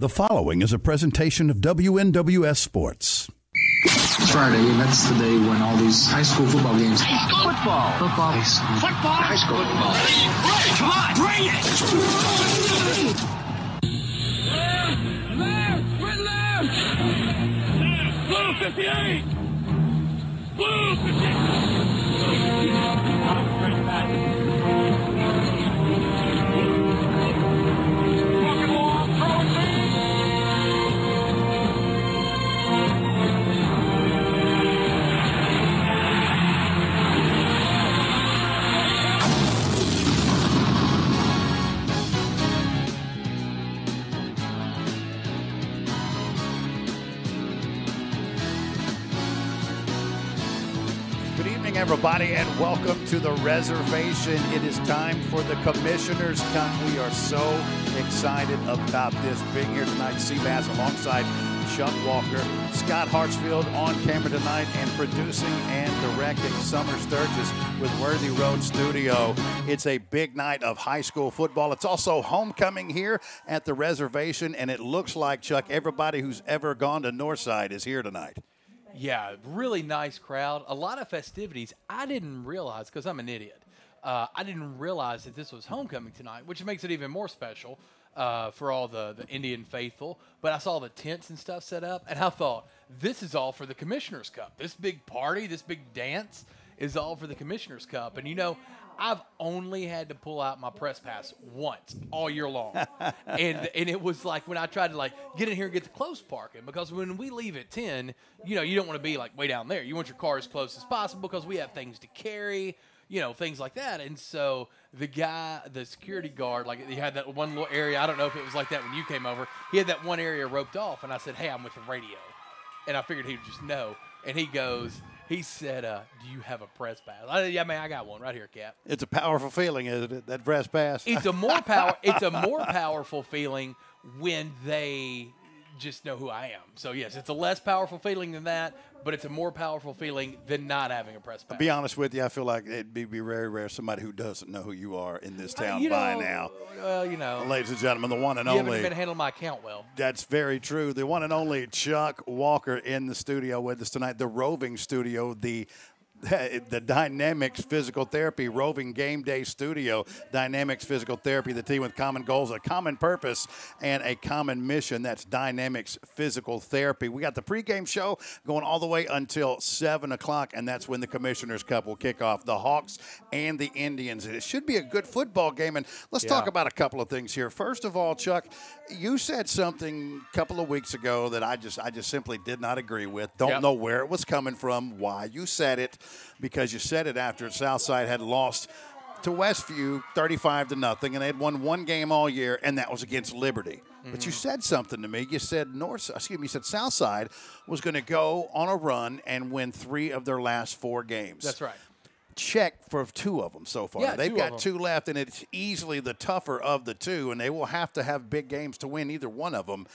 The following is a presentation of WNWS Sports. Friday, and that's the day when all these high school football games. Football. High school. Football. High school football. Right, come on, bring it! Left! Red left! Blue 58! Blue 58! Walking along, throwing Good evening, everybody, and welcome to the reservation. It is time for the Commissioners Cup. We are so excited about this. Being here tonight, Seabass alongside Chuck Walker, Scott Hartsfield on camera tonight, and producing and directing Summer Sturgis with Worthy Road Studio. It's a big night of high school football. It's also homecoming here at the reservation, and it looks like, Chuck, everybody who's ever gone to Northside is here tonight. Yeah, really nice crowd. A lot of festivities. I didn't realize, because I'm an idiot, I didn't realize that this was homecoming tonight, which makes it even more special for all the Indian faithful. But I saw the tents and stuff set up, and I thought, this is all for the Commissioners Cup. This big party, this big dance is all for the Commissioners Cup. And, you know, I've only had to pull out my press pass once all year long. and it was like when I tried to, like, get in here and get the close parking, because when we leave at 10, you know, you don't want to be, like, way down there. You want your car as close as possible because we have things to carry, you know, things like that. And so the guy, the security guard, like, he had that one little area. I don't know if it was like that when you came over. He had that one area roped off, and I said, hey, I'm with the radio. And I figured he would just know. And he said, do you have a press pass? Yeah, man, I got one right here, Cap. It's a powerful feeling, isn't it, that press pass? It's a more powerful feeling when they just know who I am. So, yes, it's a less powerful feeling than that, but it's a more powerful feeling than not having a press pass. To be honest with you, I feel like it'd be very rare somebody who doesn't know who you are in this town by now. Well, you know. Ladies and gentlemen, the one and you only. You haven't been handling my account well. That's very true. The one and only Chuck Walker in the studio with us tonight. The roving studio, the Dynamics Physical Therapy Roving Game Day Studio. Dynamics Physical Therapy, the team with common goals, a common purpose, and a common mission. That's Dynamics Physical Therapy. We got the pregame show going all the way until 7 o'clock, and that's when the Commissioners Cup will kick off. The Hawks and the Indians. It should be a good football game, and let's talk about a couple of things here. First of all, Chuck, you said something a couple of weeks ago that I just simply did not agree with. Don't know where it was coming from, why you said it. Because you said it after Southside had lost to Westview 35-0, and they had won one game all year, and that was against Liberty. Mm-hmm. But you said something to me. You said Southside was going to go on a run and win 3 of their last 4 games. That's right. Check for 2 of them so far. Yeah, they've got 2 left, and it's easily the tougher of the 2, and they will have to have big games to win either one of them.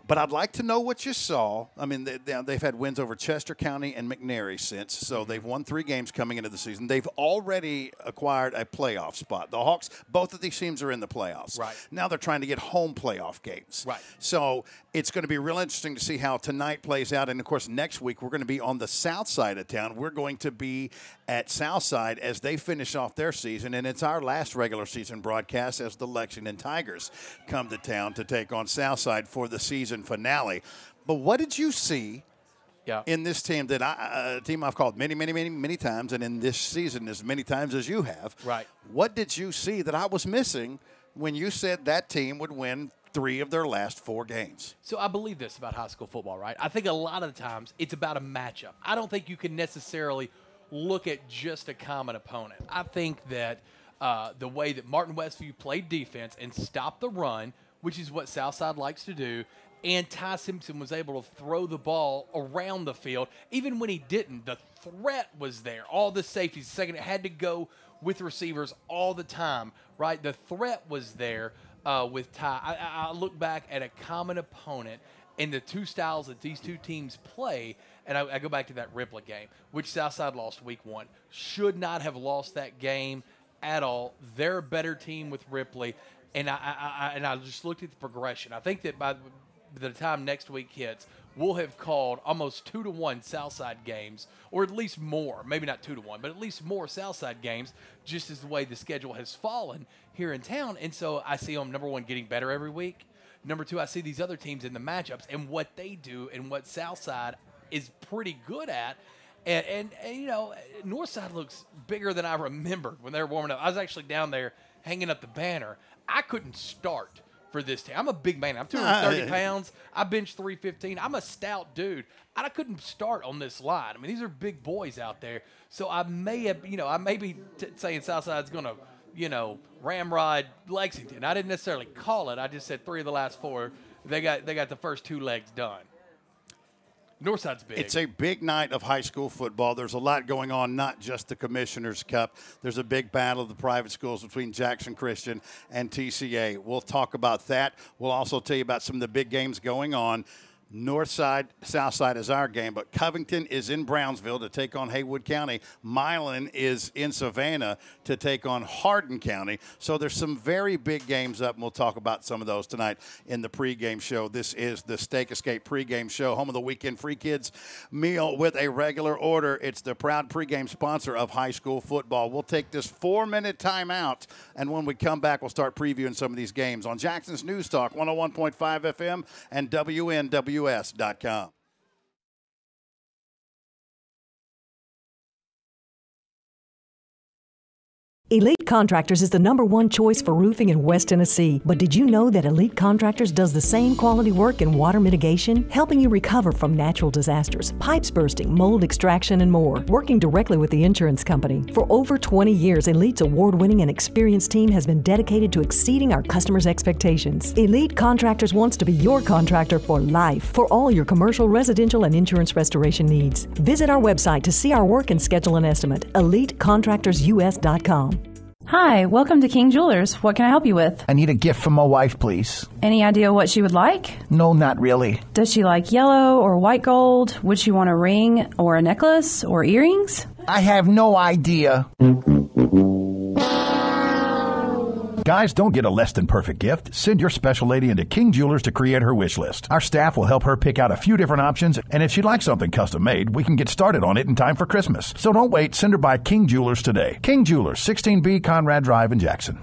But I'd like to know what you saw. I mean, they've had wins over Chester County and McNary since, so they've won 3 games coming into the season. They've already acquired a playoff spot. The Hawks, both of these teams are in the playoffs. Right. Now they're trying to get home playoff games. Right. So it's going to be real interesting to see how tonight plays out. And, of course, next week we're going to be on the south side of town. We're going to be at Southside as they finish off their season, and it's our last regular season broadcast as the Lexington Tigers come to town to take on Southside for the season finale. But what did you see in this team that a team I've called many times, and in this season as many times as you have? Right. What did you see that I was missing when you said that team would win 3 of their last 4 games? So I believe this about high school football, right? I think a lot of the times it's about a matchup. I don't think you can necessarily look at just a common opponent. I think that the way that Martin Westview played defense and stopped the run, which is what Southside likes to do, and Ty Simpson was able to throw the ball around the field. Even when he didn't, the threat was there. All the safeties, the second it had to go with receivers all the time, right? The threat was there with Ty. I look back at a common opponent and the 2 styles that these 2 teams play, and I go back to that Ripley game, which Southside lost week 1. Should not have lost that game at all. They're a better team with Ripley. and I just looked at the progression. I think that by the time next week hits, we'll have called almost 2-1 Southside games, or at least more. Maybe not 2-1, but at least more Southside games, just as the way the schedule has fallen here in town. And so I see them, number one, getting better every week. Number two, I see these other teams in the matchups and what they do and what Southside is pretty good at. And you know, Northside looks bigger than I remembered when they were warming up. I was actually down there hanging up the banner. I couldn't start for this team. I'm a big man. I'm 230 pounds. I bench 315. I'm a stout dude. I couldn't start on this line. I mean, these are big boys out there. So I may have, you know, I may be saying Southside's going to, you know, ramrod Lexington. I didn't necessarily call it. I just said 3 of the last 4. They got the first 2 legs done. Northside's big. It's a big night of high school football. There's a lot going on, not just the Commissioner's Cup. There's a big battle of the private schools between Jackson Christian and TCA. We'll talk about that. We'll also tell you about some of the big games going on. Northside, Southside is our game, but Covington is in Brownsville to take on Haywood County. Milan is in Savannah to take on Hardin County. So there's some very big games up, and we'll talk about some of those tonight in the pregame show. This is the Steak Escape pregame show, home of the Weekend Free Kids meal with a regular order. It's the proud pregame sponsor of high school football. We'll take this 4-minute timeout, and when we come back, we'll start previewing some of these games on Jackson's News Talk, 101.5 FM and WNWS.com. Elite Contractors is the #1 choice for roofing in West Tennessee. But did you know that Elite Contractors does the same quality work in water mitigation, helping you recover from natural disasters, pipes bursting, mold extraction, and more, working directly with the insurance company? For over 20 years, Elite's award-winning and experienced team has been dedicated to exceeding our customers' expectations. Elite Contractors wants to be your contractor for life for all your commercial, residential, and insurance restoration needs. Visit our website to see our work and schedule an estimate. EliteContractorsUS.com. Hi, welcome to King Jewelers. What can I help you with? I need a gift for my wife, please. Any idea what she would like? No, not really. Does she like yellow or white gold? Would she want a ring or a necklace or earrings? I have no idea. Guys, don't get a less than perfect gift. Send your special lady into King Jewelers to create her wish list. Our staff will help her pick out a few different options, and if she'd like something custom made, we can get started on it in time for Christmas. So don't wait. Send her by King Jewelers today. King Jewelers, 16B Conrad Drive in Jackson.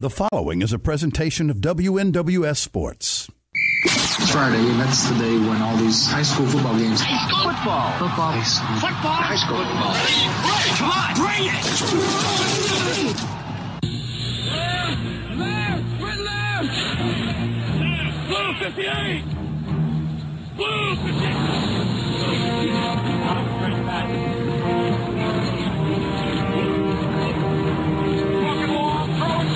The following is a presentation of WNWS Sports. Friday, and that's the day when all these high school football games. High school football. Football. High school. Football. High school football. Right, come on, bring it! Left, with left! Blue 58! Blue 58! Bring back. Walking along, throwing.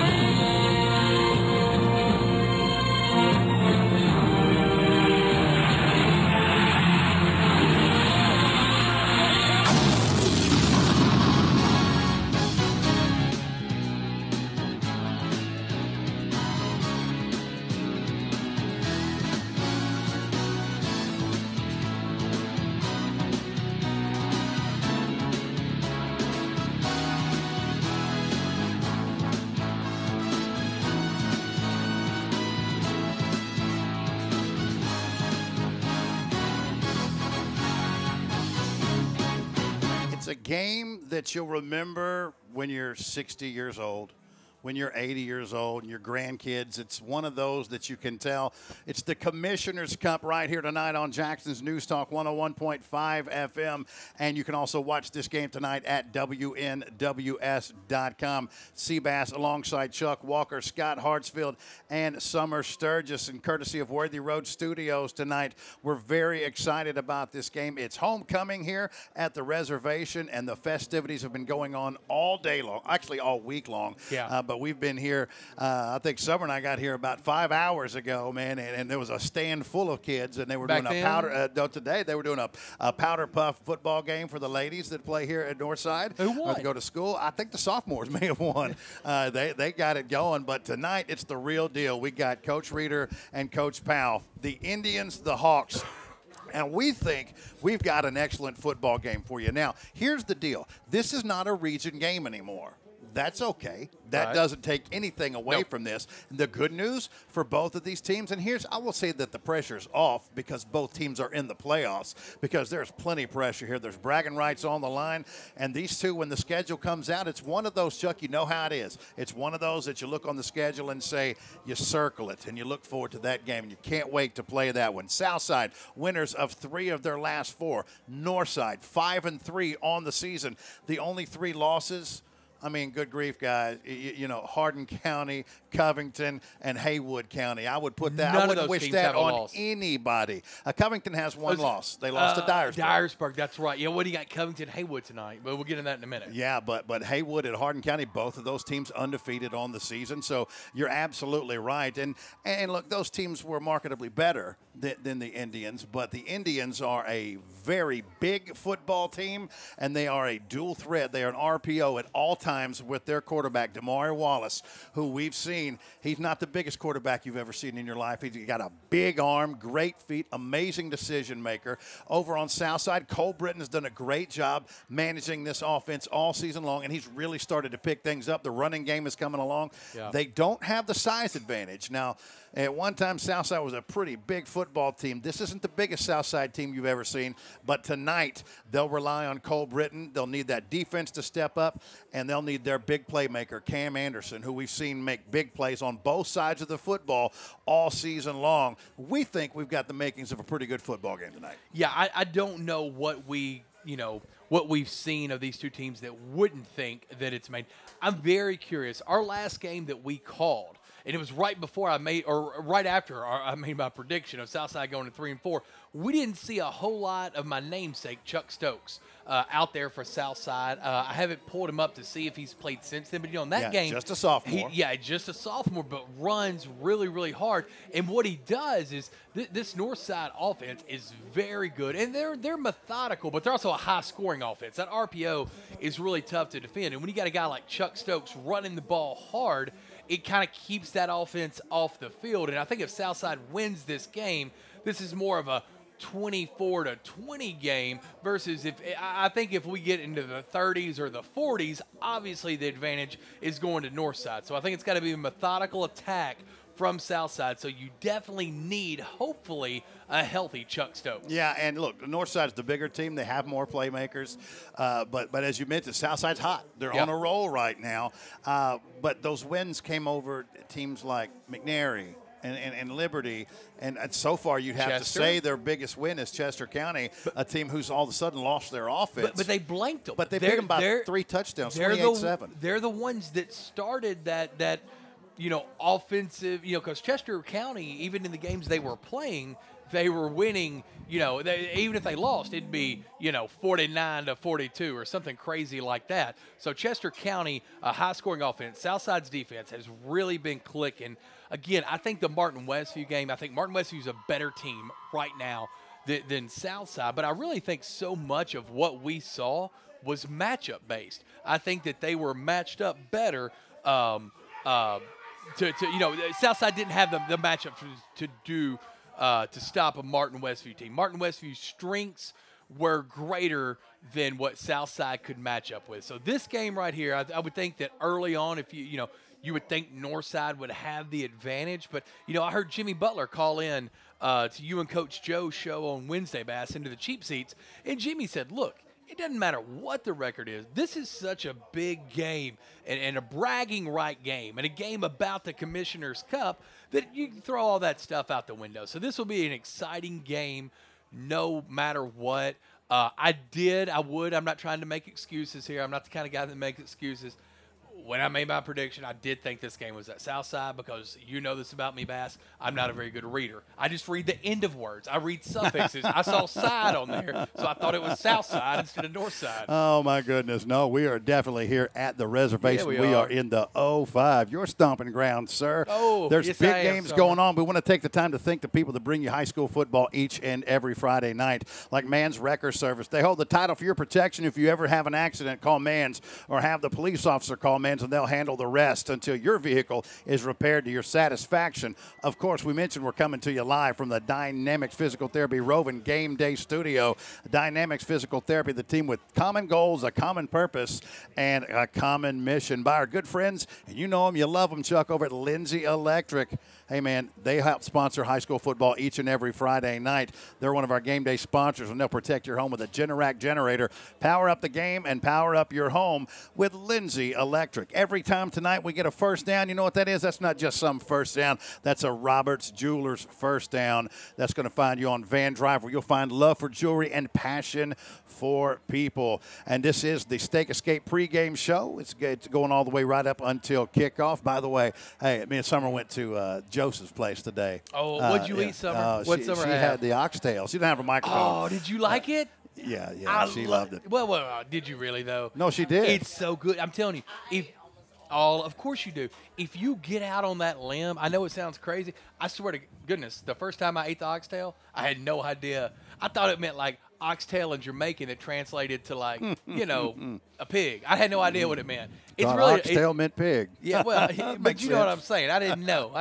It's a game that you'll remember when you're 60 years old, when you're 80 years old, and your grandkids. It's one of those that you can tell. It's the Commissioner's Cup right here tonight on Jackson's News Talk 101.5 FM. And you can also watch this game tonight at WNWS.com. Seabass alongside Chuck Walker, Scott Hartsfield, and Summer Sturgis. And courtesy of Worthy Road Studios tonight, we're very excited about this game. It's homecoming here at the reservation, and the festivities have been going on all day long, actually all week long. Yeah. But we've been here, I think Summer and I got here about 5 hours ago, man, and there was a stand full of kids, and they were doing a powder, today they were doing a powder puff football game for the ladies that play here at Northside. Who won? Or to go to school. I think the sophomores may have won. They got it going, but tonight it's the real deal. We got Coach Reeder and Coach Powell, the Indians, the Hawks. And we think we've got an excellent football game for you. Now, here's the deal. This is not a region game anymore. That's okay. That doesn't take anything away from this. The good news for both of these teams, and I will say that the pressure's off because both teams are in the playoffs, because there's plenty of pressure here. There's bragging rights on the line, and these two, when the schedule comes out, it's one of those, Chuck, you know how it is. It's one of those that you look on the schedule and say, you circle it, and you look forward to that game, and you can't wait to play that one. Southside, winners of 3 of their last 4. Northside, 5-3 on the season. The only 3 losses, I mean, good grief, guys. You know, Hardin County, Covington, and Haywood County. I would put that. I wouldn't wish that on anybody. Covington has 1 loss. They lost to Dyersburg. Dyersburg, that's right. Yeah, what do you got, Covington, Haywood tonight? But we'll get into that in a minute. Yeah, but Haywood and Hardin County, both of those teams undefeated on the season. So you're absolutely right. And look, those teams were markedly better than the Indians, but the Indians are a very big football team, and they are a dual threat. They are an RPO at all times with their quarterback, Damari Wallace, who we've seen. He's not the biggest quarterback you've ever seen in your life. He's got a big arm, great feet, amazing decision maker. Over on Southside, Cole Britton has done a great job managing this offense all season long, and he's really started to pick things up. The running game is coming along. Yeah. They don't have the size advantage. Now, at one time, Southside was a pretty big football team. This isn't the biggest Southside team you've ever seen, but tonight they'll rely on Cole Britton. They'll need that defense to step up, and they'll need their big playmaker, Cam Anderson, who we've seen make big plays on both sides of the football all season long. We think we've got the makings of a pretty good football game tonight. Yeah, I don't know what we've seen of these two teams that wouldn't think that it's made. I'm very curious. Our last game that we called, and it was right before I made, or right after I made my prediction of Southside going to 3-4. We didn't see a whole lot of my namesake, Chuck Stokes, out there for Southside. I haven't pulled him up to see if he's played since then, but in that game, just a sophomore. Just a sophomore, but runs really, really hard. And what he does is this Northside offense is very good, and they're methodical, but they're also a high-scoring offense. That RPO is really tough to defend, and when you got a guy like Chuck Stokes running the ball hard, it kind of keeps that offense off the field. And I think if Southside wins this game, this is more of a 24-20 game versus I think if we get into the 30s or the 40s, obviously the advantage is going to Northside. So I think it's got to be a methodical attack from Southside. So you definitely need, hopefully, a healthy Chuck Stokes. Yeah, and look, the Northside's the bigger team. They have more playmakers. But as you mentioned, Southside's hot. They're on a roll right now. But those wins came over teams like McNary and Liberty. And so far, you'd have to say their biggest win is Chester County, a team who's all of a sudden lost their offense. But they blanked them. But they beat them by 3 touchdowns, 28-7. They're the ones that started that offensive, because Chester County, even in the games they were playing, they were winning, even if they lost, it'd be, 49-42 or something crazy like that. So Chester County, a high-scoring offense, Southside's defense has really been clicking. Again, I think the Martin Westview game, I think Martin Westview's a better team right now than Southside, but I really think so much of what we saw was matchup-based. I think that they were matched up better Southside didn't have the matchup to stop a Martin Westview team. Martin Westview's strengths were greater than what Southside could match up with. So this game right here, I would think that early on, if you would think Northside would have the advantage. But, I heard Jimmy Butler call in to you and Coach Joe's show on Wednesday, Bass, into the cheap seats. And Jimmy said, look, it doesn't matter what the record is. This is such a big game and a bragging right game and a game about the Commissioner's Cup that you can throw all that stuff out the window. So this will be an exciting game no matter what. I'm not trying to make excuses here. I'm not the kind of guy that makes excuses. When I made my prediction, I did think this game was at Southside because you know this about me, Bass. I'm not a very good reader. I just read the end of words. I read suffixes. I saw side on there, so I thought it was Southside instead of Northside. Oh, my goodness. No, we are definitely here at the reservation. Yeah, we are in the 05, your stomping ground, sir. Oh, there's yes, big games going on. We want to take the time to thank the people that bring you high school football each and every Friday night, like Mann's Wrecker Service. They hold the title for your protection. If you ever have an accident, call Mann's, or have the police officer call Mann's, and they'll handle the rest until your vehicle is repaired to your satisfaction. Of course, we mentioned we're coming to you live from the Dynamics Physical Therapy Roving Game Day Studio. Dynamics Physical Therapy, the team with common goals, a common purpose, and a common mission. By our good friends, and you know them, you love them, Chuck, over at Lindsay Electric. Hey, man, they help sponsor high school football each and every Friday night. They're one of our game day sponsors, and they'll protect your home with a Generac generator. Power up the game and power up your home with Lindsay Electric. Every time tonight we get a first down, you know what that is? That's not just some first down. That's a Roberts Jewelers first down. That's going to find you on Van Drive, where you'll find love for jewelry and passion for people. And this is the Steak Escape pregame show. It's going all the way right up until kickoff. By the way, hey, me and Summer went to Joseph's place today. Oh, what'd you eat, Summer? What Summer she had the oxtail. She didn't have a microphone. Oh, did you like it? Yeah, she loved it. Well, did you really, though? No, she did. It's so good. I'm telling you, of course you do. If you get out on that limb, I know it sounds crazy. I swear to goodness, the first time I ate the oxtail, I had no idea. I thought it meant like oxtail in Jamaican that translated to like, a pig. I had no idea what it meant. It's really oxtail meant pig. Yeah, well, but you know what I'm saying. I didn't know.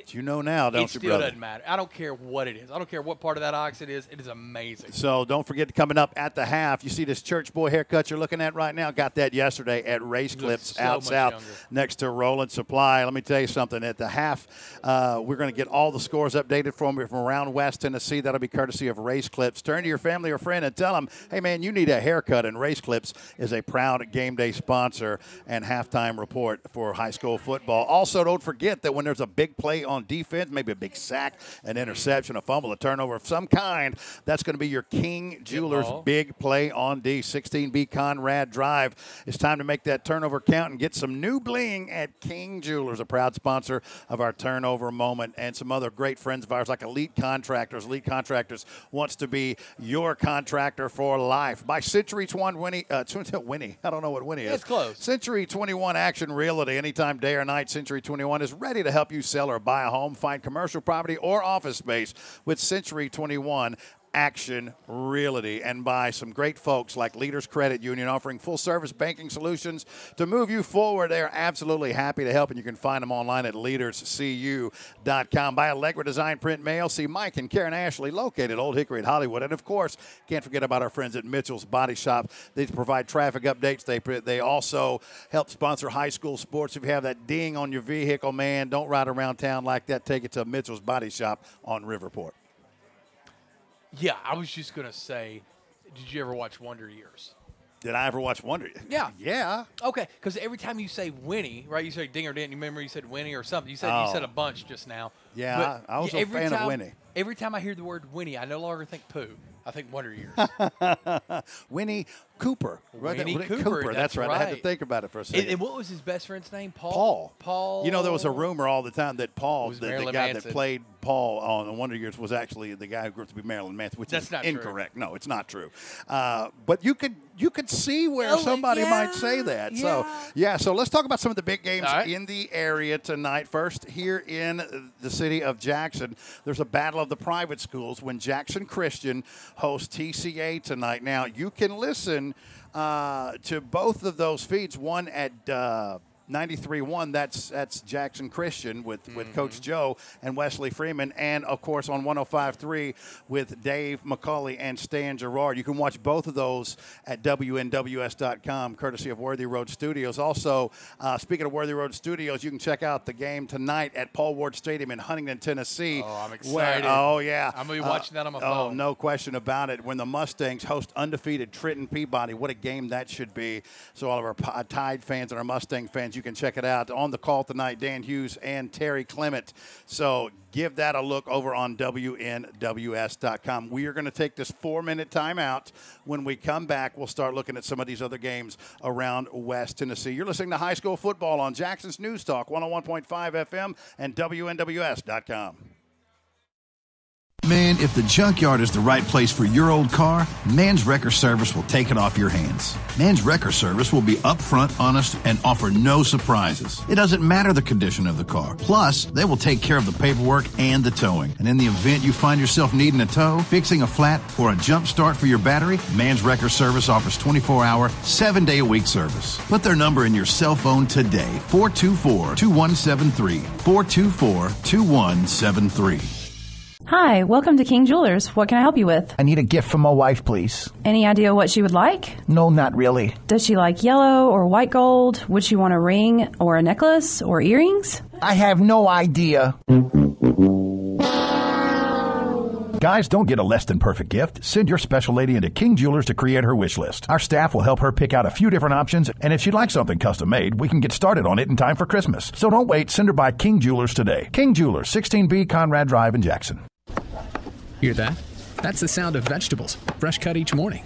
You know now, don't you, brother? It still doesn't matter. I don't care what it is. I don't care what part of that ox it is. It is amazing. So don't forget, coming up at the half, you see this church boy haircut you're looking at right now. Got that yesterday at Race Clips out south next to Roland Supply. Let me tell you something. At the half, we're going to get all the scores updated from around West Tennessee. That'll be courtesy of Race Clips. Turn to your family or friend and tell them, hey, man, you need a haircut. And Race Clips is a proud game day sponsor and halftime report for high school football. Also, don't forget that when there's a big play on defense, maybe a big sack, an interception, a fumble, a turnover of some kind, that's going to be your King Jewelers big play on D. 16B Conrad Drive. It's time to make that turnover count and get some new bling at King Jewelers, a proud sponsor of our turnover moment, and some other great friends of ours like Elite Contractors. Elite Contractors wants to be your contractor for life. By Century 21, I don't know what Winnie is. It's close. Century 21 Action Realty. Anytime, day or night, Century 21 is ready to help you sell or buy a home, find commercial property or office space with Century 21 Action Realty, and by some great folks like Leaders Credit Union, offering full-service banking solutions to move you forward. They are absolutely happy to help, and you can find them online at leaderscu.com. By Allegra Design Print Mail, see Mike and Karen Ashley, located Old Hickory at Hollywood. And, of course, can't forget about our friends at Mitchell's Body Shop. They provide traffic updates. They also help sponsor high school sports. If you have that ding on your vehicle, man, don't ride around town like that. Take it to Mitchell's Body Shop on Riverport. Yeah, I was just going to say, did you ever watch Wonder Years? Did I ever watch Wonder? Yeah. Yeah. Okay, because every time you say Winnie, right, you say ding or didn't. You remember you said Winnie or something. You said a bunch just now. Yeah, But I was a fan of Winnie. Every time I hear the word Winnie, I no longer think poo. I think Wonder Years. Winnie Cooper. Winnie Cooper, That's right. I had to right. think about it for a second. And what was his best friend's name? Paul. You know, there was a rumor all the time that Paul, Was the Marilyn guy Manson. that played Paul on Wonder Years, was actually the guy who grew up to be Marilyn Manson, which That's is not true. incorrect. No, it's not true. But you could see where somebody might say that. So let's talk about some of the big games in the area tonight. First, here in the city of Jackson, there's a battle of the private schools when Jackson Christian hosts TCA tonight. Now, you can listen to both of those feeds, one at 93.1, that's Jackson Christian with Coach Joe and Wesley Freeman, and, of course, on 105.3 with Dave McCauley and Stan Gerard. You can watch both of those at WNWS.com, courtesy of Worthy Road Studios. Also, speaking of Worthy Road Studios, you can check out the game tonight at Paul Ward Stadium in Huntington, Tennessee. Oh, I'm excited. Yeah. I'm going to be watching that on my phone. Oh, no question about it. When the Mustangs host undefeated Trenton Peabody, what a game that should be. So all of our Tide fans and our Mustang fans, you can check it out. On the call tonight, Dan Hughes and Terry Clement. So give that a look over on WNWS.com. We are going to take this 4-minute timeout. When we come back, we'll start looking at some of these other games around West Tennessee. You're listening to High School Football on Jackson's News Talk, 101.5 FM and WNWS.com. Man, if the junkyard is the right place for your old car, Man's Wrecker Service will take it off your hands. Man's Wrecker Service will be upfront, honest, and offer no surprises. It doesn't matter the condition of the car. Plus, they will take care of the paperwork and the towing. And in the event you find yourself needing a tow, fixing a flat, or a jump start for your battery, Man's Wrecker Service offers 24-hour, 7-day-a-week service. Put their number in your cell phone today, 424-2173, 424-2173. Hi, welcome to King Jewelers. What can I help you with? I need a gift for my wife, please. Any idea what she would like? No, not really. Does she like yellow or white gold? Would she want a ring or a necklace or earrings? I have no idea. Guys, don't get a less than perfect gift. Send your special lady into King Jewelers to create her wish list. Our staff will help her pick out a few different options, and if she'd like something custom made, we can get started on it in time for Christmas. So don't wait. Send her by King Jewelers today. King Jewelers, 16B Conrad Drive in Jackson. Hear that? That's the sound of vegetables, fresh cut each morning.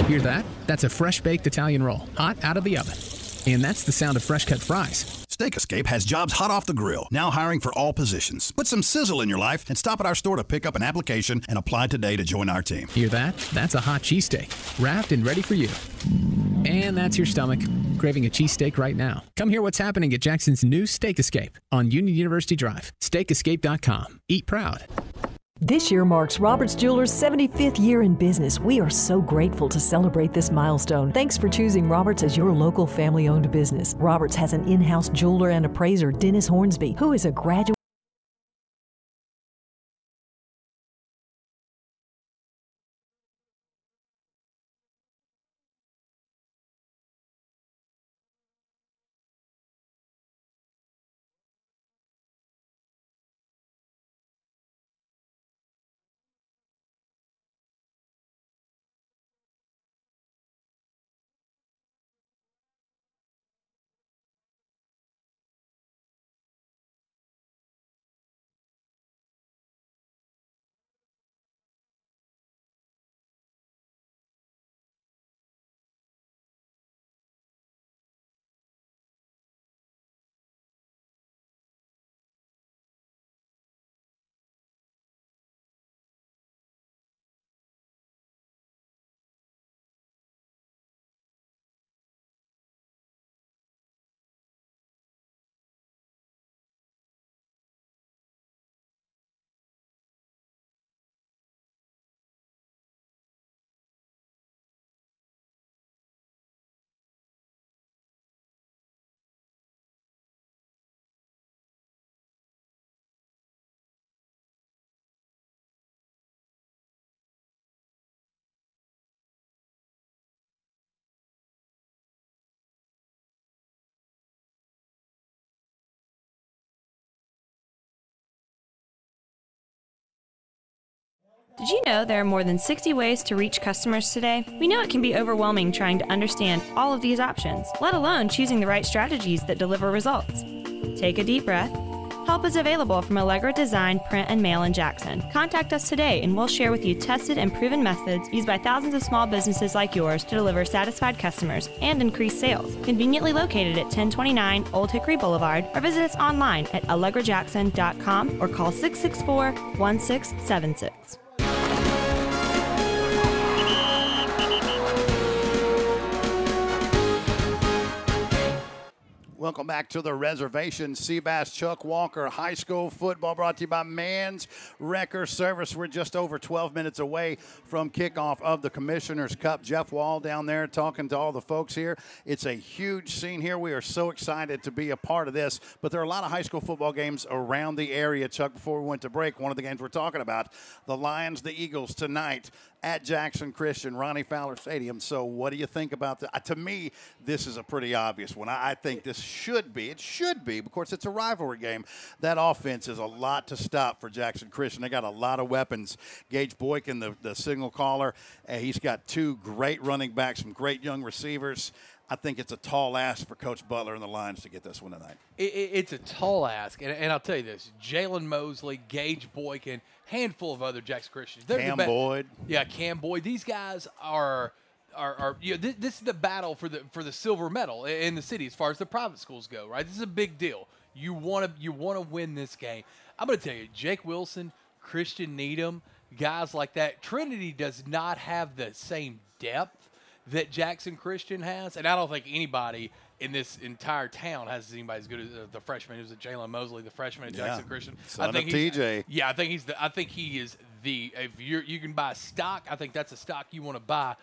Hear that? That's a fresh baked Italian roll, hot out of the oven. And that's the sound of fresh cut fries. Steak Escape has jobs hot off the grill, now hiring for all positions. Put some sizzle in your life and stop at our store to pick up an application and apply today to join our team. Hear that? That's a hot cheesesteak, wrapped and ready for you. And that's your stomach, craving a cheesesteak right now. Come hear what's happening at Jackson's new Steak Escape on Union University Drive. SteakEscape.com. Eat proud. This year marks Roberts Jewelers' 75th year in business. We are so grateful to celebrate this milestone. Thanks for choosing Roberts as your local family-owned business. Roberts has an in-house jeweler and appraiser, Dennis Hornsby, who is a graduate Did you know there are more than 60 ways to reach customers today? We know it can be overwhelming trying to understand all of these options, let alone choosing the right strategies that deliver results. Take a deep breath. Help is available from Allegra Design, Print, and Mail in Jackson. Contact us today and we'll share with you tested and proven methods used by thousands of small businesses like yours to deliver satisfied customers and increase sales. Conveniently located at 1029 Old Hickory Boulevard, or visit us online at allegrajackson.com or call 664-1676. Welcome back to the reservation. Seabass Chuck Walker High School football brought to you by Mann's Wrecker Service. We're just over 12 minutes away from kickoff of the Commissioner's Cup. Jeff Wall down there talking to all the folks here. It's a huge scene here. We are so excited to be a part of this. But there are a lot of high school football games around the area, Chuck. Before we went to break, one of the games we're talking about, the Lions, the Eagles tonight at Jackson Christian, Ronnie Fowler Stadium. So what do you think about that? To me, this is a pretty obvious one. I think this should be. It should be, of course, it's a rivalry game. That offense is a lot to stop for Jackson Christian. They got a lot of weapons. Gage Boykin, the signal caller, he's got two great running backs, some great young receivers. I think it's a tall ask for Coach Butler and the Lions to get this one tonight. It's a tall ask, and I'll tell you this: Jalen Mosley, Gage Boykin, handful of other Jackson Christians. Cam Boyd. Yeah, Cam Boyd. These guys are this is the battle for the silver medal in the city as far as the private schools go, right? This is a big deal. You want to win this game. I'm going to tell you, Jake Wilson, Christian Needham, guys like that. Trinity does not have the same depth that Jackson Christian has, and I don't think anybody in this entire town has anybody as good as the freshman who's at Jalen Mosley, the freshman at Jackson Christian. Son of TJ. Yeah, I think he is the. If you can buy stock, I think that's a stock you want to buy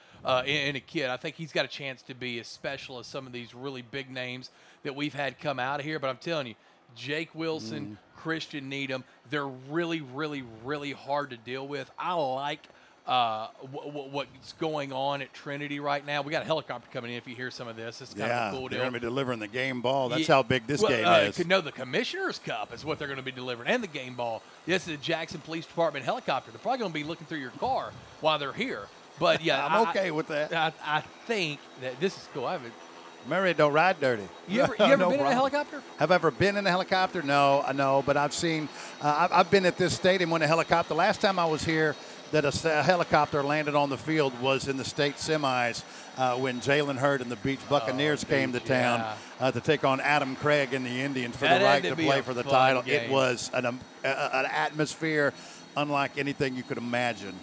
in a kid. I think he's got a chance to be as special as some of these really big names that we've had come out of here. But I'm telling you, Jake Wilson, Christian Needham, they're really, really, really hard to deal with. I like what's going on at Trinity right now. We got a helicopter coming in. If you hear some of this, it's kind of a cool deal. They're going to be delivering the game ball. That's how big this game is. No, the Commissioner's Cup is what they're going to be delivering, and the game ball. This is a Jackson Police Department helicopter. They're probably going to be looking through your car while they're here. But yeah, I'm okay with that. I think that this is cool. Mary, don't ride dirty. You ever been in a helicopter? Have I ever been in a helicopter? No, I know, but I've seen. I've been at this stadium when a helicopter. The last time I was here, that a helicopter landed on the field was in the state semis when Jalen Hurd and the Beach Buccaneers came to town to take on Adam Craig and the Indians for the right to play for the title. Game. It was an atmosphere unlike anything you could imagine.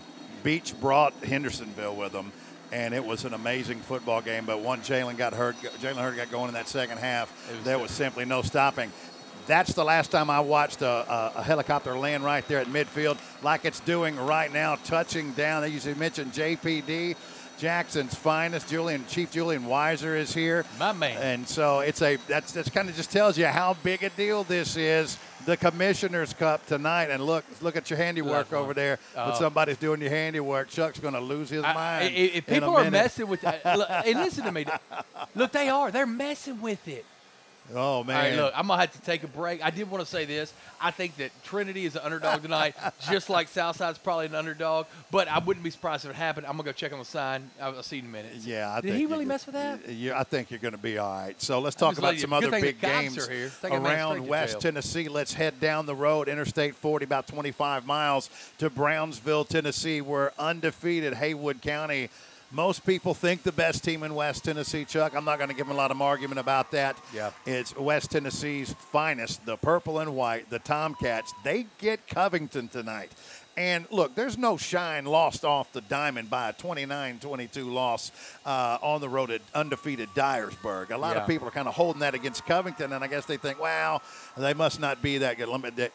Beach brought Hendersonville with them, and it was an amazing football game. But once Jalen Hurd got going in that second half, there was simply no stopping. That's the last time I watched a helicopter land right there at midfield like it's doing right now, touching down. They usually mention JPD, Jackson's finest. Chief Julian Weiser is here. My man. And so that's kind of just tells you how big a deal this is. The Commissioner's Cup tonight, and look at your handiwork over there. When somebody's doing your handiwork, Chuck's going to lose his mind. If people are messing with that, and listen to me, look, they're messing with it. Oh, man. All right, look, I'm going to have to take a break. I did want to say this. I think that Trinity is an underdog tonight, just like Southside's probably an underdog. But I wouldn't be surprised if it happened. I'm going to go check on the sign. I'll see you in a minute. Yeah, Did he really mess with that? Yeah, I think you're going to be all right. So let's talk about some other big games around West Tennessee. Let's head down the road, Interstate 40, about 25 miles to Brownsville, Tennessee. We're undefeated Haywood County. Most people think the best team in West Tennessee, Chuck. I'm not going to give them a lot of argument about that. Yeah. It's West Tennessee's finest, the purple and white, the Tomcats. They get Covington tonight. And, look, there's no shine lost off the diamond by a 29-22 loss on the road at undefeated Dyersburg. A lot of people are kind of holding that against Covington, and I guess they think, wow, they must not be that good.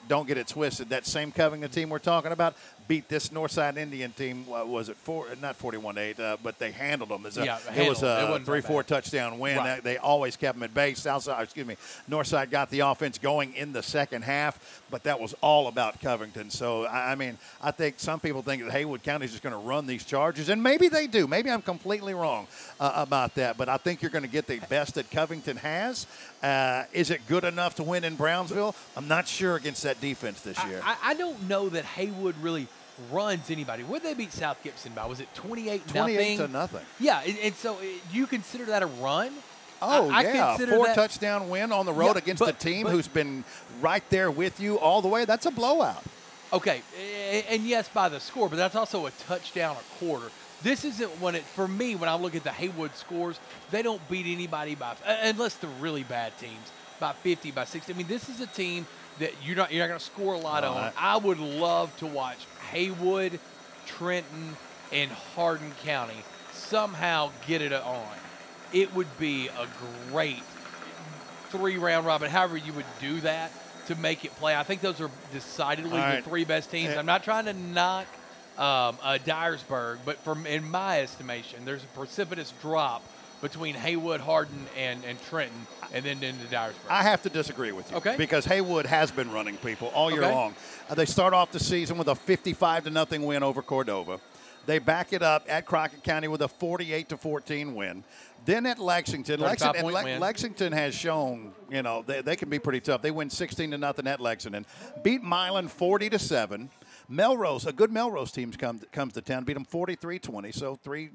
Don't get it twisted. That same Covington team we're talking about beat this Northside Indian team, was it not 41-8, but they handled them. It was a 3-4 touchdown win. Right. They always kept them at bay. Northside got the offense going in the second half, but that was all about Covington. So, I mean, I think some people think that Haywood County is just going to run these charges, and maybe they do. Maybe I'm completely wrong about that, but I think you're going to get the best that Covington has. Is it good enough to win in Brownsville? I'm not sure against that defense this year. I don't know that Haywood really runs anybody. What did they beat South Gibson by? Was it 28-0? 28-0. Yeah, and so do you consider that a run? Oh, I yeah. consider 4-touchdown win on the road against a team who's been right there with you all the way. That's a blowout. Okay, and yes, by the score, but that's also a touchdown a quarter. This isn't for me, when I look at the Haywood scores, they don't beat anybody unless they're really bad teams, by 50, by 60. I mean, this is a team that you're not going to score a lot on. I would love to watch Haywood, Trenton, and Hardin County somehow get it on. It would be a great 3-round robin, however you would do that to make it play. I think those are decidedly the 3 best teams. I'm not trying to knock Dyersburg, but in my estimation, there's a precipitous drop between Haywood, Hardin, and Trenton, and then into Dyersburg. I have to disagree with you. Okay. Because Haywood has been running people all year long. They start off the season with a 55-0 win over Cordova. They back it up at Crockett County with a 48-14 win. Then at Lexington, Lexington has shown, they can be pretty tough. They win 16-0 at Lexington, beat Milan 40-7. Melrose, a good Melrose team comes to town, beat them 43-20, so 3+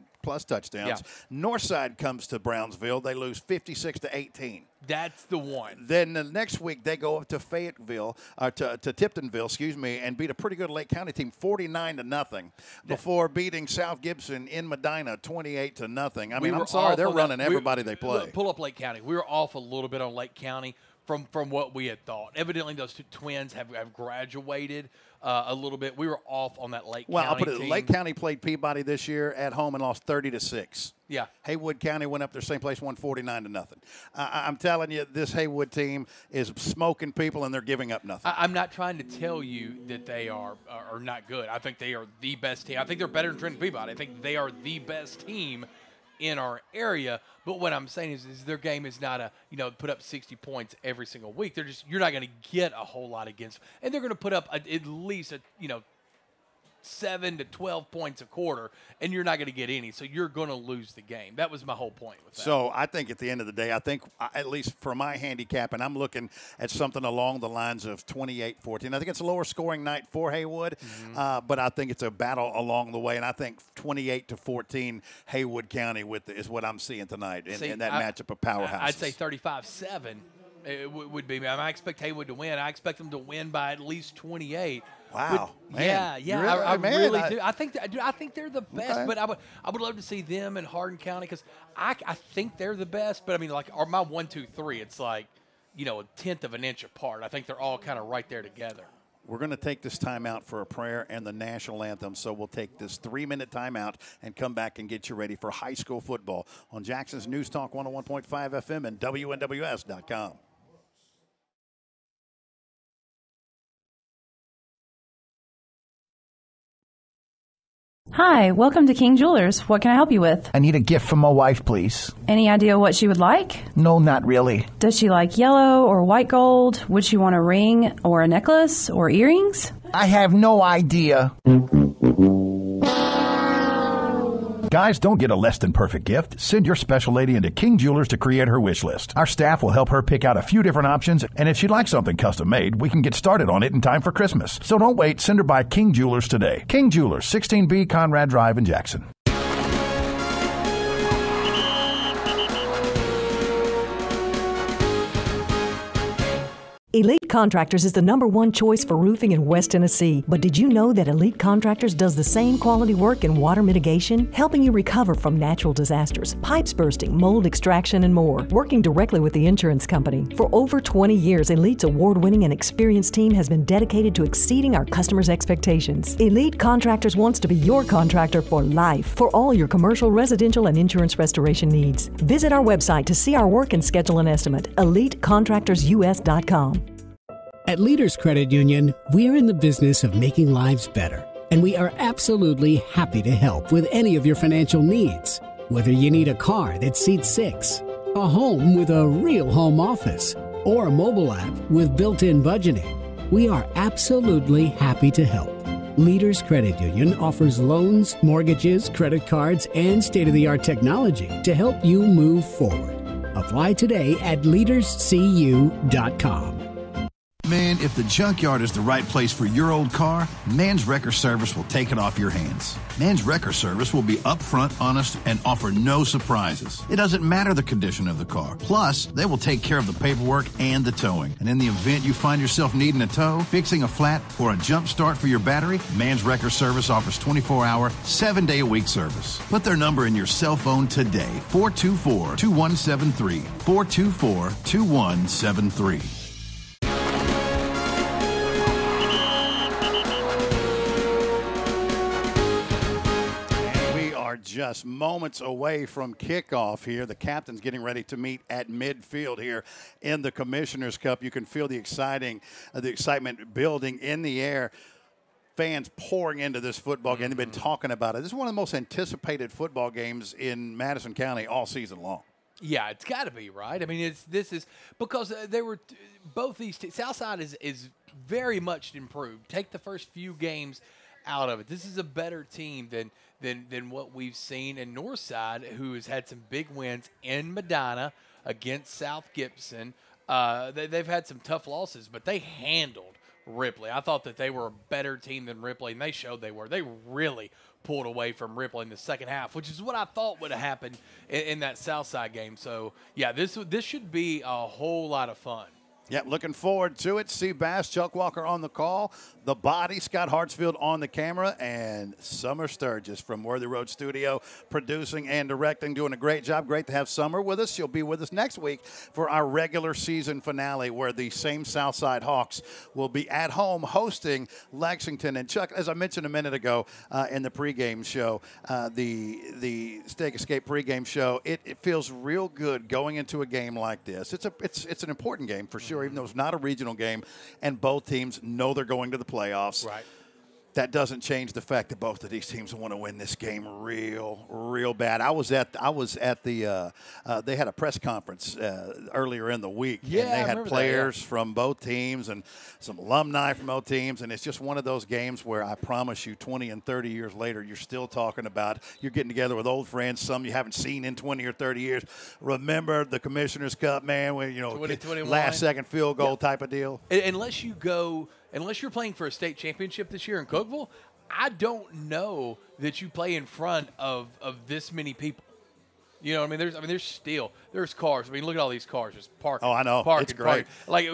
touchdowns. Yeah. Northside comes to Brownsville. They lose 56-18. That's the one. Then the next week they go up to Fayetteville, to Tiptonville, and beat a pretty good Lake County team 49-0 before beating South Gibson in Medina 28-0. I mean, I'm sorry, they're running everybody they play. Pull up Lake County. We were off a little bit on Lake County from what we had thought. Evidently, those two twins have graduated a little bit. We were off on that Lake County I'll put it. team. Lake County played Peabody this year at home and lost 30-6. Yeah. Haywood County went up there, same place, won 49-0. I'm telling you, this Haywood team is smoking people, and they're giving up nothing. I'm not trying to tell you that they are not good. I think they are the best team. I think they're better than Trenton Peabody. I think they are the best team in our area. But what I'm saying is their game is not put up 60 points every single week. You're not going to get a whole lot against them. And they're going to put up at least 7 to 12 points a quarter, and you're not going to get any. So you're going to lose the game. That was my whole point with that. So I think at the end of the day, at least for my handicap, and I'm looking at something along the lines of 28-14. I think it's a lower scoring night for Haywood, but I think it's a battle along the way, and I think 28-14 Haywood County is what I'm seeing tonight in that matchup of powerhouses. I'd say 35-7 would be. I expect Haywood to win. I expect them to win by at least 28. Wow. But, yeah. I really do. I think they're the best. Okay. But I would love to see them in Hardin County because I think they're the best. But I mean, my 1, 2, 3, it's like a tenth of an inch apart. I think they're all kind of right there together. We're going to take this time out for a prayer and the national anthem, so we'll take this 3-minute timeout and come back and get you ready for high school football on Jackson's News Talk 101.5 FM and WNWS.com. Hi, welcome to King Jewelers. What can I help you with? I need a gift for my wife, please. Any idea what she would like? No, not really. Does she like yellow or white gold? Would she want a ring or a necklace or earrings? I have no idea. Guys, don't get a less than perfect gift. Send your special lady into King Jewelers to create her wish list. Our staff will help her pick out a few different options, and if she'd like something custom made, we can get started on it in time for Christmas. So don't wait. Send her by King Jewelers today. King Jewelers, 16B Conrad Drive in Jackson. Elite Contractors is the #1 choice for roofing in West Tennessee. But did you know that Elite Contractors does the same quality work in water mitigation, helping you recover from natural disasters, pipes bursting, mold extraction, and more? Working directly with the insurance company. For over 20 years, Elite's award-winning and experienced team has been dedicated to exceeding our customers' expectations. Elite Contractors wants to be your contractor for life for all your commercial, residential, and insurance restoration needs. Visit our website to see our work and schedule an estimate. EliteContractorsUS.com. At Leaders Credit Union, we're in the business of making lives better, and we are absolutely happy to help with any of your financial needs. Whether you need a car that seats 6, a home with a real home office, or a mobile app with built-in budgeting, we are absolutely happy to help. Leaders Credit Union offers loans, mortgages, credit cards, and state-of-the-art technology to help you move forward. Apply today at leaderscu.com. Man, if the junkyard is the right place for your old car, Man's Wrecker Service will take it off your hands. Man's Wrecker Service will be upfront, honest, and offer no surprises. It doesn't matter the condition of the car. Plus, they will take care of the paperwork and the towing. And in the event you find yourself needing a tow, fixing a flat, or a jump start for your battery, Man's Wrecker Service offers 24-hour, 7-day-a-week service. Put their number in your cell phone today, 424-2173, 424-2173. Just moments away from kickoff here. The captain's getting ready to meet at midfield here in the Commissioner's Cup. You can feel the excitement building in the air. Fans pouring into this football game. They've been talking about it. This is one of the most anticipated football games in Madison County all season long. Yeah, it's got to be, right? I mean, this is because they were both these Southside is very much improved. Take the first few games out of it. This is a better team than what we've seen in Northside, who has had some big wins in Medina against South Gibson. They've had some tough losses, but they handled Ripley. I thought that they were a better team than Ripley, and they showed they were. They really pulled away from Ripley in the second half, which is what I thought would have happened in that Southside game. So, yeah, this should be a whole lot of fun. Yep, looking forward to it. C. Bass, Chuck Walker on the call. The body, Scott Hartsfield on the camera, and Summer Sturgis from Worthy Road Studio producing and directing, doing a great job. Great to have Summer with us. She'll be with us next week for our regular season finale where the same Southside Hawks will be at home hosting Lexington. And Chuck, as I mentioned a minute ago in the pregame show, the Steak Escape pregame show, it feels real good going into a game like this. It's an important game for sure, even though it's not a regional game, and both teams know they're going to the playoffs. Right. That doesn't change the fact that both of these teams want to win this game real bad. I was at the they had a press conference earlier in the week, and they had players from both teams and some alumni from both teams, and it's just one of those games where I promise you 20 and 30 years later, you're still talking about, you're getting together with old friends, some you haven't seen in 20 or 30 years. Remember the Commissioner's Cup, man, when, last second field goal type of deal. Unless you're playing for a state championship this year in Cookeville, I don't know that you play in front of this many people. You know what I mean? There's cars. I mean, look at all these cars just parked. Oh, I know. Parked, it's great. Like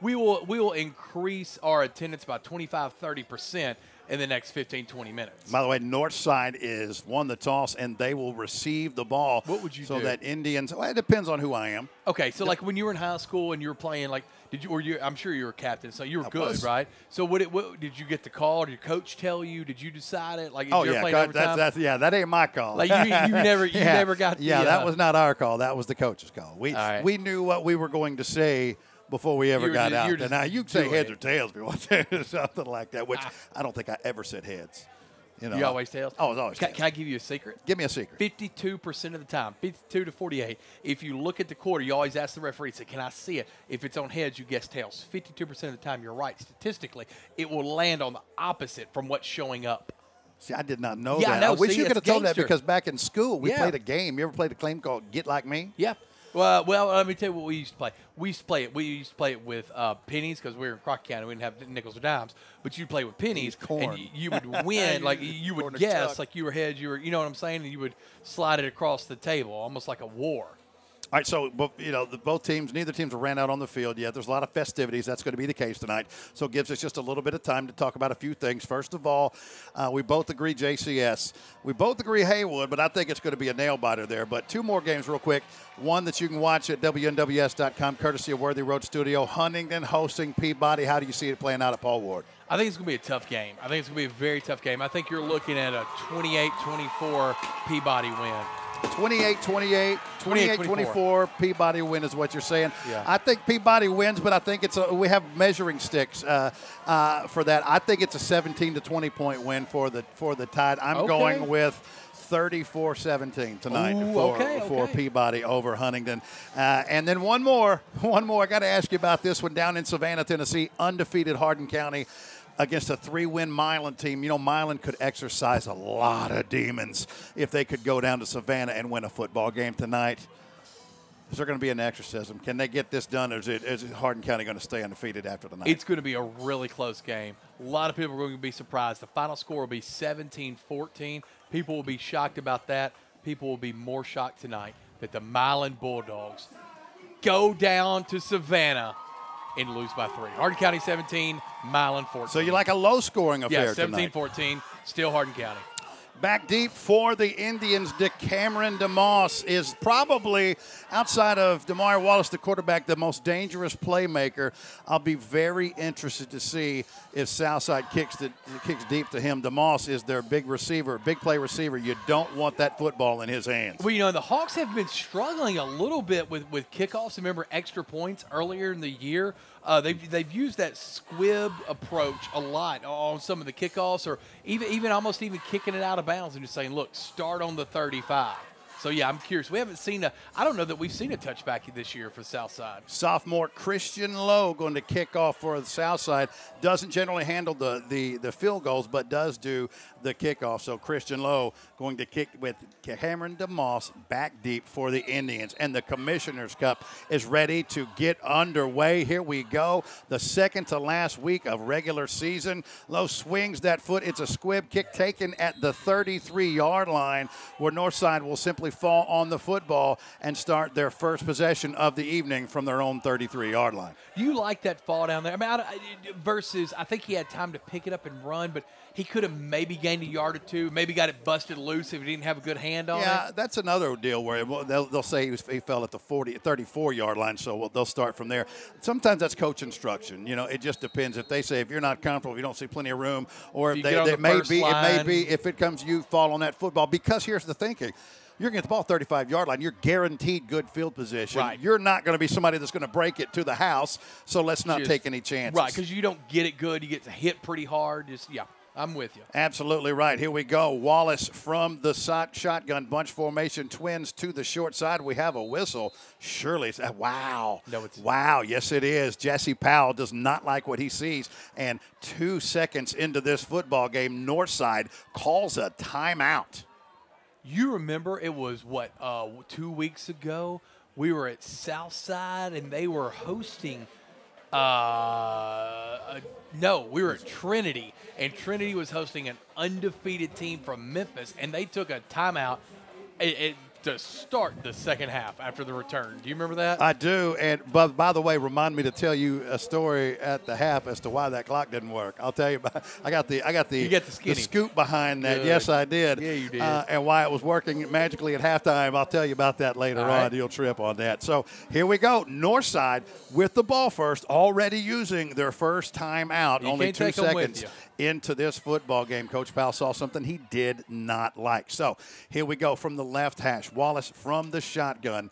we will increase our attendance by 25-30% in the next 15-20 minutes. By the way, Northside is won the toss, and they will receive the ball. What would you do? So that Indians, well, it depends on who I am. Okay, so like when you were in high school and you were playing, like, I'm sure you were a captain, so you were good, right? So what did you get the call? Did your coach tell you? Did you decide it? Like, that ain't my call. Like you never got. That was not our call. That was the coach's call. We knew what we were going to say before we ever got out. And now you can say heads or tails if you want to, something like that, which I don't think I ever said heads. You always tails? Oh, it was always tails. Can I give you a secret? Give me a secret. 52% of the time, 52 to 48. If you look at the quarter, you always ask the referee, say, can I see it? If it's on heads, you guess tails. 52% of the time, you're right. Statistically, it will land on the opposite from what's showing up. See, I did not know that. I wish you could have told that, because back in school, we played a game. You ever played a game called Get Like Me? Yeah. Well, let me tell you what we used to play. We used to play it with pennies, because we were in Crockett County. We didn't have nickels or dimes. But you'd play with pennies, and you would win. Like, you would guess, like you were heads, you know what I'm saying? And you would slide it across the table, almost like a war. All right, so neither teams ran out on the field yet. There's a lot of festivities. That's going to be the case tonight. So it gives us just a little bit of time to talk about a few things. First of all, we both agree JCS. We both agree Haywood, but I think it's going to be a nail-biter there. But two more games real quick. One that you can watch at WNWS.com, courtesy of Worthy Road Studio. Huntington hosting Peabody. How do you see it playing out at Paul Ward? I think it's going to be a tough game. I think it's going to be a very tough game. I think you're looking at a 28-24 Peabody win. 28-28, 28-24 Peabody win is what you're saying. Yeah. I think Peabody wins, but I think we have measuring sticks for that. I think it's a 17 to 20 point win for the Tide. I'm going with 34-17 tonight for Peabody over Huntington. And then one more. I got to ask you about this one down in Savannah, Tennessee. Undefeated Hardin County against a 3-win Milan team. You know, Milan could exercise a lot of demons if they could go down to Savannah and win a football game tonight. Is there going to be an exorcism? Can they get this done, or is Hardin County going to stay undefeated after the night? It's going to be a really close game. A lot of people are going to be surprised. The final score will be 17-14. People will be shocked about that. People will be more shocked tonight that the Milan Bulldogs go down to Savannah and lose by 3. Hardin County 17, Milan 14. So you like a low-scoring affair tonight? 17-14, still Hardin County. Back deep for the Indians, DeCameron DeMoss is probably, outside of Damari Wallace, the quarterback, the most dangerous playmaker. I'll be very interested to see if Southside kicks deep to him. DeMoss is their big receiver, big play receiver. You don't want that football in his hands. Well, the Hawks have been struggling a little bit with kickoffs. Remember extra points earlier in the year? They've used that squib approach a lot on some of the kickoffs, or even almost kicking it out of bounds and just saying, look, start on the 35. So, yeah, I'm curious. We haven't seen I don't know that we've seen a touchback this year for Southside. Sophomore Christian Lowe going to kick off for the Southside. Doesn't generally handle the field goals, but does do the kickoff. So Christian Lowe going to kick with Cameron DeMoss back deep for the Indians. And the Commissioner's Cup is ready to get underway. Here we go. The second to last week of regular season. Lowe swings that foot. It's a squib kick taken at the 33-yard line, where Northside will simply fall on the football and start their first possession of the evening from their own 33-yard line. Do you like that fall down there? Versus, I think he had time to pick it up and run, but he could have maybe gained a yard or two, maybe got it busted loose if he didn't have a good hand on it. Yeah, that's another deal where they'll say he fell at the 34-yard line, so they'll start from there. Sometimes that's coach instruction. It just depends. If they say if you're not comfortable, if you don't see plenty of room, or if it may be if it comes you fall on that football. Because here's the thinking. You're going to get the ball 35-yard line. You're guaranteed good field position. Right. You're not going to be somebody that's going to break it to the house, so let's not take any chances. Right, because you don't get it good. You get hit pretty hard. I'm with you. Absolutely right. Here we go. Wallace from the shotgun bunch formation, twins to the short side. We have a whistle. Surely, wow. No, it's wow. Yes, it is. Jesse Powell does not like what he sees. And 2 seconds into this football game, Northside calls a timeout. You remember it was, 2 weeks ago? We were at Southside, and they were hosting we were at Trinity, and Trinity was hosting an undefeated team from Memphis, and they took a timeout to start the second half after the return. Do you remember that? I do, but by the way, remind me to tell you a story at the half as to why that clock didn't work. I'll tell you about. I got the scoop behind that. Good. Yes, I did. Yeah, you did. And why it was working magically at halftime, I'll tell you about that later on. You'll trip on that. So here we go. Northside with the ball first, already using their first timeout. Only 2 seconds into this football game. Coach Powell saw something he did not like. So here we go from the left hash. Wallace from the shotgun.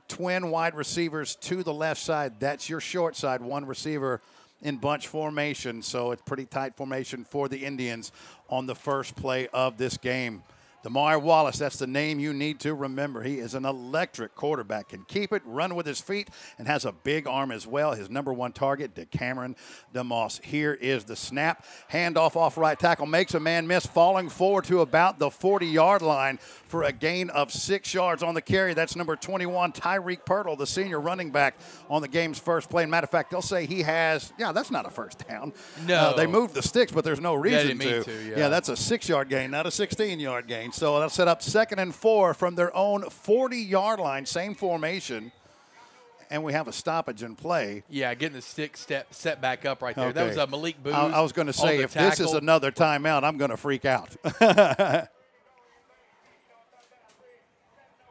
Twin wide receivers to the left side. That's your short side. One receiver in bunch formation. So it's pretty tight formation for the Indians on the first play of this game. Damari Wallace, that's the name you need to remember. He is an electric quarterback, can keep it, run with his feet, and has a big arm as well. His number one target, DeCameron DeMoss. Here is the snap. Handoff off right tackle, makes a man miss, falling forward to about the 40-yard line for a gain of 6 yards on the carry. That's number 21, Tyreek Pirtle, the senior running back on the game's first play. Matter of fact, they'll say he has, that's not a first down. No. They moved the sticks, but there's no reason to. Yeah, that's a 6-yard gain, not a 16-yard gain. So they'll set up 2nd and 4 from their own 40-yard line, same formation. And we have a stoppage in play. Yeah, getting the stick set back up right there. Okay. That was Malik Booz. I was going to say, if this is another timeout, I'm going to freak out.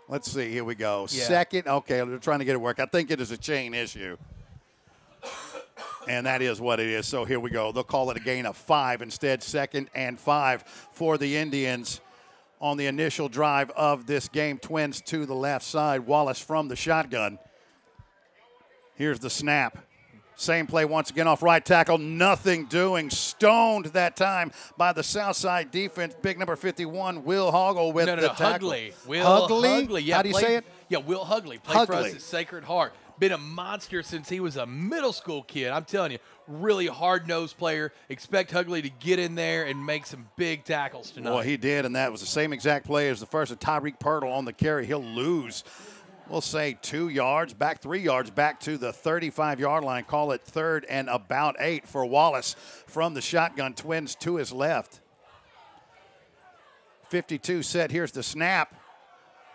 Let's see. Here we go. Yeah. Second. Okay, they're trying to get it work. I think it is a chain issue. And that is what it is. So here we go. They'll call it a gain of 5 instead. 2nd and 5 for the Indians on the initial drive of this game. Twins to the left side. Wallace from the shotgun. Here's the snap. Same play once again off right tackle. Nothing doing. Stoned that time by the Southside defense. Big number 51, Will Hoggle with the tackle. Hugley. Yeah, how do you say it? Yeah, Will Hugley. Played for us at Sacred Heart. Been a monster since he was a middle school kid. I'm telling you, really hard-nosed player. Expect Hugley to get in there and make some big tackles tonight. Well, he did, and that was the same exact play as the first of Tyreek Pirtle on the carry. He'll lose we'll say 2 yards, back 3 yards, back to the 35-yard line. Call it 3rd and about 8 for Wallace from the shotgun. Twins to his left. 52 set. Here's the snap.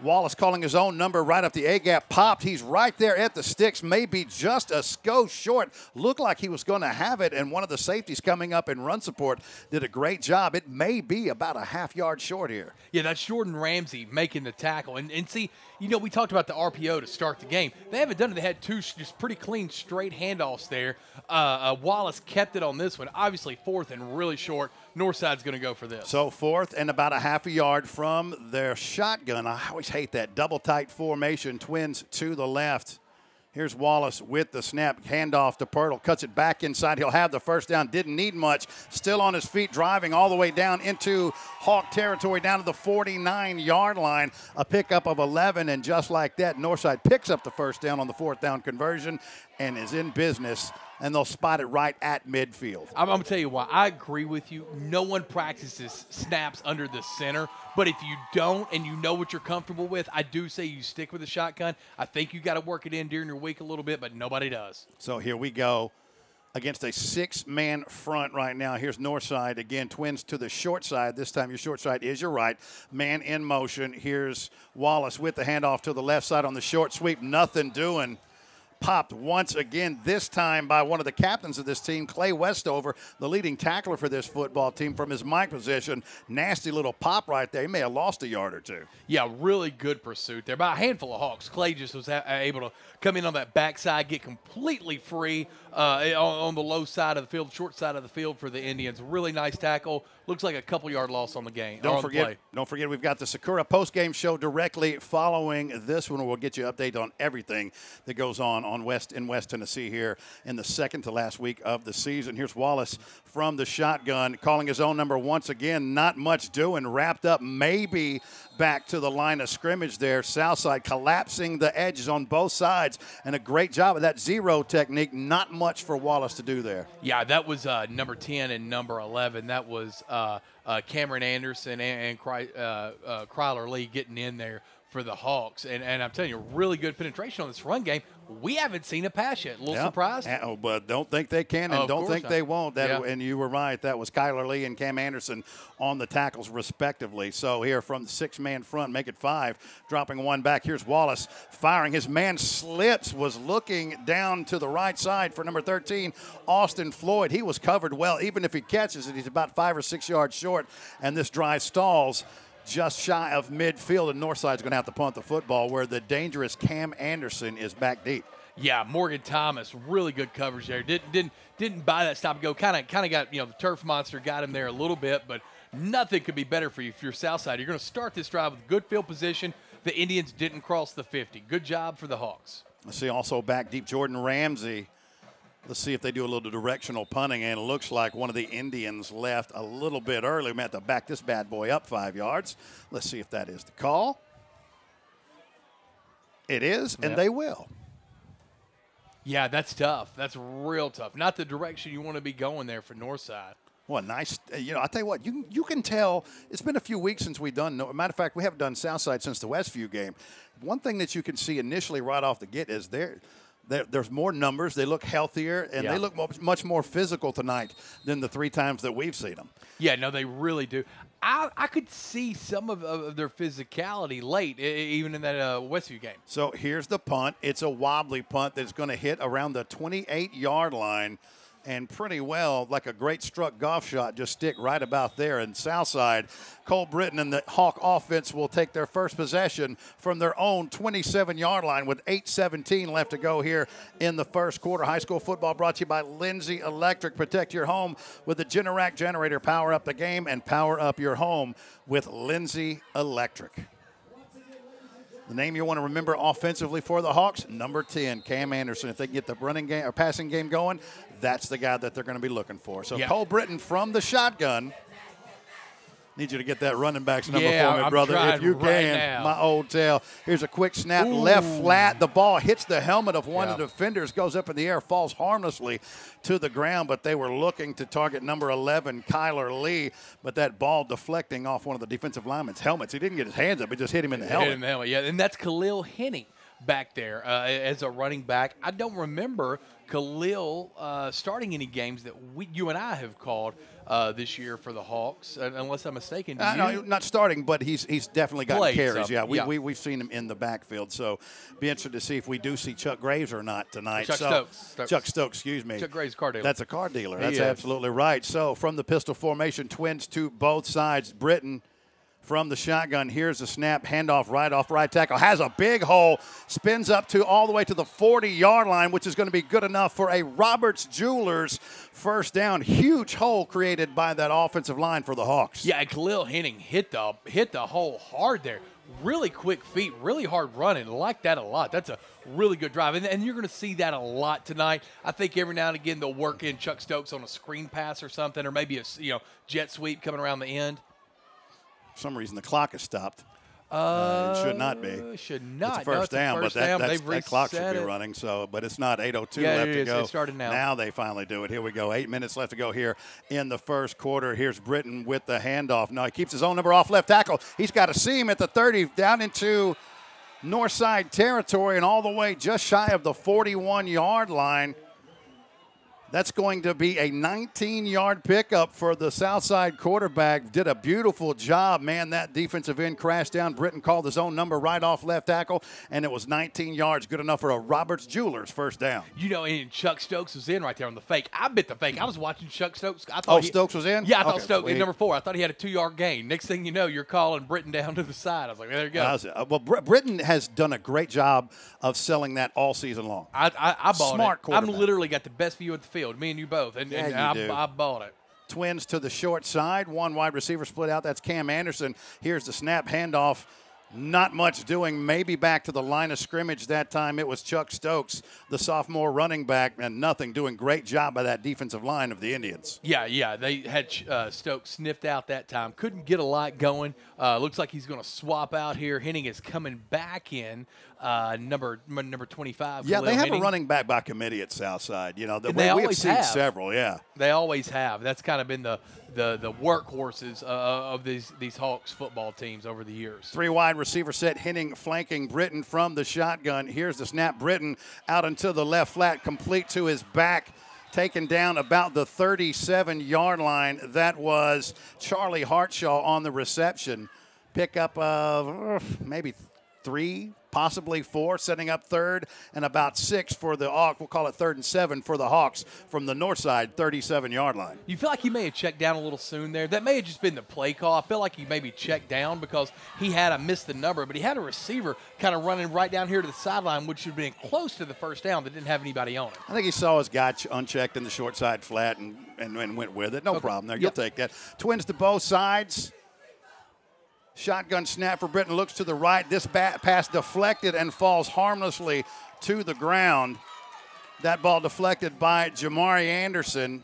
Wallace calling his own number right up the A-gap. Popped. He's right there at the sticks, maybe just a skosh short. Looked like he was going to have it, and one of the safeties coming up in run support did a great job. It may be about a half-yard short here. Yeah, that's Jordan Ramsey making the tackle. And see, you know, we talked about the RPO to start the game. They haven't done it. They had 2 just pretty clean, straight handoffs there. Wallace kept it on this one. Obviously, 4th and really short. Northside's going to go for this. So 4th and about a half a yard from their shotgun. I always hate that double tight formation. Twins to the left. Here's Wallace with the snap. Handoff to Pirtle. Cuts it back inside. He'll have the first down. Didn't need much. Still on his feet, driving all the way down into Hawk territory, down to the 49-yard line. A pickup of 11, and just like that, Northside picks up the first down on the 4th down conversion and is in business. And they'll spot it right at midfield. I'm going to tell you why. I agree with you. No one practices snaps under the center. But if you don't and you know what you're comfortable with, I do say you stick with the shotgun. I think you got to work it in during your week a little bit, but nobody does. So here we go against a 6-man front right now. Here's Northside. Again, Twins to the short side. This time your short side is your right. Man in motion. Here's Wallace with the handoff to the left side on the short sweep. Nothing doing. Popped once again, this time by one of the captains of this team, Clay Westover, the leading tackler for this football team from his mic position. Nasty little pop right there. He may have lost a yard or two. Yeah, really good pursuit there by a handful of Hawks. Clay just was able to come in on that backside, get completely free on the low side of the field, short side of the field for the Indians. Really nice tackle. Looks like a couple-yard loss on the game. Don't forget, we've got the Sakura postgame show directly following this one. We'll get you an update on everything that goes on in West Tennessee here in the second to last week of the season. Here's Wallace from the shotgun, calling his own number once again. Not much doing. Wrapped up maybe back to the line of scrimmage there. Southside collapsing the edges on both sides, and a great job of that zero technique. Not much for Wallace to do there. Yeah, that was number 10 and number 11. That was Cameron Anderson and Kryler Lee getting in there for the Hawks. And I'm telling you, really good penetration on this run game. We haven't seen a pass yet. A little surprised. But don't think they can and don't think they won't. And you were right. That was Kyler Lee and Cam Anderson on the tackles respectively. So here from the 6-man front, make it 5. Dropping one back. Here's Wallace firing. His man slips, was looking down to the right side for number 13, Austin Floyd. He was covered well. Even if he catches it, he's about 5 or 6 yards short. And this drive stalls just shy of midfield, and Northside's going to have to punt the football where the dangerous Cam Anderson is back deep. Yeah, Morgan Thomas, really good coverage there. Didn't buy that stop and go. Kind of got, the turf monster got him there a little bit, but nothing could be better for you if you're Southside. You're going to start this drive with good field position. The Indians didn't cross the 50. Good job for the Hawks. Let's see, also back deep, Jordan Ramsey. Let's see if they do a little directional punting, and it looks like one of the Indians left a little bit early. We have to back this bad boy up 5 yards. Let's see if that is the call. It is, and they will. Yeah, that's tough. That's real tough. Not the direction you want to be going there for Northside. Well, nice. I tell you what, you can tell. It's been a few weeks since we've done. Matter of fact, we haven't done Southside since the Westview game. One thing that you can see initially right off the get is there's more numbers. They look healthier, and they look much more physical tonight than the 3 times that we've seen them. Yeah, no, they really do. I could see some of their physicality late, even in that Westview game. So here's the punt. It's a wobbly punt that's going to hit around the 28-yard line, and pretty well, like a great struck golf shot, just stick right about there. And Southside, Cole Britton and the Hawk offense will take their first possession from their own 27-yard line with 8:17 left to go here in the first quarter. High school football brought to you by Lindsay Electric. Protect your home with the Generac generator. Power up the game and power up your home with Lindsay Electric. The name you want to remember offensively for the Hawks, number 10, Cam Anderson. If they can get the running game or passing game going, that's the guy that they're going to be looking for. So Cole Britton from the shotgun. Need you to get that running back's number for me, brother, if you can. My old tail. Here's a quick snap, left flat. The ball hits the helmet of one of the defenders, goes up in the air, falls harmlessly to the ground, but they were looking to target number 11, Kyler Lee, but that ball deflecting off one of the defensive linemen's helmets. He didn't get his hands up. It just hit him in the helmet. Hit him in the helmet, yeah, and that's Khalil Henning. back there as a running back. I don't remember Khalil starting any games that you and I have called this year for the Hawks, unless I'm mistaken. No, not starting, but he's definitely got carries. Some, We've seen him in the backfield. So be interested to see if we do see Chuck Graves or not tonight. Chuck Stokes, excuse me. Chuck Graves, car dealer. That's a car dealer. That's absolutely right. So from the pistol formation, twins to both sides. Britton from the shotgun. Here's the snap, handoff right tackle. Has a big hole, spins up to all the way to the 40-yard line, which is going to be good enough for a Roberts Jewelers first down. Huge hole created by that offensive line for the Hawks. Yeah, and Khalil Henning hit the hole hard there. Really quick feet, really hard running. Like that a lot. That's a really good drive. And you're going to see that a lot tonight. I think every now and again they'll work in Chuck Stokes on a screen pass or something, or maybe a jet sweep coming around the end. For some reason, the clock is stopped. It should not be. Should not. It's a first down, but that clock should be it. running. So, but it's not. 8:02 yeah, left to go. It started now. Now they finally do it. Here we go. 8 minutes left to go here in the first quarter. Here's Britton with the handoff. No, he keeps his own number off left tackle. He's got a seam at the 30, down into north side territory, and all the way just shy of the 41-yard line. That's going to be a 19-yard pickup for the Southside quarterback. Did a beautiful job, man. That defensive end crashed down. Britton called his own number right off left tackle, and it was 19 yards. Good enough for a Roberts Jewelers first down. And Chuck Stokes was in right there on the fake. I bit the fake. I was watching Chuck Stokes. Stokes was in? Yeah, I thought Stokes was number 4. I thought he had a 2-yard gain. Next thing you know, you're calling Britton down to the side. I was like, there you go. Well, Britton has done a great job of selling that all season long. I bought Smart it. quarterback. I'm literally got the best view of the field. Me and you both. And I bought it. Twins to the short side. One wide receiver split out. That's Cam Anderson. Here's the snap handoff. Not much doing. Maybe back to the line of scrimmage that time. It was Chuck Stokes, the sophomore running back, and nothing. Doing great job by that defensive line of the Indians. Yeah. They had Stokes sniffed out that time. Couldn't get a lot going. Looks like he's going to swap out here. Henning is coming back in. Number 25. Yeah, Khalil they have Henning. a running back by committee at Southside. They we always have seen have. several. Yeah, they always have. That's kind of been the workhorses of these Hawks football teams over the years. 3 wide receiver set. Henning flanking Britton from the shotgun. Here's the snap. Britton out into the left flat, complete to his back. Taken down about the 37-yard line. That was Charlie Hartshaw on the reception. Pickup of maybe 3, possibly 4, setting up third, and about 6 for the Hawks. We'll call it 3rd and 7 for the Hawks from the north side, 37-yard line. You feel like he may have checked down a little soon there. That may have just been the play call. I feel like he maybe checked down because he had missed the number, but he had a receiver kind of running right down here to the sideline, which should have been close to the first down that didn't have anybody on it. I think he saw his guy unchecked in the short side flat and went with it. No problem there. You'll take that. Twins to both sides. Shotgun snap for Britton, looks to the right. This pass deflected and falls harmlessly to the ground. That ball deflected by Jamari Anderson.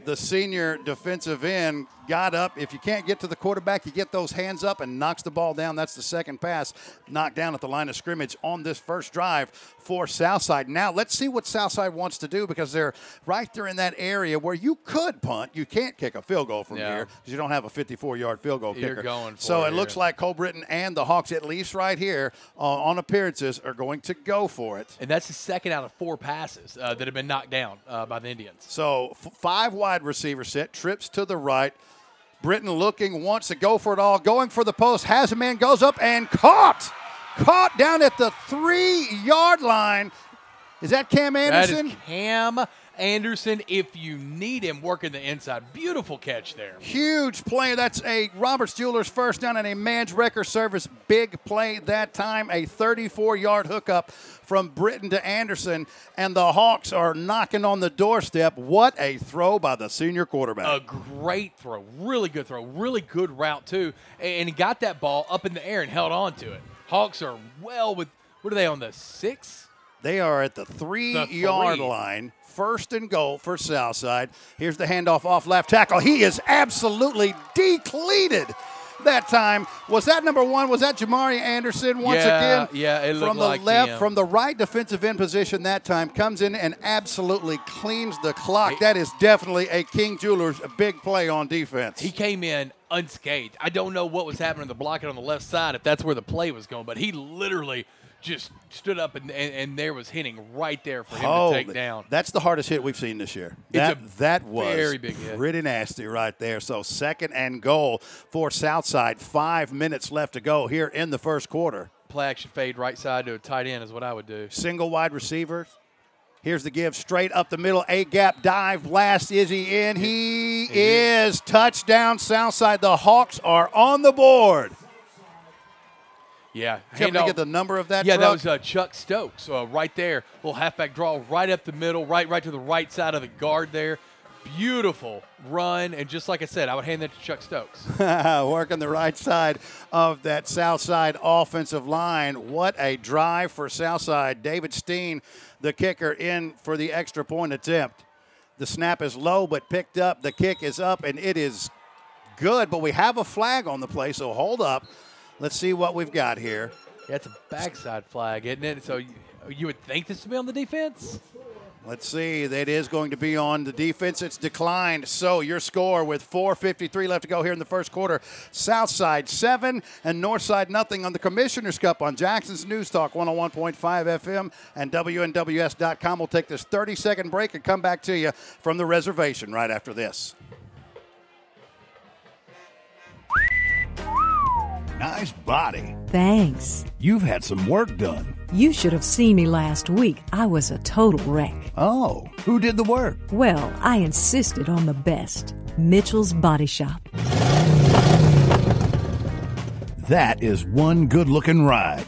The senior defensive end got up. If you can't get to the quarterback, you get those hands up and knocks the ball down. That's the second pass knocked down at the line of scrimmage on this first drive for Southside. Now let's see what Southside wants to do because they're right there in that area where you could punt. You can't kick a field goal from here because you don't have a 54-yard field goal kicker. You're going for so it looks like Cole Britton and the Hawks, at least right here on appearances, are going to go for it. And that's the second out of 4 passes that have been knocked down by the Indians. So 5 wide receiver set, trips to the right. Britton looking, wants to go for it all, going for the post, has a man, goes up and caught down at the 3-yard line. Is that Cam Anderson? That is Cam Anderson, if you need him working the inside. Beautiful catch there. Huge play. That's a Roberts Jewelers first down and a man's record service. Big play that time. A 34-yard hookup from Britton to Anderson, and the Hawks are knocking on the doorstep. What a throw by the senior quarterback. A great throw. Really good throw. Really good route, too. And he got that ball up in the air and held on to it. Hawks are well with, what are they on, the 6? They are at the 3-yard line. First and goal for Southside. Here's the handoff off left tackle. He is absolutely depleted that time. Was that number 1? Was that Jamari Anderson once again? Yeah, it looked from the like left, him. from the right defensive end position that time, comes in and absolutely cleans the clock. That is definitely a King Jewelers, a big play on defense. He came in unscathed. I don't know what was happening to the blocking on the left side, if that's where the play was going, but he literally just stood up and there was hitting right there for him to take down. That's the hardest hit we've seen this year. That was very big hit. Pretty nasty right there. So 2nd and goal for Southside. 5 minutes left to go here in the first quarter. Play action fade right side to a tight end is what I would do. Single wide receiver. Here's the give straight up the middle. A-gap dive blast. Is he in? He is. Touchdown Southside. The Hawks are on the board. Yeah. Can we get the number of that truck? That was Chuck Stokes right there. Little halfback draw right up the middle, right to the right side of the guard there. Beautiful run. And just like I said, I would hand that to Chuck Stokes. Working the right side of that Southside offensive line. What a drive for Southside. David Steen, the kicker, in for the extra point attempt. The snap is low but picked up. The kick is up, and it is good. But we have a flag on the play, so hold up. Let's see what we've got here. Yeah, it's a backside flag, isn't it? So you would think this would be on the defense? Let's see. That is going to be on the defense. It's declined. So your score with 4:53 left to go here in the first quarter. Southside 7 and Northside nothing on the Commissioner's Cup on Jackson's News Talk 101.5 FM and WNWS.com. We'll take this 30-second break and come back to you from the reservation right after this. Nice body. Thanks. You've had some work done. You should have seen me last week. I was a total wreck. Oh, who did the work? Well, I insisted on the best. Mitchell's Body Shop. That is one good-looking ride.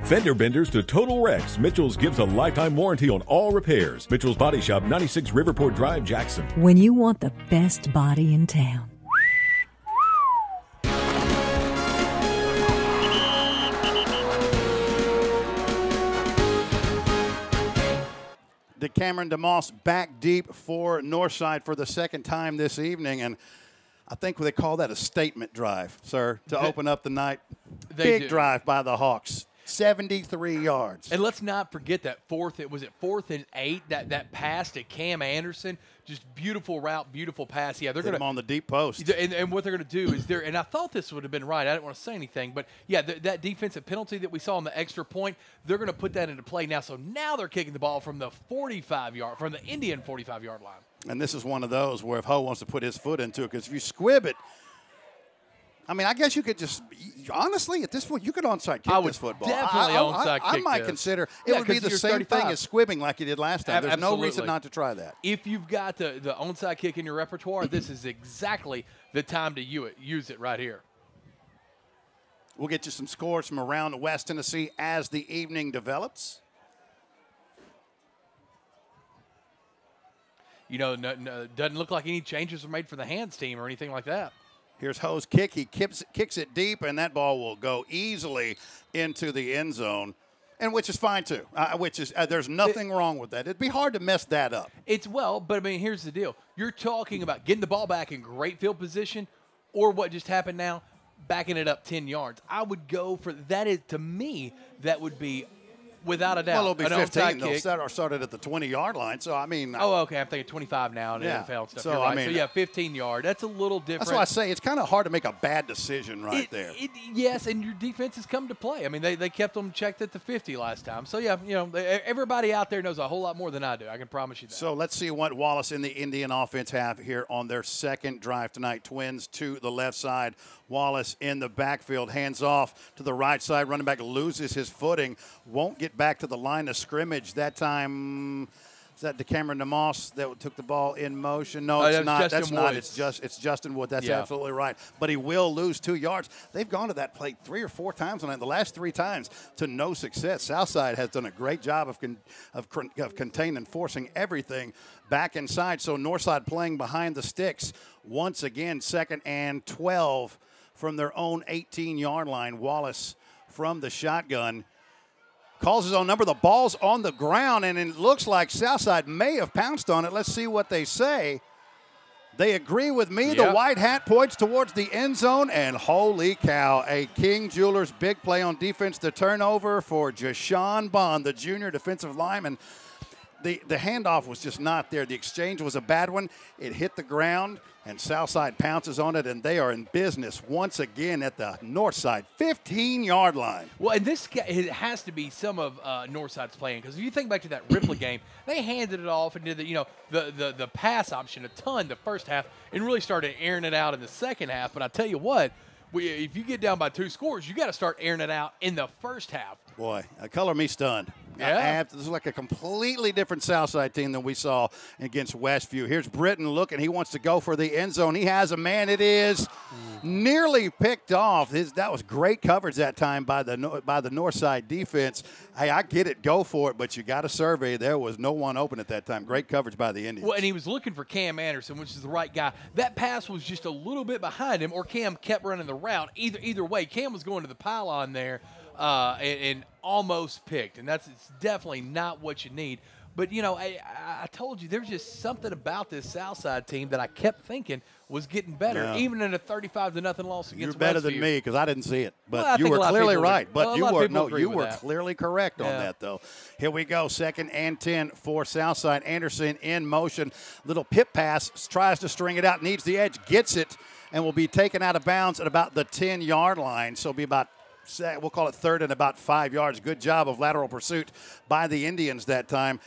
Fender benders to total wrecks. Mitchell's gives a lifetime warranty on all repairs. Mitchell's Body Shop, 96 Riverport Drive, Jackson. When you want the best body in town. Cameron DeMoss back deep for Northside for the second time this evening, and I think they call that a statement drive, sir, to open up the night. Big drive by the Hawks. 73 yards. And let's not forget that fourth and 8, that pass to Cam Anderson. Just beautiful route, beautiful pass. Yeah, they're going to on the deep post. And what they're going to do is and I thought this would have been right. I didn't want to say anything, but yeah, that defensive penalty that we saw on the extra point, they're going to put that into play now. So now they're kicking the ball from the 45-yard, from the Indian 45-yard line. And this is one of those where if Ho wants to put his foot into it, because if you squib it, I mean, I guess you could just honestly at this point you could onside kick this football. Definitely onside kick. I might consider it would be the same thing as squibbing like you did last time. There's Absolutely. no reason not to try that. If you've got the onside kick in your repertoire, this is exactly the time to use it right here. We'll get you some scores from around West Tennessee as the evening develops. You know, doesn't look like any changes were made for the hands team or anything like that. Here's Ho's kick. He kicks it deep, and that ball will go easily into the end zone, and which is fine too. There's nothing wrong with that. It'd be hard to mess that up. But I mean, here's the deal: you're talking about getting the ball back in great field position, or what just happened now, backing it up 10 yards. I would go for that. To me, that would be. Without a doubt. Well, it'll be 15. They'll start it at the 20-yard line. So, I mean. Oh, okay. I'm thinking 25 now in the NFL and stuff. So, right. I mean. So, 15-yard. That's a little different. That's why I say it's kind of hard to make a bad decision there. Yes, and your defense has come to play. I mean, they kept them checked at the 50 last time. So, yeah, everybody out there knows a whole lot more than I do. I can promise you that. So, let's see what Wallace and the Indian offense have here on their second drive tonight. Twins to the left side. Wallace in the backfield, hands off to the right side. Running back loses his footing, won't get back to the line of scrimmage. That time, is that Cameron DeMoss that took the ball in motion? No, it's not. That's not. It's Justin Wood. That's absolutely right. But he will lose 2 yards. They've gone to that play 3 or 4 times on it. The last 3 times to no success. Southside has done a great job of containing and forcing everything back inside. So Northside playing behind the sticks once again. 2nd and 12. From their own 18-yard line. Wallace from the shotgun calls his own number. The ball's on the ground, and it looks like Southside may have pounced on it. Let's see what they say. They agree with me. Yep. The white hat points towards the end zone, and holy cow, a King Jewelers big play on defense. The turnover for Jashawn Bond, the junior defensive lineman. the handoff was just not there. The exchange was a bad one. It hit the ground, and Southside pounces on it, and they are in business once again at the Northside 15-yard line. Well, and this it has to be some of Northside's playing, because if you think back to that Ripley game, they handed it off and did the pass option a ton the first half, and really started airing it out in the second half. But I tell you what, if you get down by 2 scores, you got to start airing it out in the first half. Boy, color me stunned. Yeah. This is like a completely different Southside team than we saw against Westview. Here's Britton looking. He wants to go for the end zone. He has a man. It is nearly picked off. That was great coverage that time by the Northside defense. Hey, I get it. Go for it, but you got to survey. There was no one open at that time. Great coverage by the Indians. Well, and he was looking for Cam Anderson, which is the right guy. That pass was just a little bit behind him, or Cam kept running the route. Either way, Cam was going to the pylon there. And almost picked, and it's definitely not what you need. But, I told you there's just something about this Southside team that I kept thinking was getting better, even in a 35-0 loss against Westview. You're better than me because I didn't see it. But well, you were clearly right. But you were clearly correct on that, though. Here we go, 2nd and 10 for Southside. Anderson in motion. Little pip pass, tries to string it out, needs the edge, gets it, and will be taken out of bounds at about the 10-yard line. So it'll be about, we'll call it 3rd and about 5 yards. Good job of lateral pursuit by the Indians that time.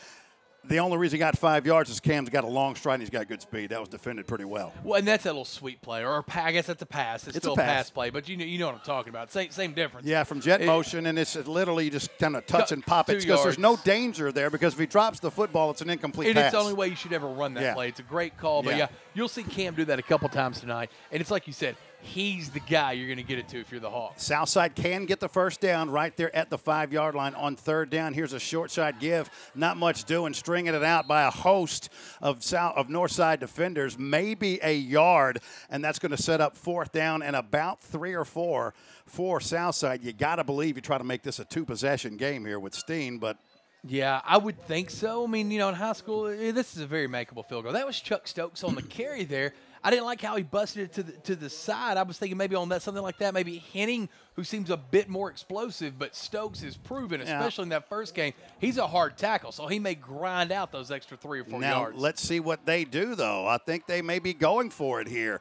The only reason he got 5 yards is Cam's got a long stride and he's got good speed. That was defended pretty well. Well, and that's a little sweet play, or I guess that's a pass. It's still a pass play, but you know what I'm talking about. Same difference. Yeah, from jet motion, and it's literally just kind of touch and pop it because there's no danger there, because if he drops the football, it's an incomplete pass. And it's the only way you should ever run that play. It's a great call, but you'll see Cam do that a couple times tonight, and it's like you said, he's the guy you're going to get it to if you're the Hawks. Southside can get the first down right there at the 5-yard line on 3rd down. Here's a short side give. Not much doing, stringing it out by a host of Northside defenders, maybe a yard, and that's going to set up 4th down and about 3 or 4 for Southside. You got to believe you try to make this a 2-possession game here with Steen, but yeah, I would think so. I mean, in high school, this is a very makeable field goal. That was Chuck Stokes on the carry there. I didn't like how he busted it to the side. I was thinking maybe on that something like that, maybe Henning, who seems a bit more explosive, but Stokes has proven, especially in that first game, he's a hard tackle, so he may grind out those extra 3 or 4 yards. Now, let's see what they do, though. I think they may be going for it here.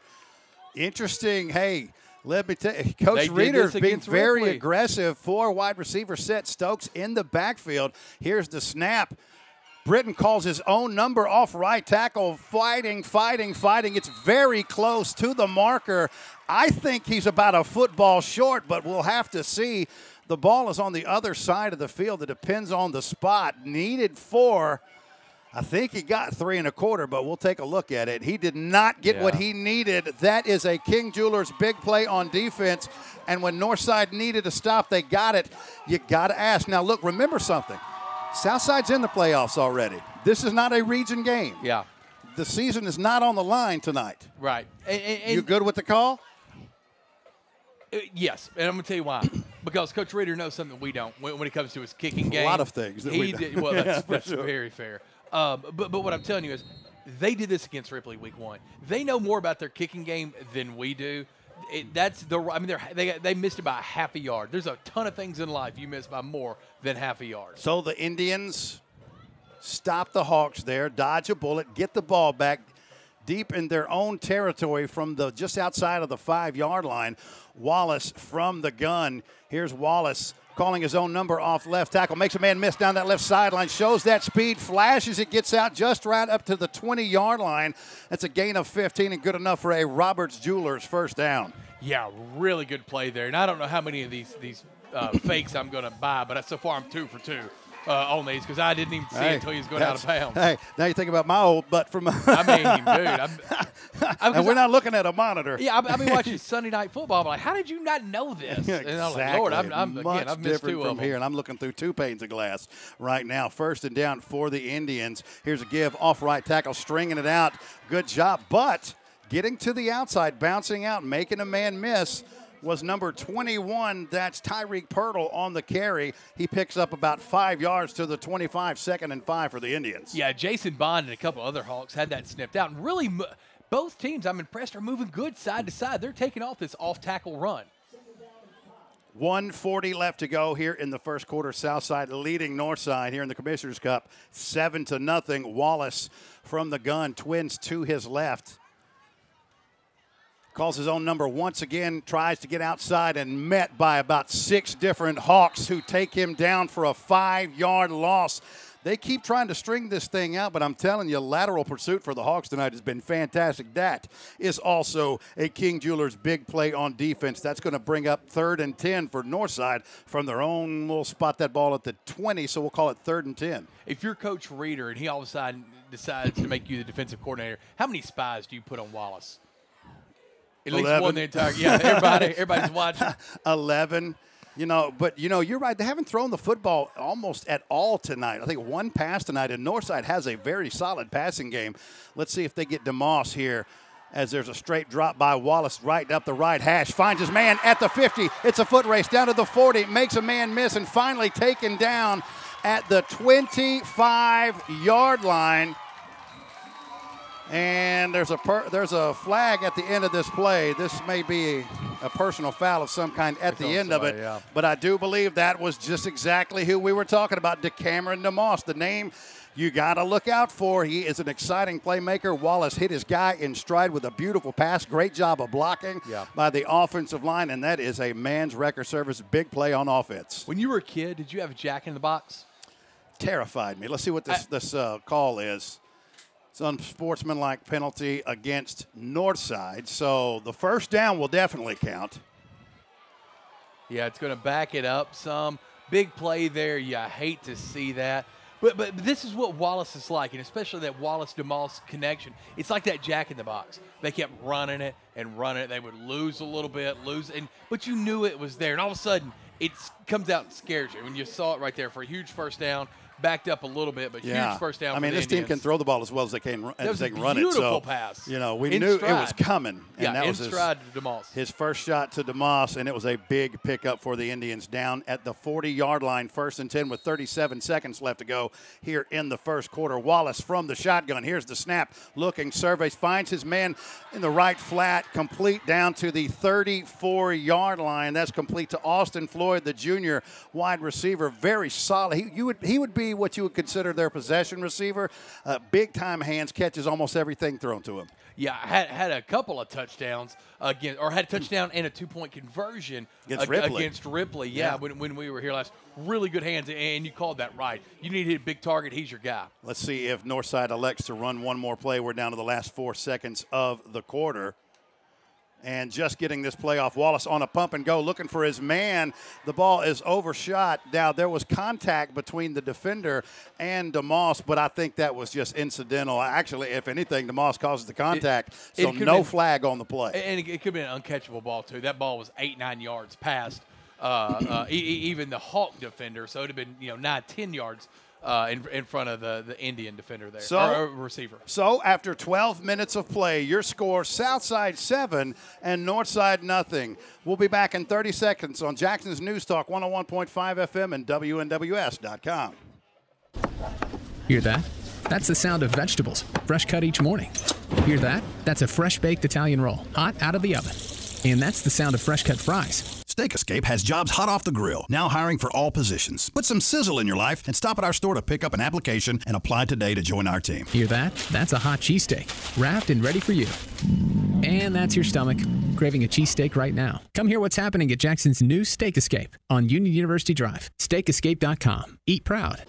Interesting. Hey, let me tell you, Coach Reeder's being very aggressive. 4 wide receiver set. Stokes in the backfield. Here's the snap. Britton calls his own number off right tackle, fighting. It's very close to the marker. I think he's about a football short, but we'll have to see. The ball is on the other side of the field. It depends on the spot. Needed 4. I think he got 3 1/4, but we'll take a look at it. He did not get what he needed. That is a King Jewelers big play on defense, and when Northside needed a stop, they got it. You got to ask. Now, look, remember something. Southside's in the playoffs already. This is not a region game. Yeah. The season is not on the line tonight. Right. And you good with the call? Yes, and I'm going to tell you why. Because Coach Reeder knows something we don't when it comes to his kicking game. A lot of things that we don't. Well, that's very fair. But what I'm telling you is they did this against Ripley week 1. They know more about their kicking game than we do. They missed about half a yard. There's a ton of things in life you miss by more than half a yard. So the Indians stop the Hawks there, dodge a bullet, get the ball back deep in their own territory from just outside of the 5-yard line. Wallace from the gun. Here's Wallace calling his own number off left tackle, makes a man miss down that left sideline, shows that speed, flashes, it gets out just right up to the 20-yard line. That's a gain of 15 and good enough for a Roberts Jewelers first down. Yeah, really good play there. And I don't know how many of these fakes I'm going to buy, but so far I'm 2 for 2 on these because I didn't even see it until he was going out of bounds. Hey, now you think about my old butt from I mean, dude. And we're not looking at a monitor. Yeah, I've been watching Sunday Night Football. I'm like, how did you not know this? Exactly. And I'm like, Lord, I've missed 2 from here, and I'm looking through 2 panes of glass right now. 1st and down for the Indians. Here's a give off right tackle, stringing it out. Good job, but getting to the outside, bouncing out, making a man miss was number 21. That's Tyreek Pirtle on the carry. He picks up about 5 yards to the 25, 2nd and 5 for the Indians. Yeah, Jason Bond and a couple other Hawks had that snipped out. And really, both teams, I'm impressed, are moving good side to side. They're taking off this off-tackle run. 1:40 left to go here in the first quarter. Southside leading Northside here in the Commissioner's Cup, 7-0. Wallace from the gun, Twins to his left. Calls his own number once again, tries to get outside and met by about 6 different Hawks who take him down for a 5-yard loss. They keep trying to string this thing out, but I'm telling you, lateral pursuit for the Hawks tonight has been fantastic. That is also a King Jewelers big play on defense. That's going to bring up 3rd and 10 for Northside from their own. We'll spot that ball at the 20, so we'll call it 3rd and 10. If you're Coach Reeder and he all of a sudden decides to make you the defensive coordinator, how many spies do you put on Wallace? At 11. least one the entire – yeah, everybody's watching. 11. But you're right. They haven't thrown the football almost at all tonight. I think one pass tonight, and Northside has a very solid passing game. Let's see if they get DeMoss here as there's a straight drop by Wallace right up the right hash. Finds his man at the 50. It's a foot race down to the 40. Makes a man miss and finally taken down at the 25-yard line. And there's a flag at the end of this play. This may be a personal foul of some kind at the end of it. Yeah. But I do believe that was just exactly who we were talking about, DeCameron DeMoss, the name you got to look out for. He is an exciting playmaker. Wallace hit his guy in stride with a beautiful pass. Great job of blocking by the offensive line, and that is a man's record service big play on offense. When you were a kid, did you have a Jack in the Box? Terrified me. Let's see what this call is. It's an unsportsmanlike penalty against Northside. So the first down will definitely count. Yeah, it's going to back it up some. Big play there. Yeah, I hate to see that. But this is what Wallace is like, and especially that Wallace-DeMoss connection. It's like that Jack in the Box. They kept running it and running it. They would lose a little bit, but you knew it was there. And all of a sudden, it comes out and scares you. When you saw it right there for a huge first down, backed up a little bit, but huge first down. I mean, this team can throw the ball as well as they can run it. That was a beautiful pass. We knew it was coming. And that was stride to DeMoss. His first shot to DeMoss, and it was a big pickup for the Indians down at the 40-yard line, 1st and 10 with 37 seconds left to go here in the first quarter. Wallace from the shotgun. Here's the snap. Looking, surveys, finds his man in the right flat, complete down to the 34-yard line. That's complete to Austin Floyd, the junior wide receiver. Very solid. He would be what you would consider their possession receiver. Big time hands, catches almost everything thrown to him. Yeah, had a couple of touchdowns had a touchdown and a 2-point conversion against Ripley. Yeah, when we were here last. Really good hands, and you called that right. You need to hit a big target. He's your guy. Let's see if Northside elects to run one more play. We're down to the last 4 seconds of the quarter. And just getting this play off, Wallace on a pump and go, looking for his man. The ball is overshot. Now, there was contact between the defender and DeMoss, but I think that was just incidental. Actually, if anything, DeMoss causes the contact, so no flag on the play. And it could have been an uncatchable ball, too. That ball was 8-9 yards past even the Hawk defender, so it would have been 9-10 yards in front of the Indian defender there, or receiver. So after 12 minutes of play, your score, Southside 7 and Northside nothing. We'll be back in 30 seconds on Jackson's News Talk 101.5 FM and WNWS.com. Hear that? That's the sound of vegetables, fresh cut each morning. Hear that? That's a fresh baked Italian roll, hot out of the oven. And that's the sound of fresh cut fries. Steak Escape has jobs hot off the grill, now hiring for all positions. Put some sizzle in your life and stop at our store to pick up an application and apply today to join our team. Hear that? That's a hot cheesesteak, wrapped and ready for you. And that's your stomach, craving a cheesesteak right now. Come hear what's happening at Jackson's new Steak Escape on Union University Drive. SteakEscape.com. Eat proud.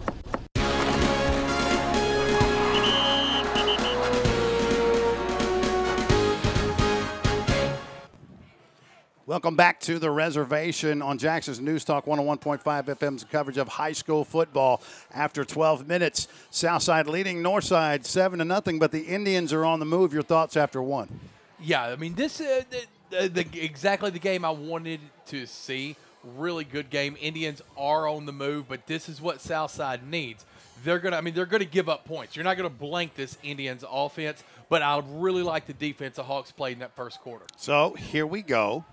Welcome back to the reservation on Jackson's News Talk 101.5 FM's coverage of high school football. After 12 minutes, Southside leading Northside 7-0, but the Indians are on the move. Your thoughts after one? Yeah, I mean, this is exactly the game I wanted to see. Really good game. Indians are on the move, but this is what Southside needs. They're gonna give up points. You're not gonna blank this Indians offense, but I really like the defense the Hawks played in that first quarter. So here we go.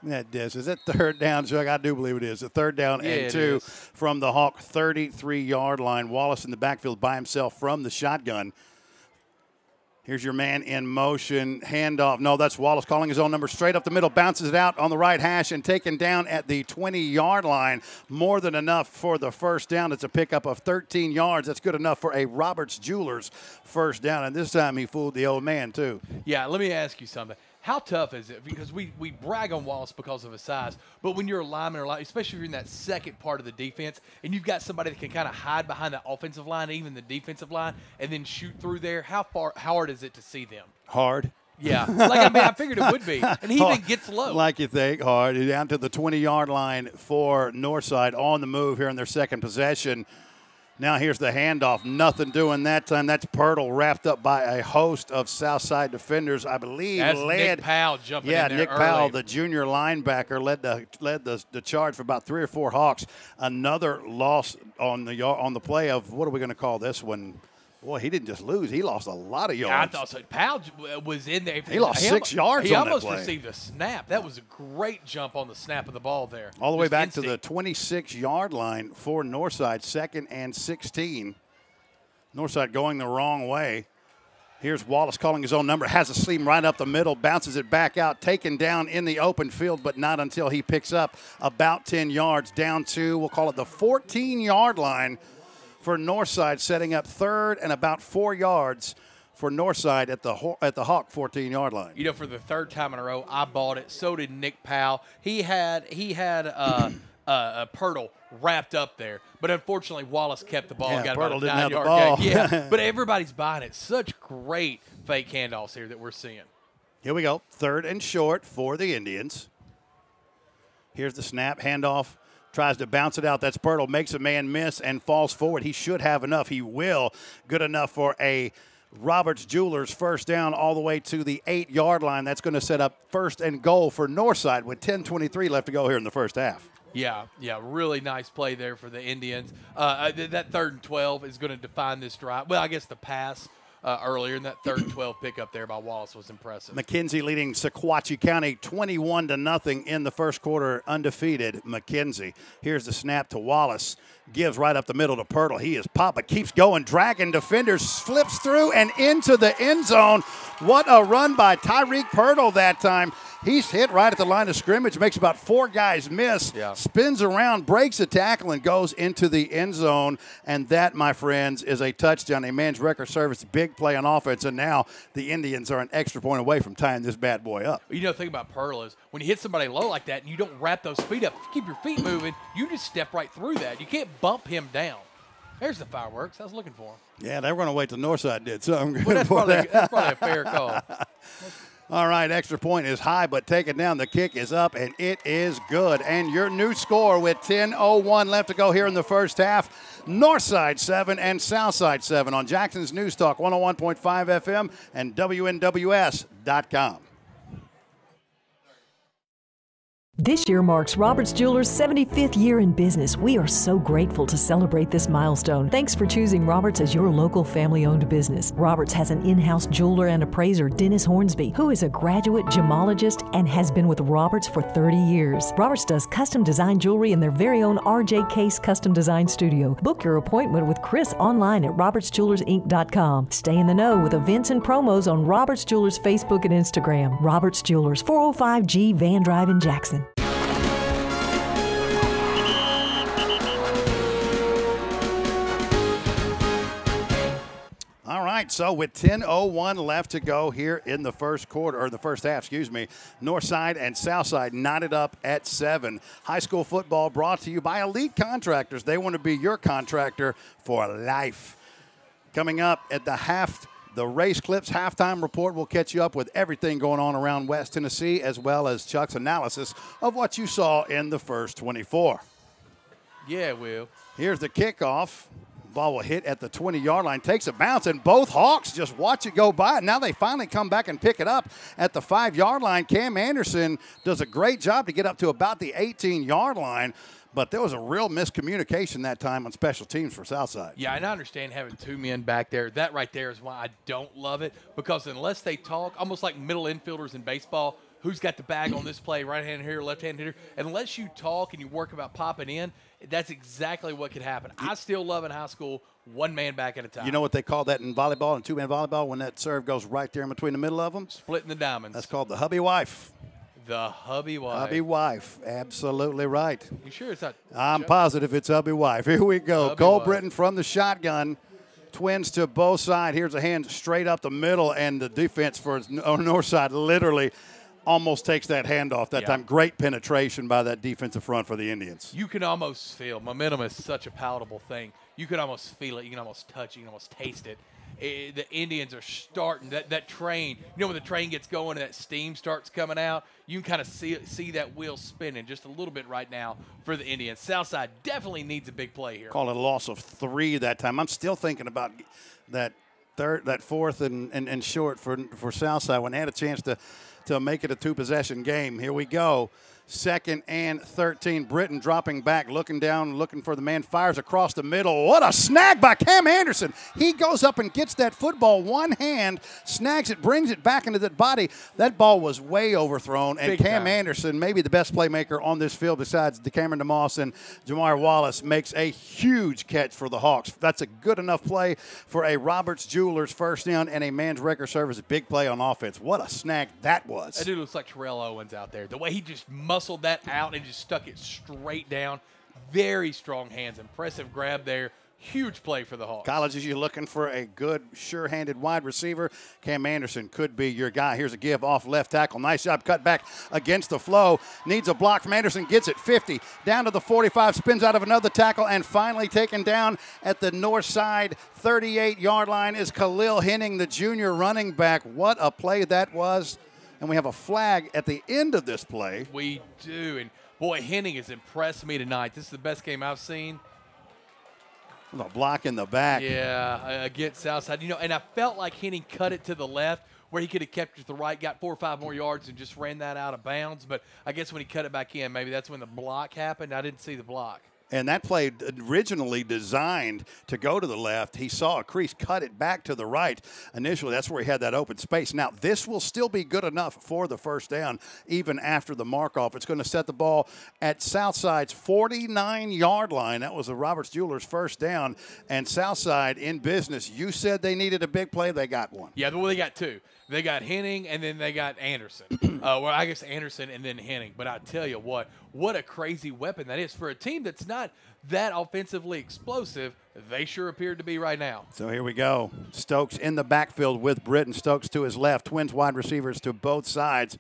Is that third down, Chuck? I do believe it is. A third down and 2 from the Hawk 33-yard line. Wallace in the backfield by himself from the shotgun. Here's your man in motion, handoff. No, that's Wallace calling his own number straight up the middle, bounces it out on the right hash and taken down at the 20-yard line. More than enough for the first down. It's a pickup of 13 yards. That's good enough for a Roberts Jewelers first down, and this time he fooled the old man too. Yeah, let me ask you something. How tough is it? Because we brag on Wallace because of his size, but when you're a lineman, or especially if you're in that second part of the defense, and you've got somebody that can kind of hide behind the offensive line, even the defensive line, and then shoot through there, how hard is it to see them? Hard. Yeah. I figured it would be. And he even gets low. Like you think, hard. Down to the 20-yard line for Northside on the move here in their second possession. Now here's the handoff. Nothing doing that time. That's Pirtle wrapped up by a host of Southside defenders, I believe. That's Nick Powell jumping in there Nick early. Powell, the junior linebacker, led the charge for about 3 or 4 Hawks. Another loss on the play of, what are we going to call this one? Boy, he didn't just lose. He lost a lot of yards. Yeah, I thought so. Powell was in there. He lost 6 yards He on that almost play. received a snap. That was a great jump on the snap of the ball there. All the way Just back instinct. to the 26-yard line for Northside, 2nd and 16. Northside going the wrong way. Here's Wallace calling his own number. Has a seam right up the middle. Bounces it back out. Taken down in the open field, but not until he picks up about 10 yards. Down to, we'll call it the 14-yard line for Northside, setting up 3rd and about 4 yards for Northside at the Hawk 14-yard line. You know, for the 3rd time in a row, I bought it. So did Nick Powell. He had Pirtle wrapped up there, but unfortunately Wallace kept the ball. Yeah, and got Pirtle about a didn't have the 9-yard ball. gain. Yeah, but everybody's buying it. Such great fake handoffs here that we're seeing. Here we go. 3rd and short for the Indians. Here's the snap, handoff. Tries to bounce it out. That's Pirtle. Makes a man miss and falls forward. He should have enough. He will. Good enough for a Roberts Jewelers first down all the way to the 8-yard line. That's going to set up 1st and goal for Northside with 10:23 left to go here in the first half. Yeah, really nice play there for the Indians. That 3rd and 12 is going to define this drive. Well, I guess the pass earlier in that 3rd and 12 pickup there by Wallace was impressive. McKenzie leading Sequatchie County 21-0 in the first quarter, undefeated McKenzie. Here's the snap to Wallace. Gives right up the middle to Pirtle. He is pop, but keeps going, dragging defenders, slips through and into the end zone. What a run by Tyreek Pirtle that time. He's hit right at the line of scrimmage, makes about 4 guys miss, spins around, breaks a tackle, and goes into the end zone. And that, my friends, is a touchdown, a man's record service, big play on offense. And now the Indians are an extra point away from tying this bad boy up. You know, the thing about Pirtle is when you hit somebody low like that and you don't wrap those feet up, keep your feet moving, you just step right through that. You can't bump him down. There's the fireworks. I was looking for him. Yeah, they were going to wait till Northside did something good. Well, that's probably a fair call. All right, extra point is high, but taken down. The kick is up, and it is good. And your new score with 10:01 left to go here in the first half, Northside 7 and Southside 7 on Jackson's News Talk 101.5 FM and WNWS.com. This year marks Roberts Jewelers' 75th year in business. We are so grateful to celebrate this milestone. Thanks for choosing Roberts as your local family-owned business. Roberts has an in-house jeweler and appraiser, Dennis Hornsby, who is a graduate gemologist and has been with Roberts for 30 years. Roberts does custom design jewelry in their very own RJ Case Custom Design Studio. Book your appointment with Chris online at robertsjewellersinc.com. Stay in the know with events and promos on Roberts Jewelers Facebook and Instagram. Roberts Jewelers, 405G Van Drive in Jackson. All right, so with 10:01 left to go here in the first quarter, or the first half, Northside and Southside knotted up at 7. High school football brought to you by Elite Contractors. They want to be your contractor for life. Coming up at the Race Clips halftime report will catch you up with everything going on around West Tennessee, as well as Chuck's analysis of what you saw in the first 24. Yeah, it will. Here's the kickoff. Ball will hit at the 20-yard line, takes a bounce, and both Hawks just watch it go by. Now they finally come back and pick it up at the 5-yard line. Cam Anderson does a great job to get up to about the 18-yard line, but there was a real miscommunication that time on special teams for Southside. Yeah, and I understand having 2 men back there. That right there is why I don't love it, because unless they talk, almost like middle infielders in baseball, who's got the bag on this play, right hand here, left hand here. Unless you talk and you work about popping in, that's exactly what could happen. I still love in high school, one man back at a time. You know what they call that in volleyball and two-man volleyball when that serve goes right there in between the middle of them? Splitting the diamonds. That's called the hubby wife. The hubby wife. Hubby wife. Absolutely right. You sure it's not? I'm positive it's hubby wife. Here we go. Hubby Cole wife. Britton from the shotgun. Twins to both sides. Here's a hand straight up the middle, and the defense for on north side literally almost takes that hand off that time. Great penetration by that defensive front for the Indians. You can almost feel momentum is such a palatable thing. You can almost feel it. You can almost touch it. You can almost taste it. The Indians are starting that train. You know when the train gets going and that steam starts coming out, you can kind of see that wheel spinning just a little bit right now for the Indians. Southside definitely needs a big play here. Call it a loss of 3 that time. I'm still thinking about that fourth and short for Southside when they had a chance to make it a 2-possession game. Here we go. 2nd and 13. Britton dropping back, looking down, looking for the man, fires across the middle. What a snag by Cam Anderson. He goes up and gets that football, one hand, snags it, brings it back into the body. That ball was way overthrown, and Cam Anderson, maybe the best playmaker on this field besides Cameron DeMoss and Jamar Wallace, makes a huge catch for the Hawks. That's a good enough play for a Roberts Jewelers first down and a man's record service. Big play on offense. What a snag that was. That dude looks like Terrell Owens out there. The way he just muscled that out and just stuck it straight down. Very strong hands. Impressive grab there. Huge play for the Hawks. Colleges, you're looking for a good, sure-handed wide receiver. Cam Anderson could be your guy. Here's a give off left tackle. Nice job, cut back against the flow. Needs a block from Anderson, gets it 50. Down to the 45, spins out of another tackle, and finally taken down at the north side 38-yard line is Khalil Henning, the junior running back. What a play that was. And we have a flag at the end of this play. We do. And, boy, Henning has impressed me tonight. This is the best game I've seen. A block in the back. Yeah, against Southside. You know, and I felt like Henning cut it to the left where he could have kept it to the right, got 4 or 5 more yards and just ran that out of bounds. But I guess when he cut it back in, maybe that's when the block happened. I didn't see the block. And that play originally designed to go to the left. He saw a crease, cut it back to the right. Initially, that's where he had that open space. Now, this will still be good enough for the first down, even after the mark-off. It's going to set the ball at Southside's 49-yard line. That was the Roberts Jewelers first down. And Southside in business. You said they needed a big play. They got one. Yeah, well, they got 2. They got Henning, and then they got Anderson. Well, I guess Anderson and then Henning. But I tell you what a crazy weapon that is. For a team that's not that offensively explosive, they sure appeared to be right now. So here we go. Stokes in the backfield with Britton. Stokes to his left. Twins wide receivers to both sides.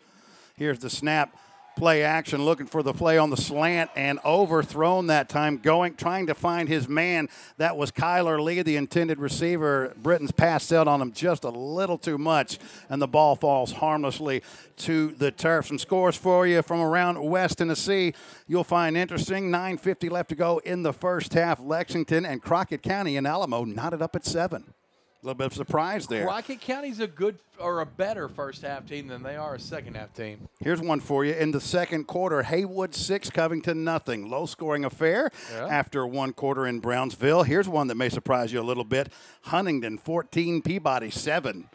Here's the snap. Play action, looking for the play on the slant and overthrown that time, trying to find his man. That was Kyler Lee, the intended receiver. Britton's passed out on him just a little too much, and the ball falls harmlessly to the turf. Some scores for you from around West Tennessee. You'll find interesting. 9:50 left to go in the first half. Lexington and Crockett County in Alamo knotted up at 7. A little bit of surprise there. Crockett County's a good or a better first-half team than they are a second-half team. Here's one for you. In the second quarter, Haywood 6, Covington nothing. Low-scoring affair after one quarter in Brownsville. Here's one that may surprise you a little bit. Huntington 14, Peabody 7.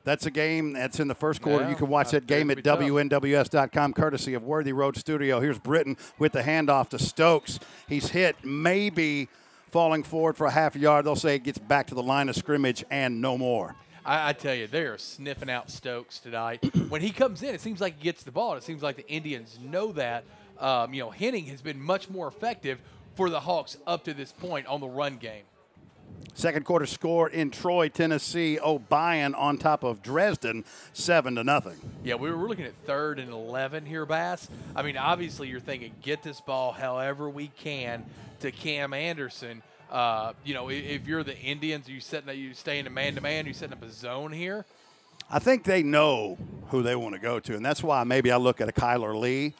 That's a game that's in the first quarter. You can watch that game at WNWS.com, courtesy of Worthy Road Studio. Here's Britton with the handoff to Stokes. He's hit maybe falling forward for a half a yard. They'll say it gets back to the line of scrimmage and no more. I tell you, they are sniffing out Stokes tonight. When he comes in, it seems like he gets the ball. It seems like the Indians know that. Henning has been much more effective for the Hawks up to this point on the run game. Second quarter score in Troy, Tennessee. O'Brien on top of Dresden, 7-0. Yeah, we're looking at 3rd and 11 here, Bass. I mean, obviously you're thinking get this ball however we can to Cam Anderson. If you're the Indians, you stay in a man-to-man, you setting up a zone here. I think they know who they want to go to, and that's why maybe I look at a Kyler Lee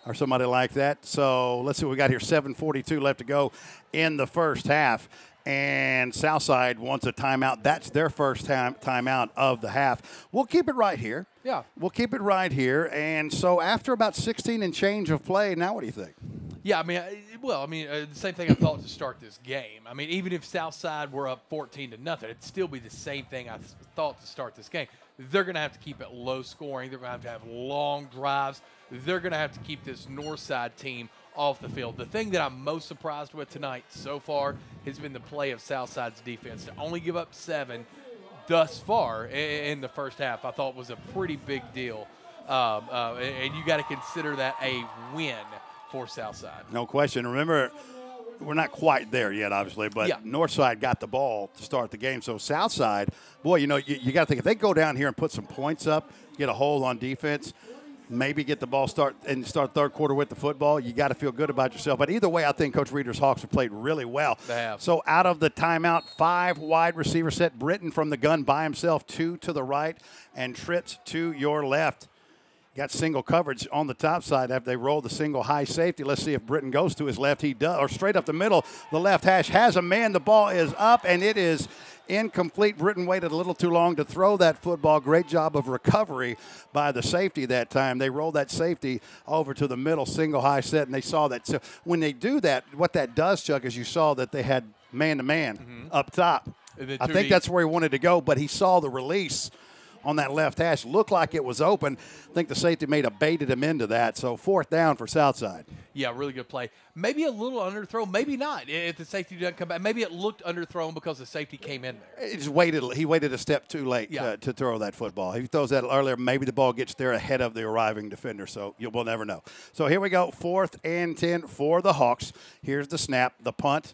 or somebody like that. So let's see what we got here. 7:42 left to go in the first half. And Southside wants a timeout. That's their first timeout of the half. We'll keep it right here. Yeah. We'll keep it right here. And so after about 16 and change of play, now what do you think? Yeah, I mean, Well, I mean, the same thing I thought to start this game. I mean, even if Southside were up 14-0, it'd still be the same thing I thought to start this game. They're going to have to keep it low scoring. They're going to have long drives. They're going to have to keep this Northside team off the field. The thing that I'm most surprised with tonight so far has been the play of Southside's defense. To only give up 7 thus far in the first half, I thought was a pretty big deal. And you got to consider that a win for Southside. No question. Remember, we're not quite there yet, obviously, but Northside got the ball to start the game. So Southside, boy, you got to think if they go down here and put some points up, get a hold on defense, maybe get the ball start third quarter with the football, you got to feel good about yourself. But either way, I think Coach Reeder's Hawks have played really well. They have. So out of the timeout, 5 wide receiver set. Britton from the gun by himself, 2 to the right, and Trips to your left. Got single coverage on the top side after they roll the single high safety. Let's see if Britton goes to his left. He does, or straight up the middle. The left hash has a man. The ball is up, and it is incomplete. Britton waited a little too long to throw that football. Great job of recovery by the safety that time. They rolled that safety over to the middle, single high set, and they saw that. So when they do that, what that does, Chuck, is you saw that they had man-to-man up top. I think that's where he wanted to go, but he saw the release on that left hash. Looked like it was open. I think the safety baited him into that. So 4th down for Southside. Yeah, really good play. Maybe a little underthrown, maybe not. If the safety doesn't come back, maybe it looked underthrown because the safety came in there. He waited a step too late to throw that football. If he throws that earlier, maybe the ball gets there ahead of the arriving defender. So we'll never know. So here we go, 4th and 10 for the Hawks. Here's the snap, the punt.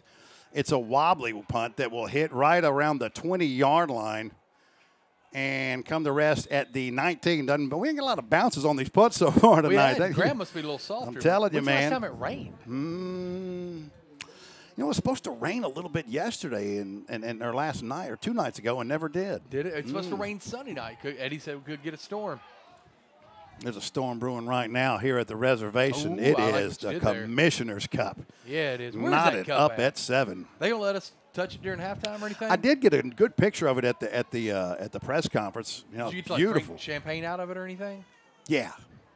It's a wobbly punt that will hit right around the 20-yard line and come to rest at the 19. But we ain't got a lot of bounces on these punts so far tonight. The ground must be a little softer. I'm telling you, man. When's the last time it rained? It was supposed to rain a little bit yesterday or last night or 2 nights ago and never did. Did it? It's supposed to rain Sunday night. Eddie said we could get a storm. There's a storm brewing right now here at the reservation. It is the Commissioner's Cup. Yeah, it is. Where's Knotted that cup up at 7. They gonna let us touch it during halftime or anything? I did get a good picture of it at the press conference. Did you beautiful. Drink champagne out of it or anything? Yeah.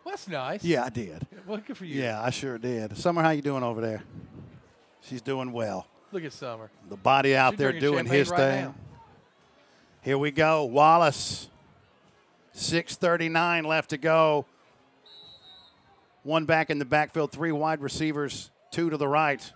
Well, that's nice. Yeah, I did. Well, good for you. Yeah, I sure did. Summer, how you doing over there? She's doing well. Look at Summer. The body out there doing his thing. Now. Here we go. Wallace. 6:39 left to go. 1 back in the backfield, 3 wide receivers, 2 to the right.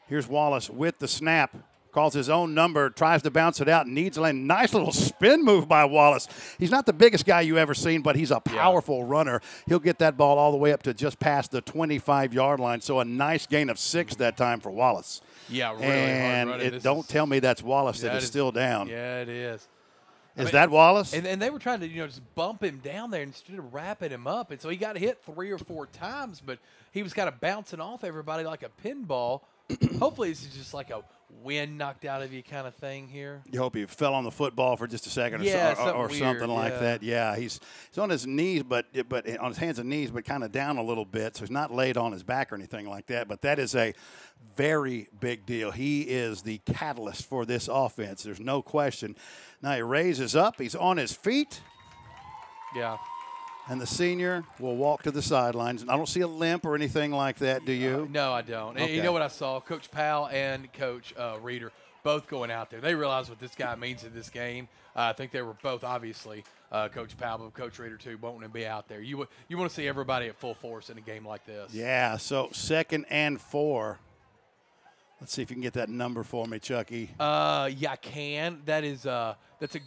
Here's Wallace with the snap. Calls his own number, tries to bounce it out, needs a lane. Nice little spin move by Wallace. He's not the biggest guy you ever seen, but he's a powerful runner. He'll get that ball all the way up to just past the 25-yard line. So a nice gain of 6 that time for Wallace. Yeah, really and hard running. Don't tell me that's Wallace that is still down. Yeah, it is. Is that Wallace? And they were trying to, just bump him down there instead of wrapping him up. And so he got hit 3 or 4 times, but he was kind of bouncing off everybody like a pinball. Hopefully this is just like a wind knocked out of you kind of thing here. You hope he fell on the football for just a second or something like that. Yeah, he's on his knees, but on his hands and knees, but kind of down a little bit. So he's not laid on his back or anything like that. But that is a very big deal. He is the catalyst for this offense. There's no question. Now he raises up. He's on his feet. Yeah. And the senior will walk to the sidelines. I don't see a limp or anything like that, do you? No, I don't. Okay. And you know what I saw? Coach Powell and Coach Reeder both going out there. They realize what this guy means in this game. I think they were both, obviously, Coach Powell, but Coach Reeder, too, wanting to be out there. You want to see everybody at full force in a game like this. Yeah, so 2nd and 4. Let's see if you can get that number for me, Chucky. Yeah, I can. That's a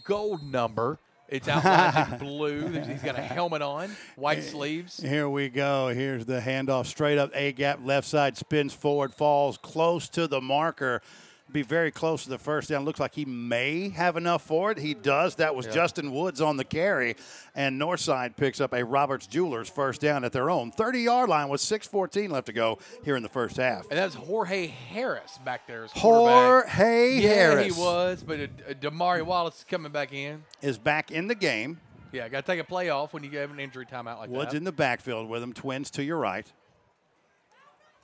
gold number. It's outlined in blue. He's got a helmet on, white sleeves. Here we go. Here's the handoff. Straight up, A-gap, left side, spins forward, falls close to the marker. Be very close to the first down. Looks like he may have enough for it. He does. That was Justin Woods on the carry. And Northside picks up a Roberts Jewelers first down at their own 30-yard line with 6:14 left to go here in the first half. And that's Jorge Harris back there as quarterback. Jorge Harris. Yeah, he was. But Damari Wallace is coming back in. Is back in the game. Yeah, got to take a play off when you have an injury timeout like Woods that. in the backfield with him. Twins to your right.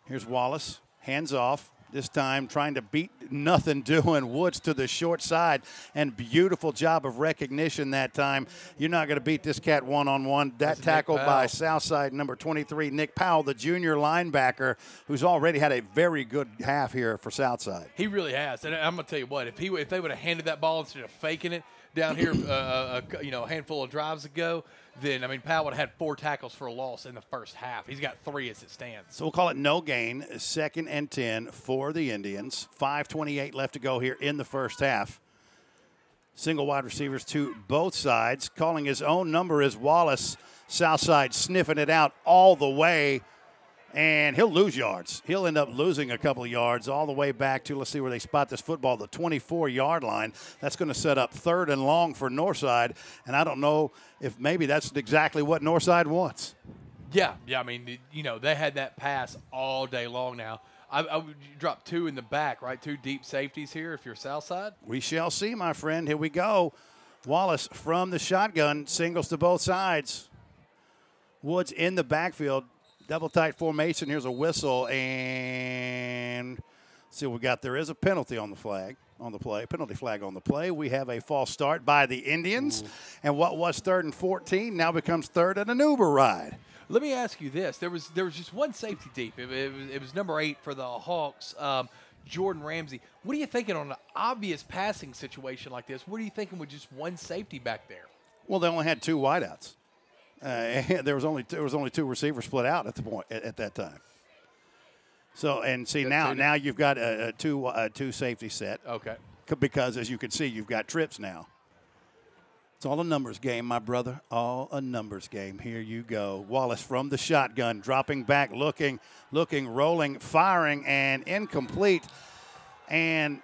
Here's Wallace. Hands off. This time trying to beat nothing doing. Woods to the short side, and beautiful job of recognition that time. You're not going to beat this cat one-on-one. That tackle by Southside number 23, Nick Powell, the junior linebacker, who's already had a very good half here for Southside. He really has. And I'm going to tell you what, if they would have handed that ball instead of faking it down here a handful of drives ago, then, Powell would have had 4 tackles for a loss in the first half. He's got 3 as it stands. So we'll call it no gain, 2nd and 10 for the Indians. 5:28 left to go here in the first half. Single wide receivers to both sides. Calling his own number is Wallace. Southside sniffing it out all the way, and he'll lose yards. He'll end up losing a couple of yards all the way back to, let's see where they spot this football, the 24-yard line. That's going to set up 3rd and long for Northside, and I don't know if maybe that's exactly what Northside wants. Yeah, they had that pass all day long now. I would drop 2 in the back, right? 2 deep safeties here if you're Southside. We shall see, my friend. Here we go. Wallace from the shotgun, singles to both sides. Woods in the backfield. Double tight formation. Here's a whistle, and let's see what we got. There is a penalty on the flag, on the play. Penalty flag on the play. We have a false start by the Indians, and what was 3rd and 14 now becomes 3rd and an Uber ride. Let me ask you this: there was just one safety deep. It was number 8 for the Hawks, Jordan Ramsey. What are you thinking on an obvious passing situation like this? What are you thinking with just one safety back there? Well, they only had 2 wideouts. There was only 2 receivers split out at the point at that time. So and see now you've got a two safety set. Okay. Because as you can see, you've got trips now. It's all a numbers game, my brother. All a numbers game. Here you go. Wallace from the shotgun, dropping back, looking, rolling, firing, and incomplete. And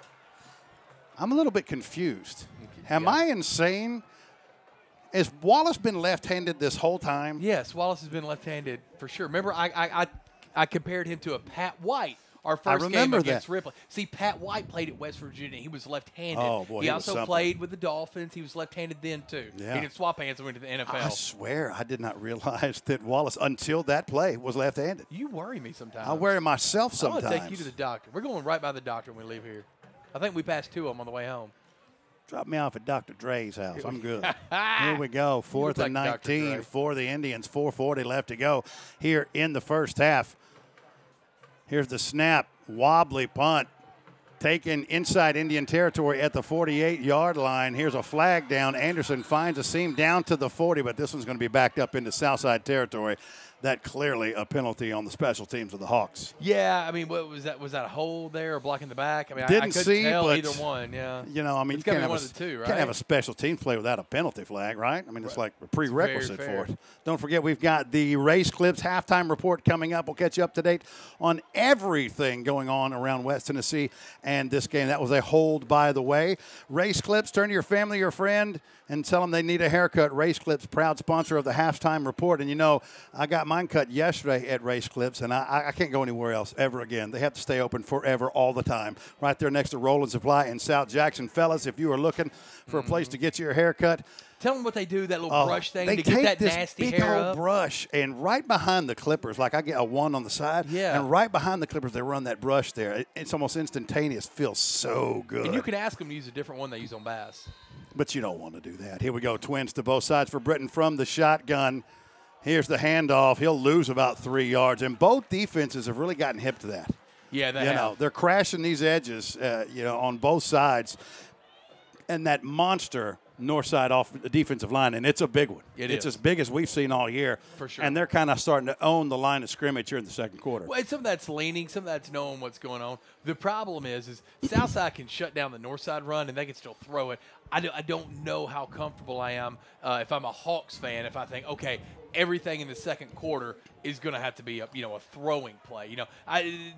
I'm a little bit confused. Am I insane? Has Wallace been left-handed this whole time? Yes, Wallace has been left-handed for sure. Remember, I compared him to a Pat White, our first game against Ripley. See, Pat White played at West Virginia. He was left-handed. Oh, boy, he also played with the Dolphins. He was left-handed then, too. Yeah. He didn't swap hands and went to the NFL. I swear I did not realize that Wallace, until that play, was left-handed. You worry me sometimes. I worry myself sometimes. I'm going to take you to the doctor. We're going right by the doctor when we leave here. I think we passed 2 of them on the way home. Drop me off at Dr. Dre's house. I'm good. Here we go. 4th and 19 for the Indians. 4:40 left to go here in the first half. Here's the snap. Wobbly punt. Taken inside Indian territory at the 48-yard line. Here's a flag down. Anderson finds a seam down to the 40, but this one's going to be backed up into Southside territory. That clearly a penalty on the special teams of the Hawks. Yeah, what was that? Was that a hold there or blocking the back? I Didn't couldn't see, tell but either one. Yeah, you can't have one of the 2, right? Can't have a special teams play without a penalty flag, right? It's like a prerequisite for it. Don't forget, we've got the Race Clips halftime report coming up. We'll catch you up to date on everything going on around West Tennessee and this game. That was a hold, by the way. Race Clips, turn to your family or friend and tell them they need a haircut. Race Clips, proud sponsor of the halftime report. And I got mine cut yesterday at Race Clips, and I can't go anywhere else ever again. They have to stay open forever, all the time. Right there next to Roland Supply in South Jackson. Fellas, if you are looking for a place to get your hair cut, tell them what they do, that little brush thing to get that nasty hair up. They take this big old brush, and right behind the clippers, like I get a 1 on the side, and right behind the clippers, they run that brush there. It's almost instantaneous. Feels so good. And you can ask them to use a different one they use on bass. But you don't want to do that. Here we go. Twins to both sides for Britton from the shotgun. Here's the handoff. He'll lose about 3 yards. And both defenses have really gotten hip to that. Yeah, they have. They're crashing these edges, on both sides. And that monster north side off the defensive line, and it's a big one. It's as big as we've seen all year. For sure. And they're kind of starting to own the line of scrimmage here in the second quarter. Well, some of that's leaning, some of that's knowing what's going on. The problem is Southside can shut down the north side run, and they can still throw it. I don't know how comfortable I am if I'm a Hawks fan, if I think, okay, everything in the second quarter is going to have to be a throwing play.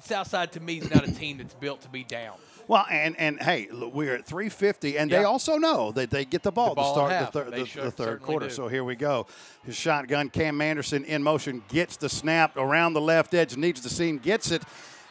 Southside to me is not a team that's built to be down. Well, and hey, we're at 3:50, and they also know that they get the ball to start the third quarter. So here we go. His shotgun, Cam Anderson in motion, gets the snap around the left edge, needs the seam, gets it,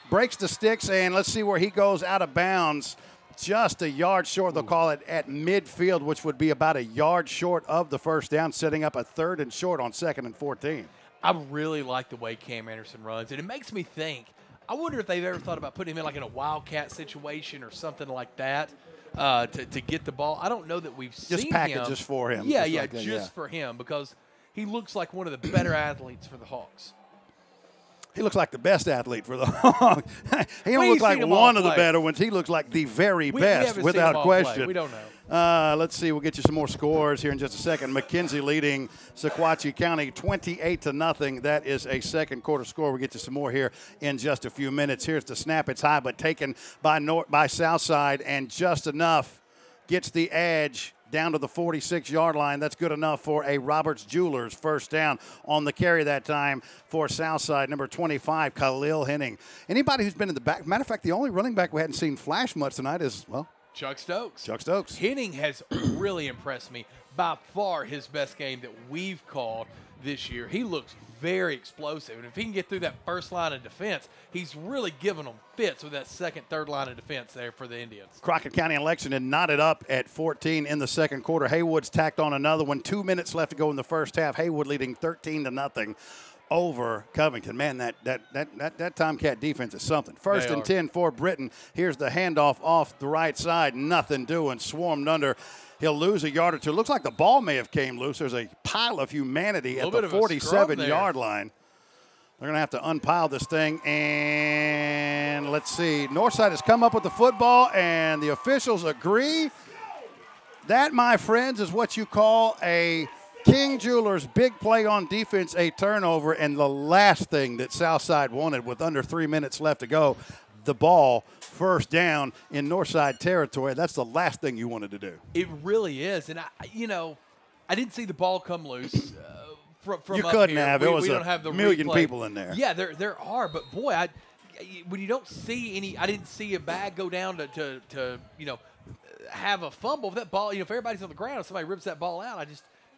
breaks the sticks, and let's see where he goes out of bounds. Just a yard short. They'll call it at midfield, which would be about a yard short of the first down, setting up a 3rd and short on 2nd and 14. I really like the way Cam Anderson runs, and it makes me think I wonder if they've ever thought about putting him in like in a wildcat situation or something like that to get the ball. I don't know that we've seen just packages for him. Yeah, Just for him because he looks like one of the better athletes for the Hawks. He looks like the best athlete for the Hawks. He don't look like one of the better ones. He looks like the very best, without question. We don't know. Let's see. We'll get you some more scores here in just a second. McKenzie leading Sequatchie County 28-0. That is a second quarter score. We'll get you some more here in just a few minutes. Here's the snap. It's high, but taken by Southside, and just enough gets the edge down to the 46-yard line. That's good enough for a Roberts Jewelers first down on the carry that time for Southside, number 25, Khalil Henning. Anybody who's been in the back, matter of fact, the only running back we hadn't seen flash much tonight is, well, Chuck Stokes. Chuck Stokes. Henning has really impressed me. By far his best game that we've called this year. He looks very explosive. And if he can get through that first line of defense, he's really giving them fits with that second, third line of defense there for the Indians. Crockett County and Lexington knotted up at 14 in the second quarter. Haywood's tacked on another one. 2 minutes left to go in the first half. Haywood leading 13-0 over Covington. Man, that Tomcat defense is something. First and 10 for Britton. Here's the handoff off the right side. Nothing doing. Swarmed under. He'll lose a yard or two. Looks like the ball may have came loose. There's a pile of humanity at the 47-yard line. They're going to have to unpile this thing. And let's see. Northside has come up with the football, and the officials agree. That, my friends, is what you call a King Jewelers big play on defense, a turnover, and the last thing that Southside wanted with under 3 minutes left to go, the ball first down in Northside territory. That's the last thing you wanted to do. It really is. And, I didn't see the ball come loose from you up couldn't here. have. There was a million people in there. Yeah, there are. But, boy, when you don't see any – I didn't see a bag go down to have a fumble. If that ball – if everybody's on the ground, if somebody rips that ball out,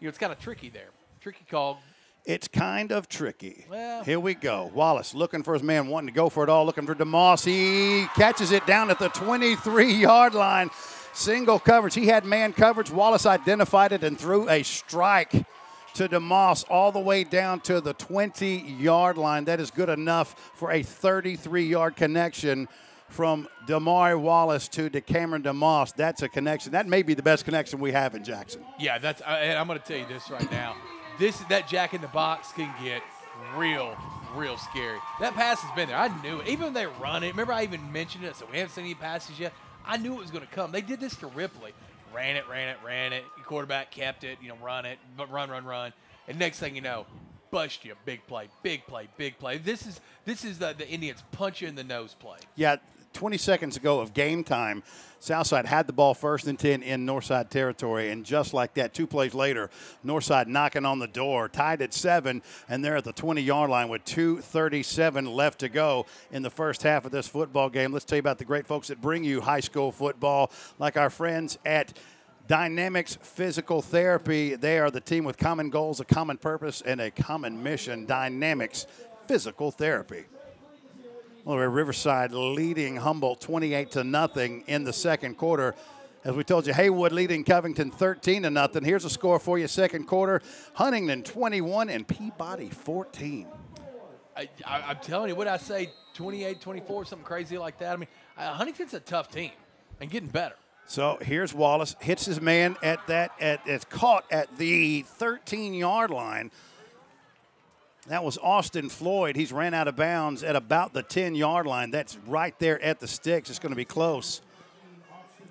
it's kind of tricky there. Tricky call. It's kind of tricky. Well, here we go. Wallace looking for his man, wanting to go for it all, looking for DeMoss. He catches it down at the 23-yard line. Single coverage. He had man coverage. Wallace identified it and threw a strike to DeMoss all the way down to the 20-yard line. That is good enough for a 33-yard connection from Damari Wallace to DeCameron DeMoss. That's a connection. That may be the best connection we have in Jackson. Yeah, I'm going to tell you this right now. That jack in the box can get real scary. That pass has been there. I knew it. Even when they run it, remember I even mentioned it, so we haven't seen any passes yet. I knew it was going to come. They did this to Ripley. Ran it. The quarterback kept it, run it, but run. And next thing you know, bust you. Big play. This is the Indians punch you in the nose play. Yeah, 20 seconds ago of game time, Southside had the ball first and 10 in Northside territory, and just like that, 2 plays later, Northside knocking on the door, tied at 7, and they're at the 20-yard line with 2:37 left to go in the first half of this football game. Let's tell you about the great folks that bring you high school football, like our friends at Dynamics Physical Therapy. They are the team with common goals, a common purpose, and a common mission. Dynamics Physical Therapy. Well, Riverside leading Humboldt 28-0 in the second quarter. As we told you, Haywood leading Covington 13-0. Here's a score for you, second quarter. Huntington 21 and Peabody 14. I'm telling you, what I say, 28-24, something crazy like that. I mean, Huntington's a tough team and getting better. So here's Wallace, hits his man it's caught at the 13-yard line. That was Austin Floyd. He's ran out of bounds at about the 10-yard line. That's right there at the sticks. It's going to be close.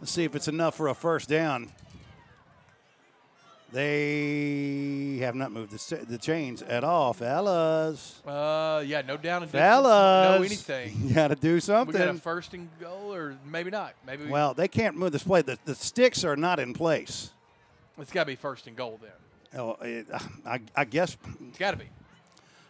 Let's see if it's enough for a first down. They have not moved the chains at all, fellas. Yeah, no down and distance. Fellas. No anything. You got to do something. We got a first and goal, or maybe not. Well, they can't move this play. The sticks are not in place. It's got to be first and goal then. Oh, I guess. It's got to be.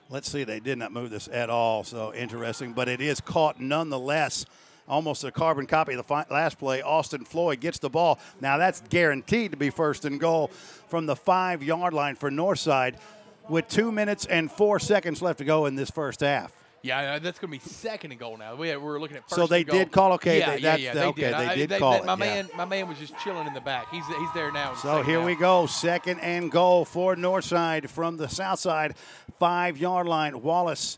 Let's see, they did not move this at all, so interesting. But it is caught nonetheless. Almost a carbon copy of the last play. Austin Floyd gets the ball. Now that's guaranteed to be first and goal from the 5-yard line for Northside with 2 minutes and 4 seconds left to go in this first half. Yeah, that's going to be second and goal now. We're looking at first so they and goal. did call, okay. They did call it. My man was just chilling in the back. He's there now. So here we go, second and goal for Northside from the south side, 5-yard line. Wallace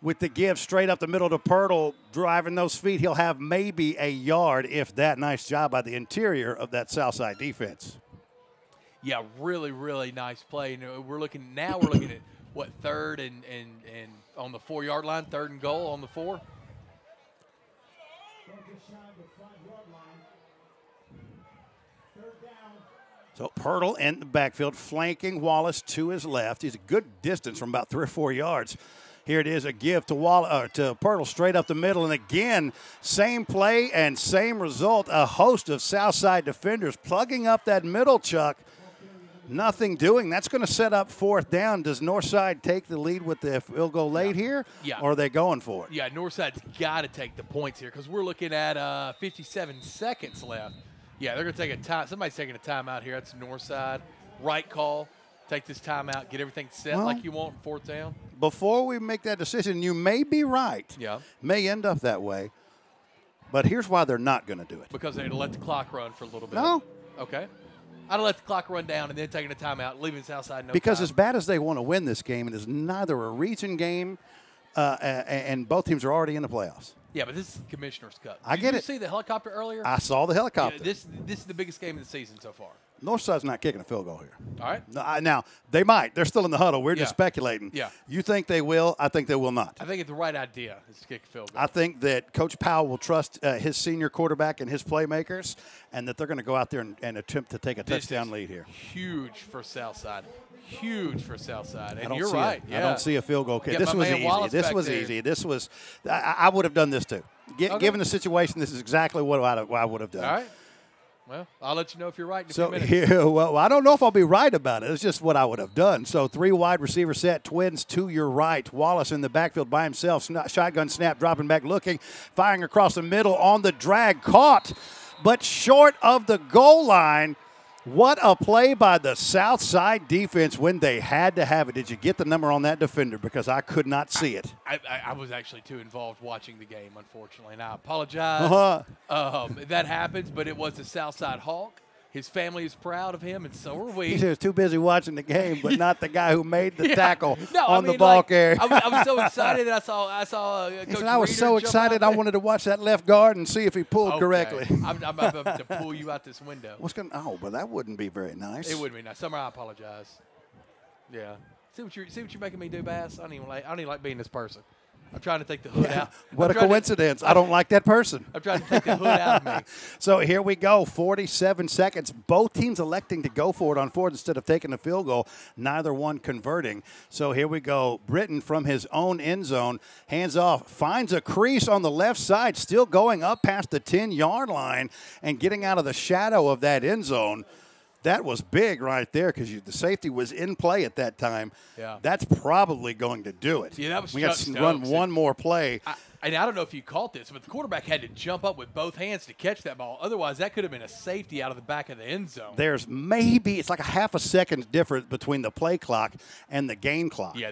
with the give straight up the middle to Pirtle, driving those feet. He'll have maybe a yard, if that. Nice job by the interior of that Southside defense. Yeah, really, really nice play. We're looking at what, third and on the 4-yard line, 3rd and goal on the 4. So Pirtle in the backfield, flanking Wallace to his left. He's a good distance from about 3 or 4 yards. Here it is, a give to Pirtle straight up the middle. And again, same play and same result. A host of Southside defenders plugging up that middle, Chuck. Nothing doing. That's going to set up 4th down. Does Northside take the lead with the field goal late here? Yeah. Or are they going for it? Yeah, Northside's got to take the points here because we're looking at 57 seconds left. Yeah, they're going to take a time. Somebody's taking a timeout here. That's Northside. Right call. Take this timeout. Get everything set like you want in 4th down. Before we make that decision, you may be right. Yeah. May end up that way. But here's why they're not going to do it. Because they'd let the clock run for a little bit. No. Okay. I'd let the clock run down and then taking a timeout, leaving Southside no Because time. as bad as they want to win this game, it is neither a region game, and both teams are already in the playoffs. Yeah, but this is the Commissioner's Cup. I get Did you it. see the helicopter earlier? I saw the helicopter. Yeah, this is the biggest game of the season so far. Northside's not kicking a field goal here. All right. Now, they might. They're still in the huddle. We're just Yeah. speculating. Yeah. You think they will? I think they will not. I think it's the right idea is to kick a field goal. I think that Coach Powell will trust his senior quarterback and his playmakers, and that they're going to go out there and attempt to take a touchdown lead here. Huge for Southside. Huge for Southside. And I don't you're see right. I don't see a field goal kick. Get This my was man easy. Wallace This back was there. easy. This was. I would have done this too. Given the situation, this is exactly what I would have done. All right. Well, I'll let you know if you're right in a So few minutes. here, well, I don't know if I'll be right about it. It's just what I would have done. So 3 wide receiver set, Twins to your right. Wallace in the backfield by himself. Shotgun snap, dropping back, looking, firing across the middle on the drag, caught, but short of the goal line. What a play by the Southside defense when they had to have it. Did you get the number on that defender? Because I could not see it. I was actually too involved watching the game, unfortunately, and I apologize. That happens, but it was the Southside Hawk. His family is proud of him, and so are we. He was too busy watching the game, but not the guy who made the tackle on the the ball carrier. I was so excited that I saw He Coach said, I was Reeder so jump excited out I there. wanted to watch that left guard and see if he pulled Okay. correctly. I'm about to pull you out this window. Oh, but that wouldn't be very nice. It wouldn't be nice. Summer, I apologize. Yeah. See what you're making me do, Bass? I don't even like being this person. I'm trying to take the hood out. What a coincidence. I don't like that person. I'm trying to take the hood out of me. So here we go, 47 seconds. Both teams electing to go for it on 4th instead of taking the field goal. Neither one converting. So here we go. Britton from his own end zone, hands off, finds a crease on the left side, still going up past the 10-yard line and getting out of the shadow of that end zone. That was big right there because the safety was in play at that time. Yeah. That's probably going to do it. Yeah, that was we got Chuck to run Stokes. one more play. And I don't know if you caught this, but the quarterback had to jump up with both hands to catch that ball. Otherwise, that could have been a safety out of the back of the end zone. There's it's like a half a second difference between the play clock and the game clock. Yeah,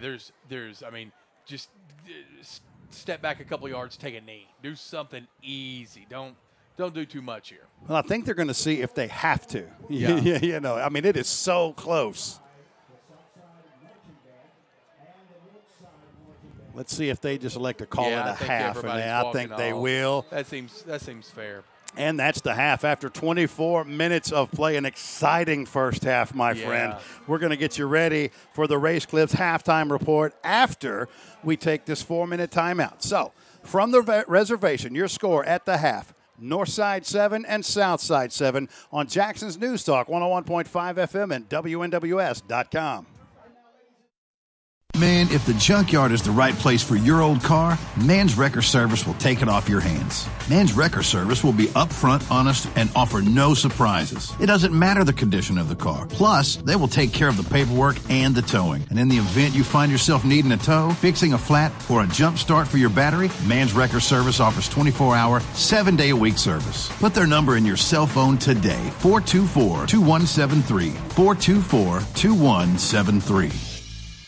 just step back a couple yards, take a knee. Do something easy. Don't do too much here. Well, I think they're going to see if they have to. Yeah. It is so close. Let's see if they just elect to call it a half, and I think they will. That seems fair. And that's the half. After 24 minutes of play, an exciting first half, my friend. We're going to get you ready for the Race Clips halftime report after we take this 4-minute timeout. So, from the reservation, your score at the half, Northside 7 and Southside 7 on Jackson's News Talk, 101.5 FM and WNWS.com. Man, if the junkyard is the right place for your old car, Man's Wrecker Service will take it off your hands. Man's Wrecker Service will be upfront, honest, and offer no surprises. It doesn't matter the condition of the car. Plus, they will take care of the paperwork and the towing. And in the event you find yourself needing a tow, fixing a flat, or a jump start for your battery, Man's Wrecker Service offers 24-hour, 7-day-a-week service. Put their number in your cell phone today, 424-2173, 424-2173.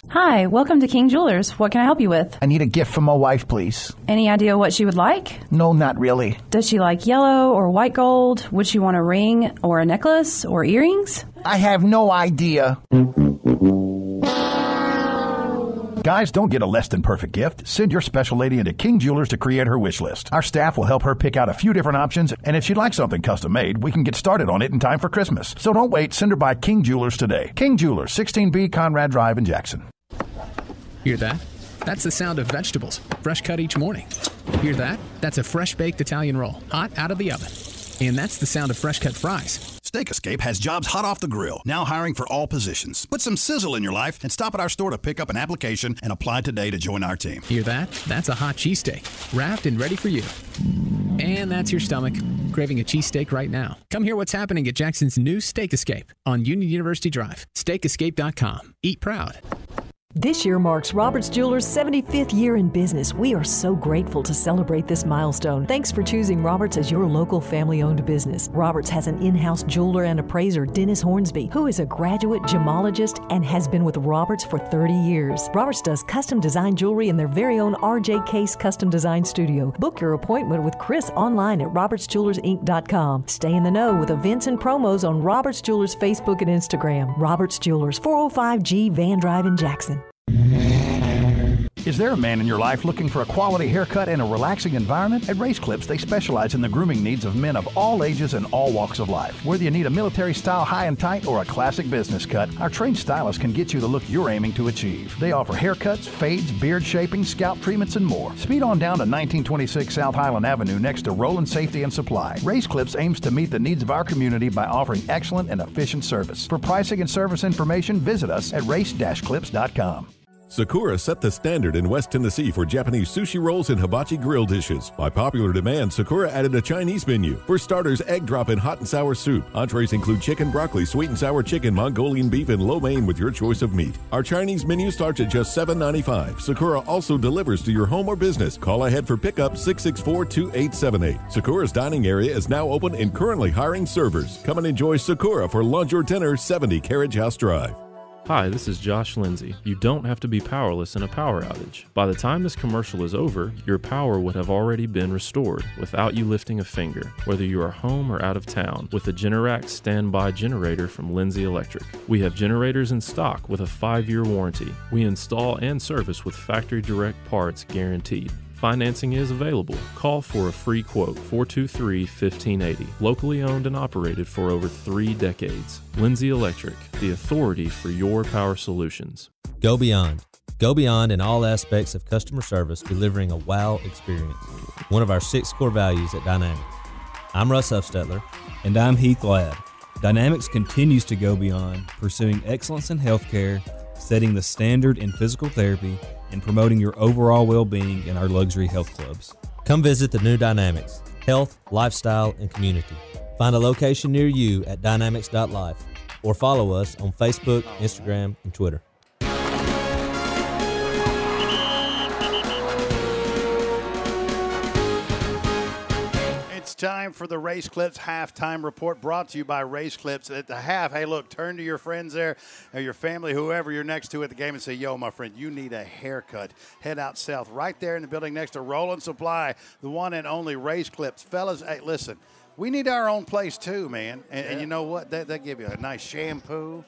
Hi, welcome to King Jewelers. What can I help you with? I need a gift for my wife, please. Any idea what she would like? No, not really. Does she like yellow or white gold? Would she want a ring or a necklace or earrings? I have no idea. Guys, don't get a less than perfect gift. Send your special lady into King Jewelers to create her wish list. Our staff will help her pick out a few different options, and if she'd like something custom made, we can get started on it in time for Christmas. So don't wait. Send her by King Jewelers today. King Jewelers, 16B Conrad Drive in Jackson. Hear that? That's the sound of vegetables, fresh cut each morning. Hear that? That's a fresh baked Italian roll, hot out of the oven. And that's the sound of fresh cut fries. Steak Escape has jobs hot off the grill, now hiring for all positions. Put some sizzle in your life and stop at our store to pick up an application and apply today to join our team. Hear that? That's a hot cheesesteak, wrapped and ready for you. And that's your stomach, craving a cheesesteak right now. Come hear what's happening at Jackson's new Steak Escape on Union University Drive. SteakEscape.com. Eat proud. This year marks Roberts Jewelers' 75th year in business. We are so grateful to celebrate this milestone. Thanks for choosing Roberts as your local family-owned business. Roberts has an in-house jeweler and appraiser, Dennis Hornsby, who is a graduate gemologist and has been with Roberts for 30 years. Roberts does custom design jewelry in their very own RJ Case Custom Design Studio. Book your appointment with Chris online at robertsjewellersinc.com. Stay in the know with events and promos on Roberts Jewelers Facebook and Instagram. Roberts Jewelers, 405G Van Drive in Jackson. Is there a man in your life looking for a quality haircut and a relaxing environment? At Race Clips, they specialize in the grooming needs of men of all ages and all walks of life. Whether you need a military-style high and tight or a classic business cut, our trained stylists can get you the look you're aiming to achieve. They offer haircuts, fades, beard shaping, scalp treatments, and more. Speed on down to 1926 South Highland Avenue next to Roland Safety and Supply. Race Clips aims to meet the needs of our community by offering excellent and efficient service. For pricing and service information, visit us at race-clips.com. Sakura set the standard in West Tennessee for Japanese sushi rolls and hibachi grill dishes. By popular demand, Sakura added a Chinese menu. For starters, egg drop and hot and sour soup. Entrees include chicken, broccoli, sweet and sour chicken, Mongolian beef, and lo mein with your choice of meat. Our Chinese menu starts at just $7.95. Sakura also delivers to your home or business. Call ahead for pickup 664-2878. Sakura's dining area is now open and currently hiring servers. Come and enjoy Sakura for lunch or dinner, 70 Carriage House Drive. Hi, this is Josh Lindsay. You don't have to be powerless in a power outage. By the time this commercial is over, your power would have already been restored without you lifting a finger, whether you are home or out of town, with the Generac standby generator from Lindsay Electric. We have generators in stock with a 5-year warranty. We install and service with factory direct parts guaranteed. Financing is available. Call for a free quote, 423-1580. Locally owned and operated for over 3 decades. Lindsay Electric, the authority for your power solutions. Go beyond. Go beyond in all aspects of customer service, delivering a wow experience. One of our 6 core values at Dynamics. I'm Russ Huffstetler. And I'm Heath Ladd. Dynamics continues to go beyond, pursuing excellence in healthcare, setting the standard in physical therapy, and promoting your overall well-being in our luxury health clubs. Come visit the new Dynamics, health, lifestyle, and community. Find a location near you at dynamics.life or follow us on Facebook, Instagram, and Twitter. It's time for the Race Clips halftime report, brought to you by Race Clips. At the half, hey, look, turn to your friends there or your family, whoever you're next to at the game, and say, yo, my friend, you need a haircut. Head out south, right there in the building next to Roland Supply, the one and only Race Clips. Fellas, hey, listen, we need our own place too, man. And you know what? They give you a nice shampoo.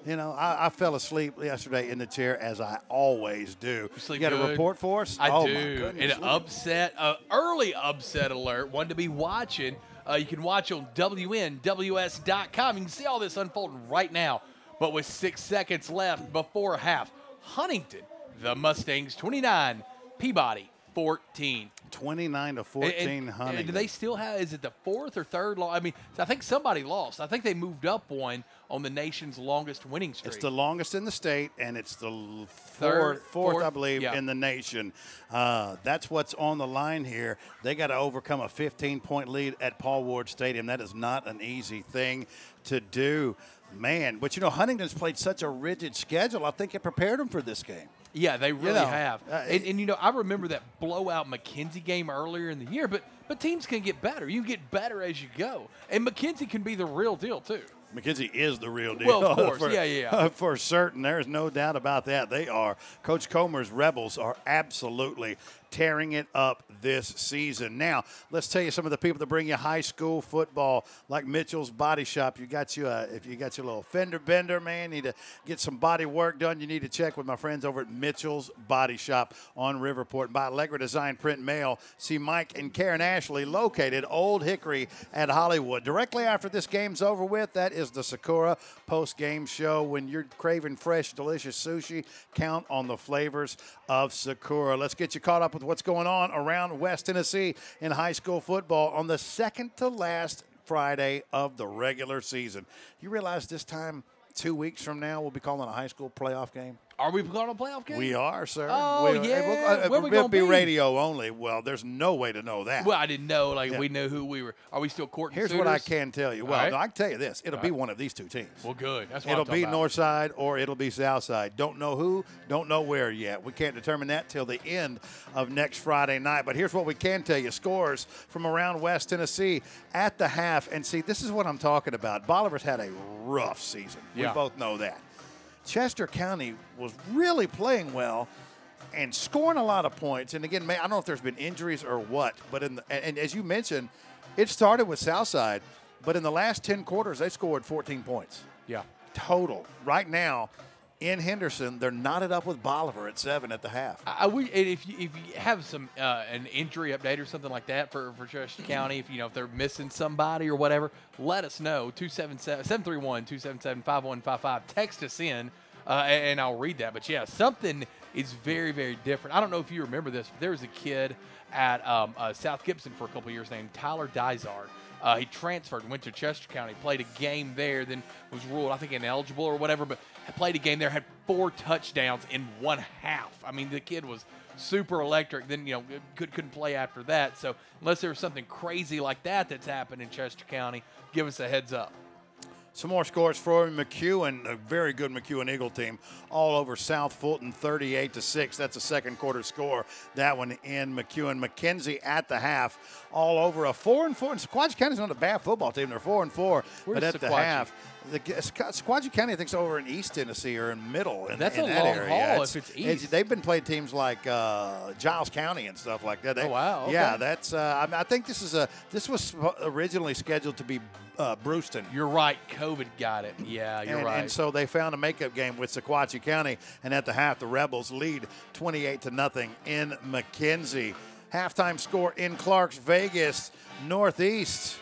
You know, I fell asleep yesterday in the chair, as I always do. You got a report for us? I do. My goodness. An early upset alert, one to be watching. You can watch on WNWS.com. You can see all this unfolding right now. But with 6 seconds left before half, Huntington, the Mustangs, 29, Peabody, 14. 29-14, Huntington. And do they still have, is it the 4th or 3rd loss? I mean, I think somebody lost. I think they moved up one on the nation's longest winning streak. It's the longest in the state, and it's the fourth, I believe, in the nation. That's what's on the line here. They got to overcome a 15-point lead at Paul Ward Stadium. That is not an easy thing to do. Man, but, you know, Huntington's played such a rigid schedule. I think it prepared them for this game. Yeah, they really have. And, you know, I remember that blowout McKenzie game earlier in the year, but teams can get better. You get better as you go. And McKenzie can be the real deal, too. McKenzie is the real deal. Well, of course. Yeah. For certain. There's no doubt about that. They are. Coach Comer's Rebels are absolutely tearing it up this season. Now, let's tell you some of the people that bring you high school football, like Mitchell's Body Shop. If you got your little fender bender, man, need to get some body work done, you need to check with my friends over at Mitchell's Body Shop on Riverport. And by Allegra Design Print Mail, see Mike and Karen Ashley located Old Hickory at Hollywood. Directly after this game's over with, that is the Sakura post-game show. When you're craving fresh, delicious sushi, count on the flavors of Sakura. Let's get you caught up with what's going on around West Tennessee in high school football on the second to last Friday of the regular season. You realize this time 2 weeks from now we'll be calling a high school playoff game? Are we calling a playoff game? We are, sir. Oh, yeah. Where we it'll gonna be be? radio only. Well, there's no way to know that. Well, I didn't know. We knew who we were. Are we still courting Here's suitors? what I can tell you. Well, All right. no, I can tell you this. It'll All be right. one of these two teams. Well, good. That's what It'll I'm talking be about. North Side or it'll be South Side. Don't know who, don't know where yet. We can't determine that till the end of next Friday night. But here's what we can tell you. Scores from around West Tennessee at the half. And see, this is what I'm talking about. Bolivar's had a rough season. Yeah. We both know that. Chester County was really playing well and scoring a lot of points. And again, I don't know if there's been injuries or what, but and as you mentioned, it started with Southside, but in the last 10 quarters, they scored 14 points. Yeah. Total. Right now, in Henderson, they're knotted up with Bolivar at 7 at the half. If you have some an injury update or something like that for Chester County, if they're missing somebody or whatever, let us know. 731-277-5155. Text us in, and I'll read that. But yeah, something is very, very different. I don't know if you remember this, but there was a kid at South Gibson for a couple of years named Tyler Dizard. He transferred, went to Chester County, played a game there, then was ruled, I think, ineligible or whatever, but played a game there, had 4 touchdowns in one half. I mean, the kid was super electric. Then, couldn't play after that. So unless there was something crazy like that's happened in Chester County, give us a heads up. Some more scores for McEwen, a very good McEwen Eagle team, all over South Fulton, 38-6. That's a second quarter score. That one in McEwen. McKenzie at the half, all over a 4-4. And Sequatchie County's not a bad football team. They're 4-4, but at the half. Sequatchie County, I think, is over in East Tennessee or in Middle. That's in a that long area. haul if it's East. They've been playing teams like Giles County and stuff like that. Oh, wow. Okay. Yeah, that's. I think this was originally scheduled to be Brewston. You're right. COVID got it. Yeah, you're right. And so they found a makeup game with Sequatchie County, and at the half, the Rebels lead 28-0 in McKenzie. Halftime score in Clarks Vegas, Northeast.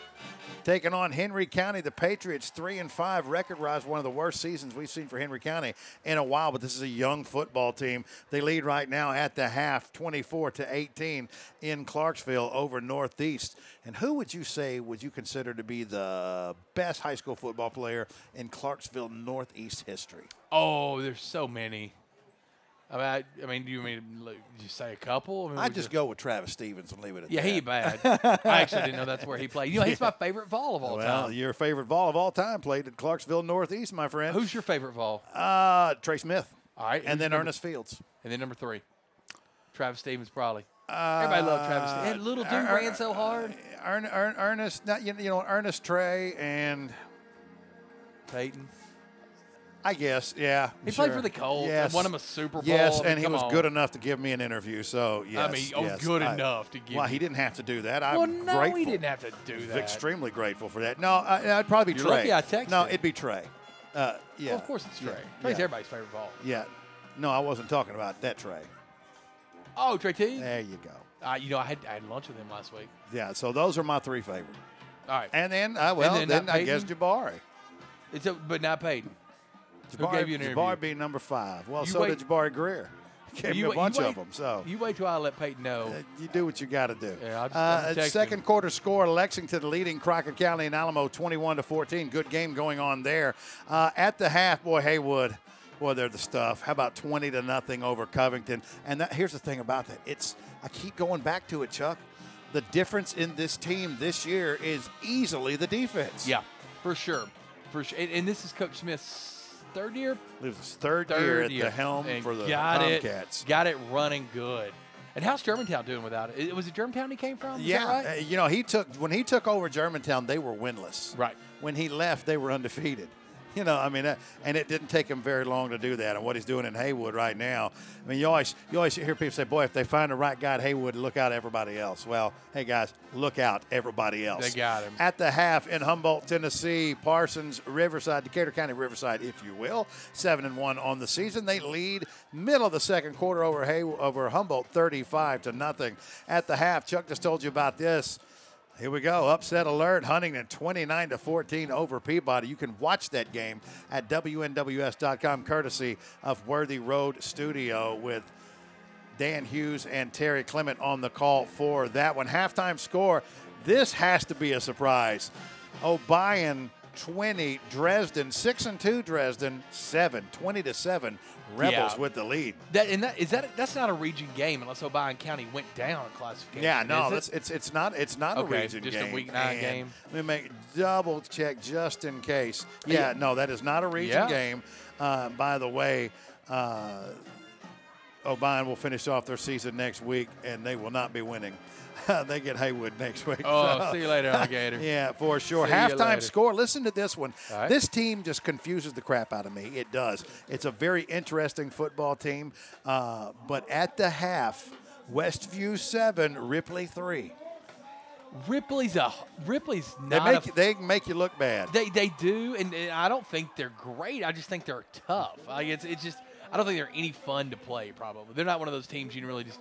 Taking on Henry County, the Patriots 3-5, record-wise one of the worst seasons we've seen for Henry County in a while. But this is a young football team. They lead right now at the half, 24-18 in Clarksville over Northeast. And who would you consider to be the best high school football player in Clarksville Northeast history? Oh, there's so many. I mean, do you mean just say a couple? I'd just go with Travis Stevens and leave it at that. Yeah, he bad. I actually didn't know that's where he played. He's my favorite Vol of all time. Well, your favorite Vol of all time played at Clarksville Northeast, my friend. Who's your favorite Vol? Trey Smith. All right. And then Ernest Fields. And then number 3. Travis Stevens, probably. Everybody loved Travis Stevens. And little dude ran so hard. Ernest, Ernest, Trey, and Peyton. I guess, yeah. He played for the Colts and won him a Super Bowl. Yes, and he was good enough to give me an interview, so yes. I mean, good enough to give Well, he didn't have to do that. I'm no, grateful. he didn't have to do that. Extremely grateful for that. No, I'd probably be You're Trey. lucky I texted. No, it'd be Trey. Yeah. Well, of course it's Trey. Yeah. Trey's everybody's favorite Vol. Yeah. No, I wasn't talking about that Trey. Oh, Trey T? There you go. I had lunch with him last week. Yeah, so those are my 3 favorite. All right. And then, then I guess Jabari. But not Peyton. Who gave you an interview? Jabari being number 5. Well, did Jabari Greer. Gave me a bunch of them. So you wait till I let Peyton know. You do what you got to do. Yeah, I'll just second quarter score: Lexington leading Crockett County and Alamo 21-14. Good game going on there. At the half, Haywood. Boy, they're the stuff. How about 20-0 over Covington? And here's the thing about that. I keep going back to it, Chuck. The difference in this team this year is easily the defense. Yeah, for sure. And this is Coach Smith's third year? It was his third year at the helm for the Tomcats. Got it running good. And how's Germantown doing without it? Was it Germantown he came from? Is Yeah, that right? when he took over Germantown, they were winless. Right. When he left, they were undefeated. And it didn't take him very long to do that. And what he's doing in Haywood right now, I mean, you always hear people say, boy, if they find the right guy at Haywood, look out everybody else. Well, hey, guys, look out everybody else. They got him. At the half in Humboldt, Tennessee, Parsons, Riverside, Decatur County, Riverside, if you will, 7-1 on the season. They lead middle of the second quarter over Humboldt, 35-0. At the half, Chuck just told you about this. Here we go. Upset alert. Huntington 29-14 over Peabody. You can watch that game at WNWS.com, courtesy of Worthy Road Studio, with Dan Hughes and Terry Clement on the call for that one. Halftime score. This has to be a surprise. Obion 20, Dresden 6-2. Dresden 20-7. Rebels with the lead. That's not a region game unless Obion County went down in classification. Yeah, no, it's not a region just game. Just a week 9 game. Let me double check just in case. Yeah, no, that is not a region game. By the way, Obion will finish off their season next week, and they will not be winning. They get Haywood next week. Oh, so. See you later, alligator. Yeah, for sure. Halftime score. Listen to this one. Right. This team just confuses the crap out of me. It does. It's a very interesting football team. But at the half, Westview 7, Ripley 3. Ripley's not. They make you look bad. They do, and I don't think they're great. I just think they're tough. Like it's just. I don't think they're any fun to play. Probably they're not one of those teams you can really just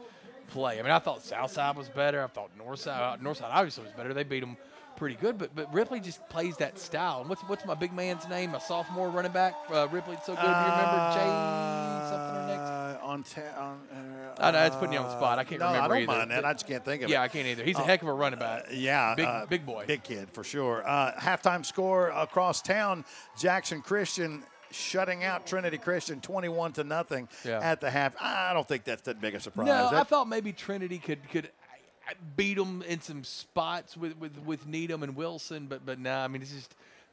play. I mean, I thought Southside was better. I thought Northside obviously was better. They beat them pretty good, but Ripley just plays that style. And what's my big man's name? My sophomore running back. Ripley's so good. Do you remember Jay something or next? I know it's putting you on the spot. I can't remember. I don't mind that. I just can't think of it. Yeah, I can't either. He's a heck of a running back. Big boy. Big kid for sure. Halftime score across town: Jackson Christian shutting out Trinity Christian 21-0 at the half. I don't think that's that big a surprise. No, I thought maybe Trinity could beat them in some spots with Needham and Wilson, but no, I mean it's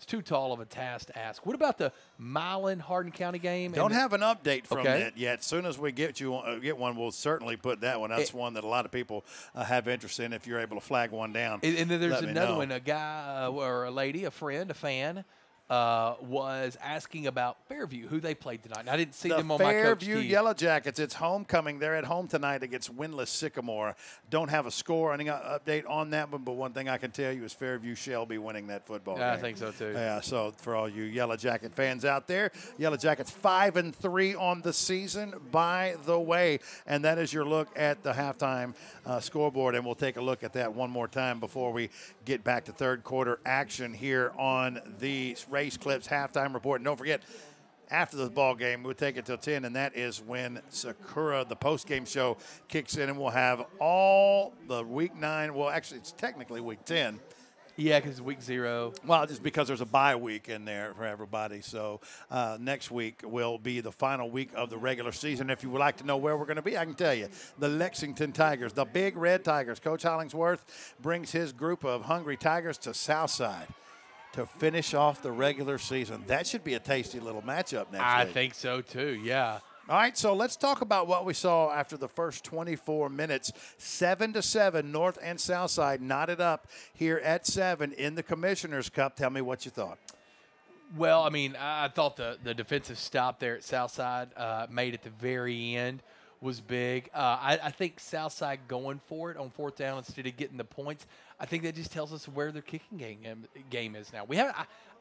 too tall of a task to ask. What about the Milan Hardin County game? Don't have an update from that yet. As soon as we get one, we'll certainly put that one. That's one that a lot of people have interest in. If you're able to flag one down, and then there's another one. A guy or a lady, a friend, a fan. Was asking about Fairview, who they played tonight. And I didn't see them on my coach Fairview Yellow Jackets. It's homecoming. They're at home tonight against winless Sycamore. Don't have a score, any update on that one, but one thing I can tell you is Fairview shall be winning that football game. I think so, too. Yeah, so for all you Yellow Jacket fans out there, Yellow Jackets 5-3 on the season, by the way. And that is your look at the halftime scoreboard, and we'll take a look at that one more time before we get back to third quarter action here on the Race Clips halftime report. And don't forget, after the ball game, we'll take it till 10, and that is when Sakura, the post-game show, kicks in, and we'll have all the week 9. Well, actually, it's technically week 10. Yeah, because it's week 0. Well, just because there's a bye week in there for everybody. So next week will be the final week of the regular season. If you would like to know where we're going to be, I can tell you. The Lexington Tigers, the Big Red Tigers. Coach Hollingsworth brings his group of hungry Tigers to Southside to finish off the regular season. That should be a tasty little matchup next week. I think so, too, yeah. All right, so let's talk about what we saw after the first 24 minutes. 7-7, North and Southside knotted up here at 7 in the Commissioner's Cup. Tell me what you thought. Well, I mean, I thought the defensive stop there at Southside made at the very end was big. I think Southside going for it on fourth down instead of getting the points, I think that just tells us where their kicking game is now.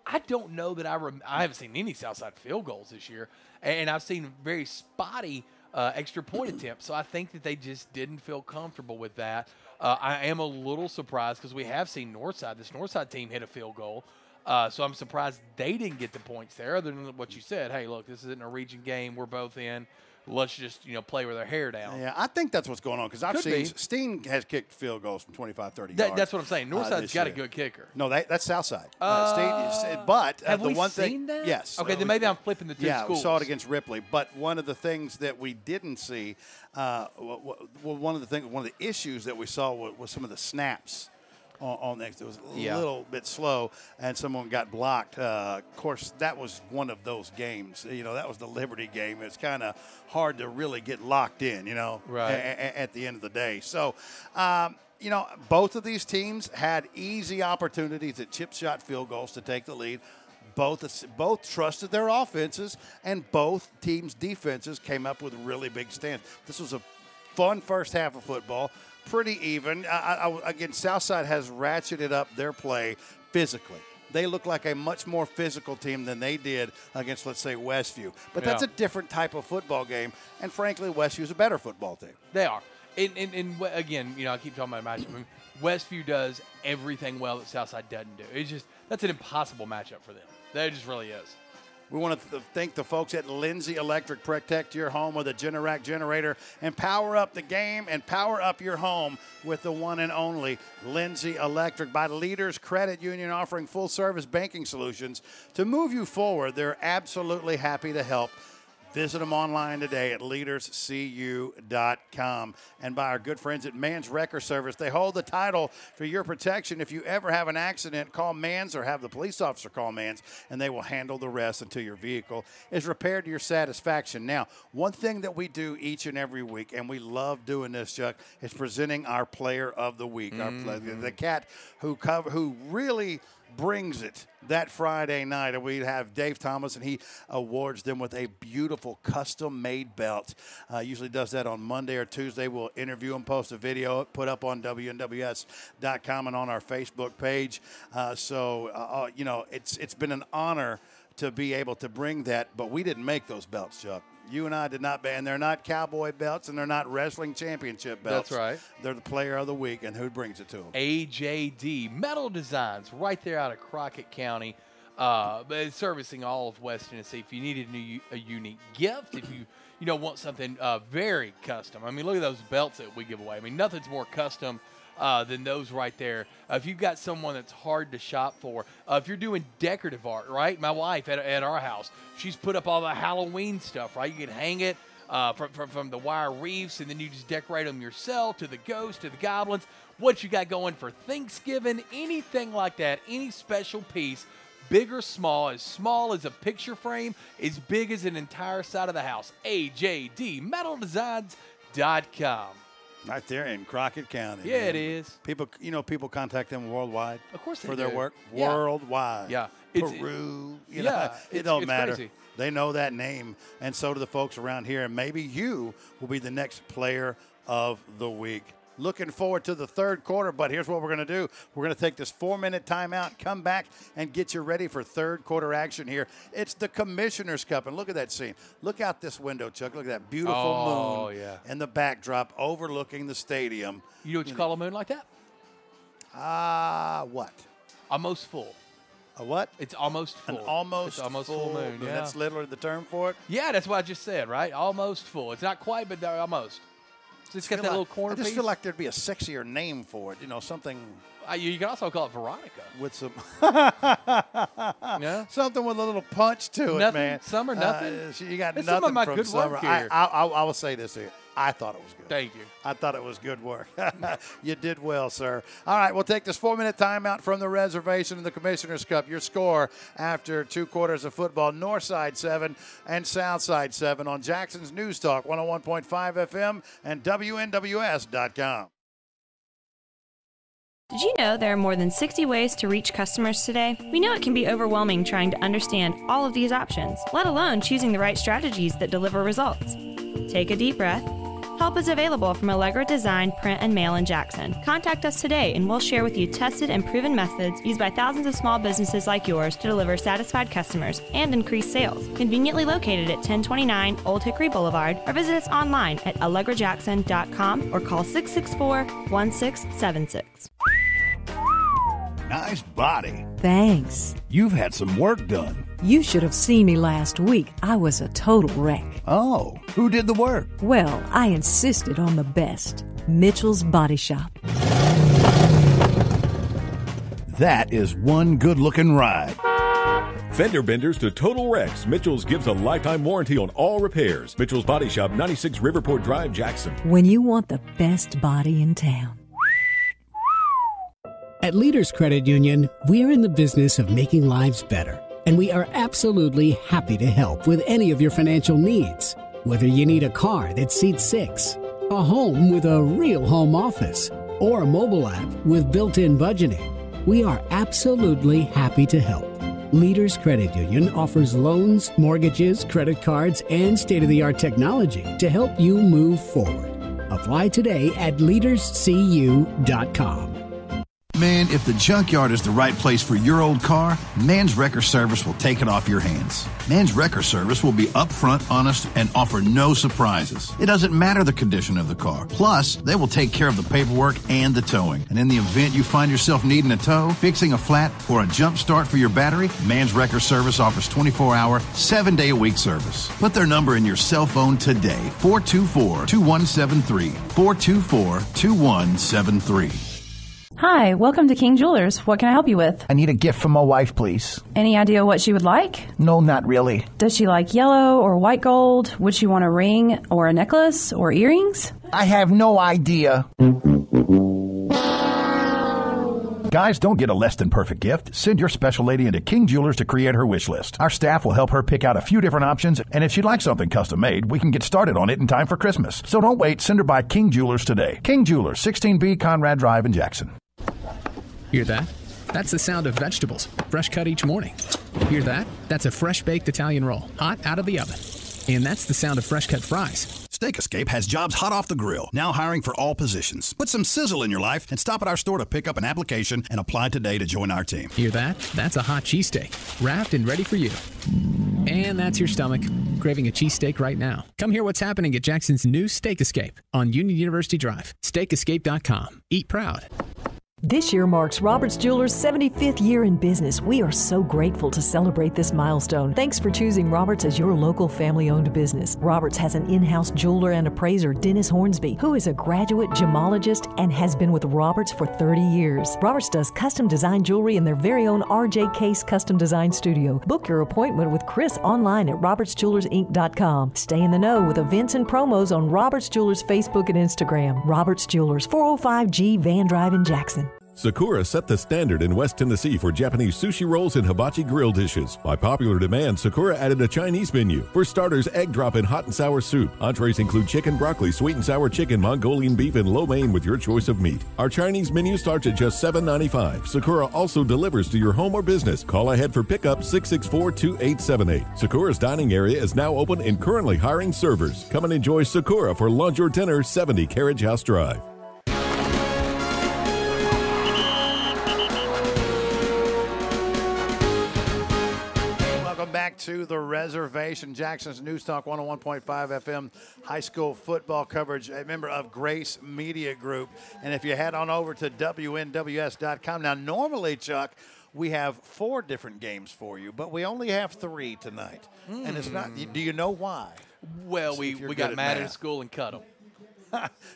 I don't know that I haven't seen any Southside field goals this year, and I've seen very spotty extra point attempts. So I think that they just didn't feel comfortable with that. I am a little surprised because we have seen Northside. This Northside team hit a field goal. So I'm surprised they didn't get the points there, other than what you said. Hey, look, this isn't a region game. We're both in. Let's just, play with our hair down. Yeah, I think that's what's going on because I've seen Steen has kicked field goals from 25, 30 yards. That's what I'm saying. Northside's got a good kicker. No, that's Southside. But have the we one seen thing, that? yes. Okay, then maybe I'm flipping the two schools. Yeah, we saw it against Ripley. But one of the things that we didn't see, one of the issues that we saw was some of the snaps on next. It was a little bit slow, and someone got blocked. Of course, that was one of those games. That was the Liberty game. It's kind of hard to really get locked in, right. at the end of the day. So, both of these teams had easy opportunities at chip shot field goals to take the lead. Both trusted their offenses, and both teams' defenses came up with really big stands. This was a fun first half of football. Pretty even. Again, Southside has ratcheted up their play physically. They look like a much more physical team than they did against, let's say, Westview. But that's a different type of football game, and frankly, Westview's a better football team. They are. And again, I keep talking about matchup. I mean, Westview does everything well that Southside doesn't do. That's an impossible matchup for them. That just really is. We want to thank the folks at Lindsay Electric. Protect your home with a Generac generator and power up the game and power up your home with the one and only Lindsay Electric. By Leaders Credit Union, offering full-service banking solutions to move you forward. They're absolutely happy to help. Visit them online today at leaderscu.com. And by our good friends at Mann's Wrecker Service, they hold the title for your protection. If you ever have an accident, call Mann's or have the police officer call Mann's, and they will handle the rest until your vehicle is repaired to your satisfaction. Now, one thing that we do each and every week, and we love doing this, Chuck, is presenting our Player of the Week. The cat who really brings it that Friday night. And we have Dave Thomas, and he awards them with a beautiful custom-made belt. Usually does that on Monday or Tuesday. We'll interview him, post a video, put up on WNWS.com and on our Facebook page. It's been an honor to be able to bring that, but we didn't make those belts, Chuck. You and I did not, and they're not cowboy belts, and they're not wrestling championship belts. That's right. They're the Player of the Week, and who brings it to them? AJD Metal Designs, right there out of Crockett County, but it's servicing all of West Tennessee. If you needed a unique gift, if you want something very custom. I mean, look at those belts that we give away. I mean, nothing's more custom than those right there. If you've got someone that's hard to shop for, if you're doing decorative art, right? My wife at our house, she's put up all the Halloween stuff, right? You can hang it from the wire reefs, and then you just decorate them yourself, to the ghosts, to the goblins. What you got going for Thanksgiving, anything like that, any special piece, big or small as a picture frame, as big as an entire side of the house. AJDMetalDesigns.com. Right there in Crockett County. Yeah, it is. People contact them worldwide. Of course they for do. their work. Yeah. Worldwide. Yeah. Peru. It don't matter. Crazy. They know that name, and so do the folks around here. And maybe you will be the next Player of the Week. Looking forward to the third quarter, but here's what we're going to do. We're going to take this 4-minute timeout, come back, and get you ready for third quarter action here. It's the Commissioner's Cup, and look at that scene. Look out this window, Chuck. Look at that beautiful moon and the backdrop overlooking the stadium. You know what you call a moon like that? What? Almost full. A what? It's almost full. An almost full moon. Yeah. That's literally the term for it? Yeah, that's what I just said, right? Almost full. It's not quite, but they're almost. It's got that little corner piece. I just feel like there'd be a sexier name for it. Something. You can also call it Veronica. With some. Yeah. Something with a little punch to it, man. Summer, nothing. You got That's nothing some of my from good summer. work here. I will say this here. I thought it was good. Thank you. I thought it was good work. You did well, sir. All right, we'll take this 4-minute timeout from the reservation in the Commissioner's Cup. Your score after 2 quarters of football: Northside 7 and Southside 7 on Jackson's News Talk 101.5 FM and WNWS.com. Did you know there are more than 60 ways to reach customers today? We know it can be overwhelming trying to understand all of these options, let alone choosing the right strategies that deliver results. Take a deep breath. Help is available from Allegra Design, Print, and Mail in Jackson. Contact us today and we'll share with you tested and proven methods used by thousands of small businesses like yours to deliver satisfied customers and increase sales. Conveniently located at 1029 Old Hickory Boulevard, or visit us online at allegrajackson.com or call 664-1676. Nice body. Thanks. You've had some work done. You should have seen me last week. I was a total wreck. Oh, who did the work? Well, I insisted on the best. Mitchell's Body Shop. That is one good-looking ride. Fender benders to total wrecks. Mitchell's gives a lifetime warranty on all repairs. Mitchell's Body Shop, 96 Riverport Drive, Jackson. When you want the best body in town. At Leaders Credit Union, we're in the business of making lives better, and we are absolutely happy to help with any of your financial needs. Whether you need a car that seats 6, a home with a real home office, or a mobile app with built-in budgeting, we are absolutely happy to help. Leaders Credit Union offers loans, mortgages, credit cards, and state-of-the-art technology to help you move forward. Apply today at leaderscu.com. Man, if the junkyard is the right place for your old car, Man's Wrecker Service will take it off your hands. Man's Wrecker Service will be upfront, honest, and offer no surprises. It doesn't matter the condition of the car. Plus, they will take care of the paperwork and the towing. And in the event you find yourself needing a tow, fixing a flat, or a jump start for your battery, Man's Wrecker Service offers 24-hour, 7-day-a-week service. Put their number in your cell phone today, 424-2173, 424-2173. Hi, welcome to King Jewelers. What can I help you with? I need a gift for my wife, please. Any idea what she would like? No, not really. Does she like yellow or white gold? Would she want a ring or a necklace or earrings? I have no idea. Guys, don't get a less than perfect gift. Send your special lady into King Jewelers to create her wish list. Our staff will help her pick out a few different options, and if she'd like something custom made, we can get started on it in time for Christmas. So don't wait. Send her by King Jewelers today. King Jewelers, 16B Conrad Drive in Jackson. Hear that? That's the sound of vegetables, fresh cut each morning. Hear that? That's a fresh baked Italian roll, hot out of the oven. And that's the sound of fresh cut fries. Steak Escape has jobs hot off the grill, now hiring for all positions. Put some sizzle in your life and stop at our store to pick up an application and apply today to join our team. Hear that? That's a hot cheesesteak, wrapped and ready for you. And that's your stomach, craving a cheesesteak right now. Come hear what's happening at Jackson's new Steak Escape on Union University Drive. SteakEscape.com. Eat proud. This year marks Roberts Jewelers' 75th year in business. We are so grateful to celebrate this milestone. Thanks for choosing Roberts as your local family-owned business. Roberts has an in-house jeweler and appraiser, Dennis Hornsby, who is a graduate gemologist and has been with Roberts for 30 years. Roberts does custom design jewelry in their very own RJ Case Custom Design Studio. Book your appointment with Chris online at robertsjewellersinc.com. Stay in the know with events and promos on Roberts Jewelers Facebook and Instagram. Roberts Jewelers, 405G Van Drive in Jackson. Sakura set the standard in West Tennessee for Japanese sushi rolls and hibachi grill dishes. By popular demand, Sakura added a Chinese menu. For starters, egg drop and hot and sour soup. Entrees include chicken, broccoli, sweet and sour chicken, Mongolian beef, and lo mein with your choice of meat. Our Chinese menu starts at just $7.95. Sakura also delivers to your home or business. Call ahead for pickup 664-2878. Sakura's dining area is now open and currently hiring servers. Come and enjoy Sakura for lunch or dinner, 70 Carriage House Drive. Back to the reservation. Jackson's News Talk 101.5 FM high school football coverage, a member of Grace Media Group. And if you head on over to WNWS.com. Now, normally, Chuck, we have 4 different games for you, but we only have 3 tonight. And it's not, do you know why? Well, we got mad at school and cut them.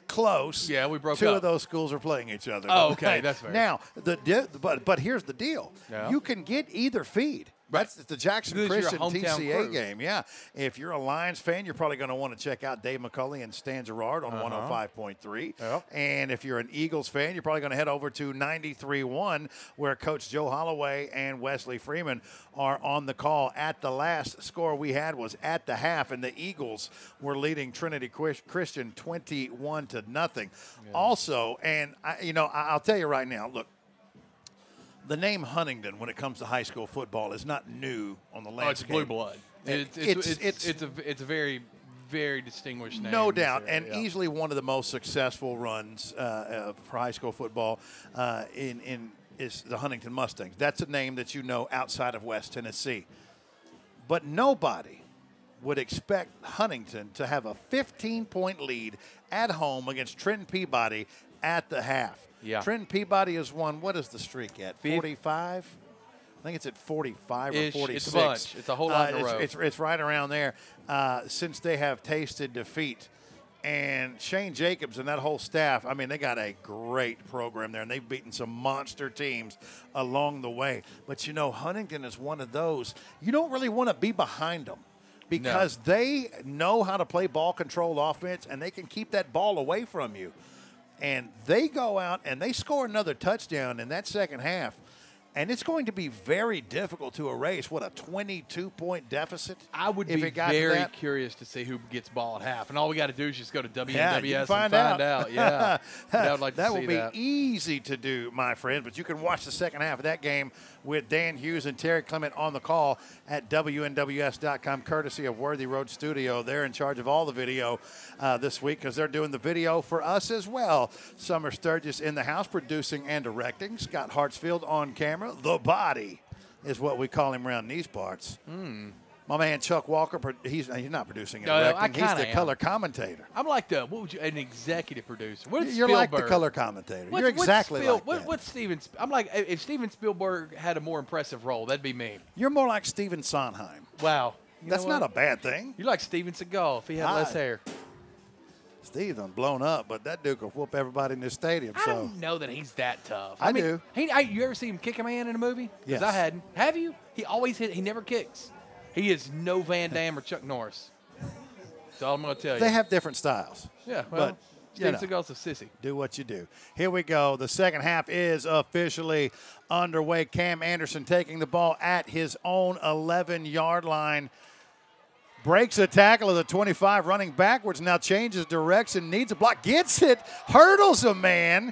Close. Yeah, we broke 2 up. of those schools are playing each other. Oh, okay, that's fair. Now, but here's the deal. Yeah. You can get either feed. That's the Jackson Christian TCA game. Yeah. If you're a Lions fan, you're probably going to want to check out Dave McCulley and Stan Gerard on 105.3. Yep. And if you're an Eagles fan, you're probably going to head over to 93.1, where Coach Joe Holloway and Wesley Freeman are on the call. At the last score we had was at the half, and the Eagles were leading Trinity Christian 21-0. Yeah. Also, and I'll tell you right now, look, the name Huntington, when it comes to high school football, is not new on the landscape. Oh, it's blue blood. It's a very, very distinguished name. No doubt, and easily one of the most successful runs for high school football is the Huntington Mustangs. That's a name that you know outside of West Tennessee. But nobody would expect Huntington to have a 15-point lead at home against Trenton Peabody at the half. Yeah. Trenton Peabody has won, what is the streak at, 45? I think it's at 45 or 46. It's a bunch. It's a whole lot in a row. It's right around there since they have tasted defeat. And Shane Jacobs and that whole staff, I mean, they got a great program there, and they've beaten some monster teams along the way. But, Huntington is one of those. You don't really want to be behind them because they know how to play ball control offense, and they can keep that ball away from you. And they go out and they score another touchdown in that second half. And it's going to be very difficult to erase, what, a 22-point deficit? I would be very curious to see who gets ball at half. And all we got to do is just go to WNWS and find out. Yeah. I would like to see that. That will be easy to do, my friend. But you can watch the second half of that game with Dan Hughes and Terry Clement on the call at WNWS.com, courtesy of Worthy Road Studio. They're in charge of all the video this week because they're doing the video for us as well. Summer Sturgis in the house producing and directing. Scott Hartsfield on camera. The Body is what we call him around these parts. My man Chuck Walker, he's not producing and directing. He's the color commentator. I'm like an executive producer. You're like the color commentator. You're exactly like that. What's Steven? I'm like, if Steven Spielberg had a more impressive role, that'd be me. You're more like Stephen Sondheim. Wow. That's not a bad thing. You're like Steven Seagal if he had less hair. Steve's done blown up, but that dude will whoop everybody in this stadium. I don't know that he's that tough. I mean, do. You ever see him kick a man in a movie? Yes. Because I hadn't. Have you? He always hit. He never kicks. He is no Van Damme or Chuck Norris. That's all I'm going to tell you. They have different styles. Yeah, well, Steven Seagal's a sissy. Do what you do. Here we go. The second half is officially underway. Cam Anderson taking the ball at his own 11-yard line. Breaks a tackle of the 25, running backwards, now changes direction, needs a block, gets it, hurdles a man,